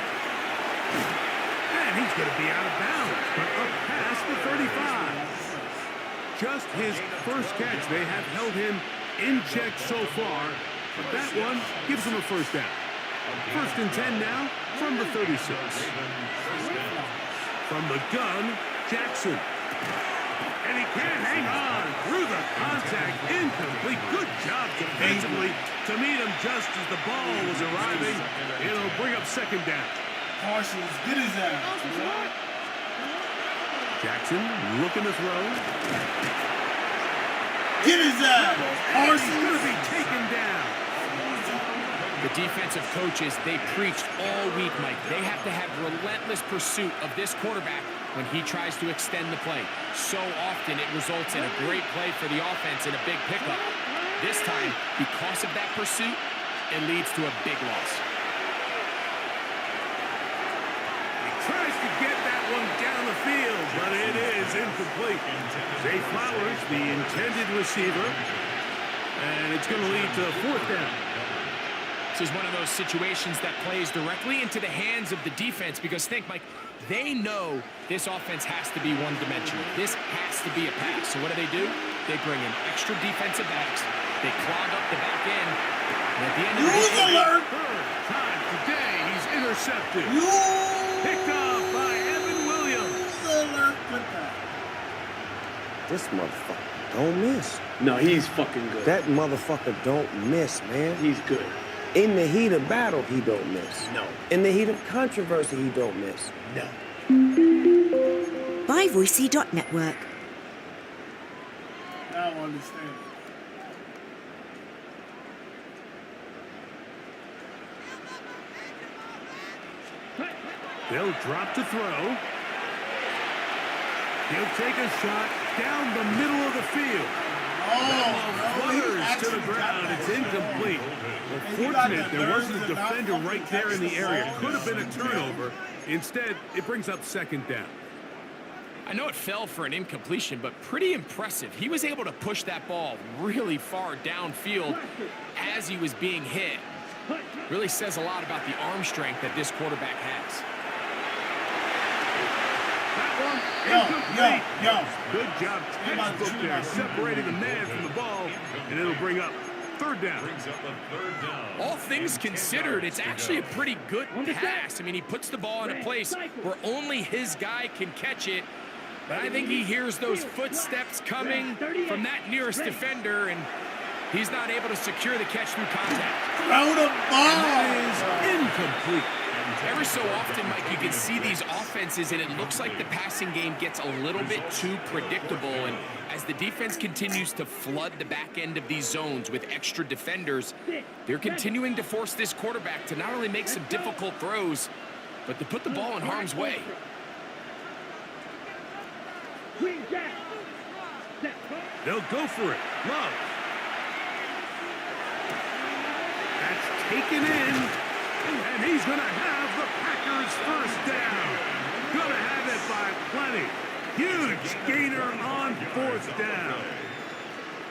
And he's going to be out of bounds, but up past the 35. Just his first catch. They have held him in check so far, but that one gives him a 1st down. 1st and 10 now from the 36. From the gun, Jackson. And he can't hang on through the contact. Incomplete. Good job defensively to meet him just as the ball was arriving. It'll bring up 2nd down. Parsons, get his ass. Jackson looking to throw. Get his ass. Parsons going to be taken down. The defensive coaches, they preached all week, Mike. They have to have relentless pursuit of this quarterback when he tries to extend the play. So often it results in a great play for the offense and a big pickup. This time, because of that pursuit, it leads to a big loss. He tries to get that one down the field, but it is incomplete. Zay Flowers, the intended receiver, and it's going to lead to 4th down. This is one of those situations that plays directly into the hands of the defense because think, Mike, they know this offense has to be one-dimensional. This has to be a pass. So what do? They bring in extra defensive backs. They clog up the back end. And at the end of the day, alert! Third time today, he's intercepted. Picked off by Evan Williams. This motherfucker don't miss. No, he's fucking good. That motherfucker don't miss, man. He's good. In the heat of battle, he don't miss. No. In the heat of controversy, he don't miss. No. By Voicey.network. Now I understand. They'll drop to throw. He'll take a shot down the middle of the field. Flutters to the ground. It's incomplete. Well, fortunate there wasn't a defender right there in the area. Could have been a turnover. Instead, it brings up 2nd down. I know it fell for an incompletion, but pretty impressive. He was able to push that ball really far downfield as he was being hit. Really says a lot about the arm strength that this quarterback has. Yo. Good job, textbook there, separating the man from the ball, and it'll bring up 3rd down. All things considered, it's actually a pretty good pass. I mean, he puts the ball in a place where only his guy can catch it, but I think he hears those footsteps coming from that nearest defender, and he's not able to secure the catch through contact. Throw the ball! That is incomplete. Every so often, Mike, you can see these offenses, and it looks like the passing game gets a little bit too predictable. And as the defense continues to flood the back end of these zones with extra defenders, they're continuing to force this quarterback to not only make some difficult throws, but to put the ball in harm's way. They'll go for it. Love. That's taken in. And he's going to have the Packers 1st down. Going to have it by plenty. Huge gainer on 4th down.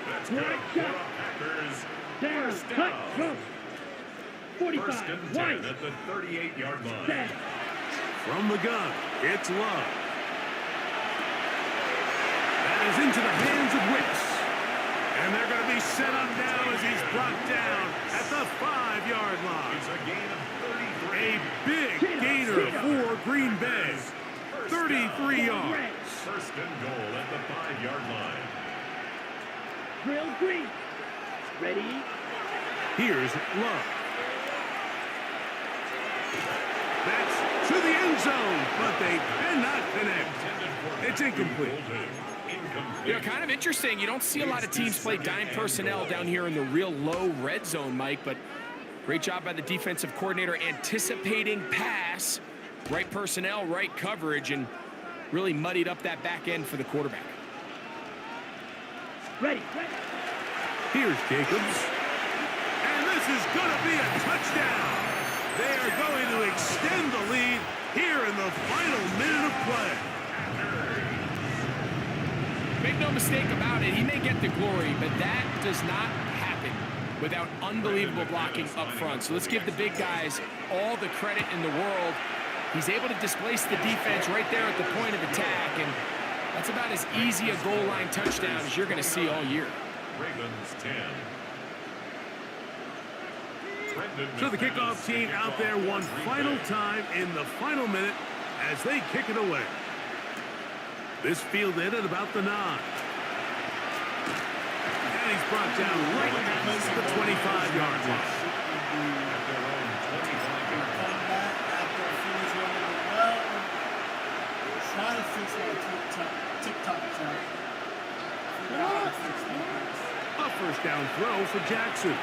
That's good for the Packers. down. Cut. 45. First and 10 at the 38-yard line. From the gun, it's Love. That is into the hands of Wicks. And they're going to be set up now as he's brought down at the 5-yard line. It's a gain of 33. A big gainer for Green Bay. 33 yards. First and goal at the 5-yard line. Drill green. Ready? Here's Love. That's to the end zone, but they cannot connect. It's incomplete. You know, kind of interesting. You don't see a lot of teams play dime personnel down here in the real low red zone, Mike, but great job by the defensive coordinator anticipating pass, right personnel, right coverage, and really muddied up that back end for the quarterback. Ready. Here's Jacobs. And this is going to be a touchdown. They are going to extend the lead here in the final minute of play. Make no mistake about it, he may get the glory, but that does not happen without unbelievable blocking up front. So let's give the big guys all the credit in the world. He's able to displace the defense right there at the point of attack, and that's about as easy a goal line touchdown as you're going to see all year. Ravens 10. So the kickoff team out there one final time in the final minute as they kick it away. This fielded at about the 9. And he's brought down right at the 25-yard line. Try to fix my TikTok account. A first down throw for Jackson.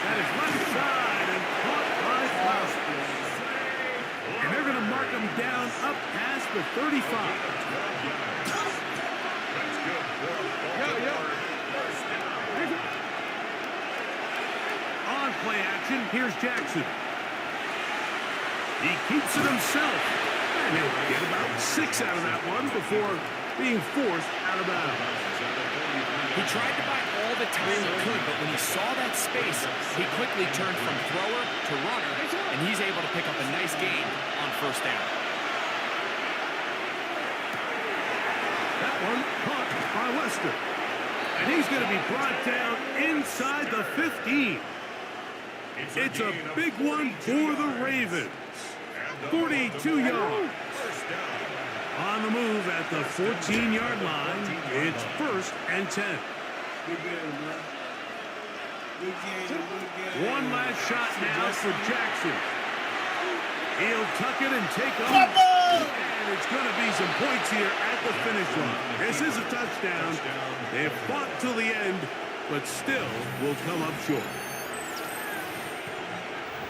That is left side and caught by Foster. And they're going to mark him down up past the 35. On play action, here's Jackson. He keeps it himself. And he'll get about 6 out of that one before being forced out of bounds. He tried to buy all the time he could, but when he saw that space, he quickly turned from thrower to runner, and he's able to pick up a nice gain on first down. That one caught by Lester. And he's going to be brought down inside the 15. It's a big one for the Ravens. 42 yards. On the move at the 14-yard line, it's first and 10. One last shot now for Jackson. He'll tuck it and take off. And it's going to be some points here at the finish line. This is a touchdown. They've fought till the end, but still will come up short.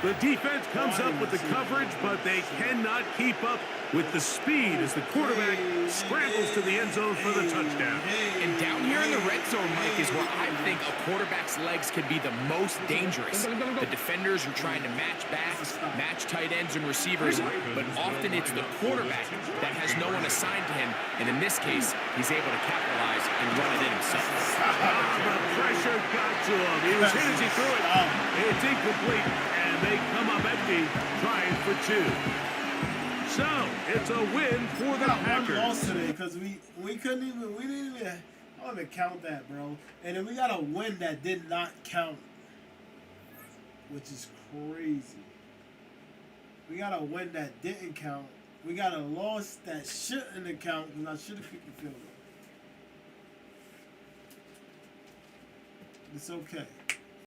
The defense comes up with the coverage, but they cannot keep up with the speed as the quarterback scrambles to the end zone for the touchdown. And down here in the red zone, Mike, is where I think a quarterback's legs can be the most dangerous. The defenders are trying to match backs, match tight ends and receivers, but often it's the quarterback that has no one assigned to him, and in this case, he's able to capitalize and run it in himself. The pressure got to him. He was hit as he threw it. It's incomplete, and they come up empty, trying for 2. So it's a win for the Packers. We lost today because we didn't even I don't even count that, bro. And then we got a win that did not count, which is crazy. We got a win that didn't count. We got a loss that shouldn't count because I should have kicked the field goal. It's okay.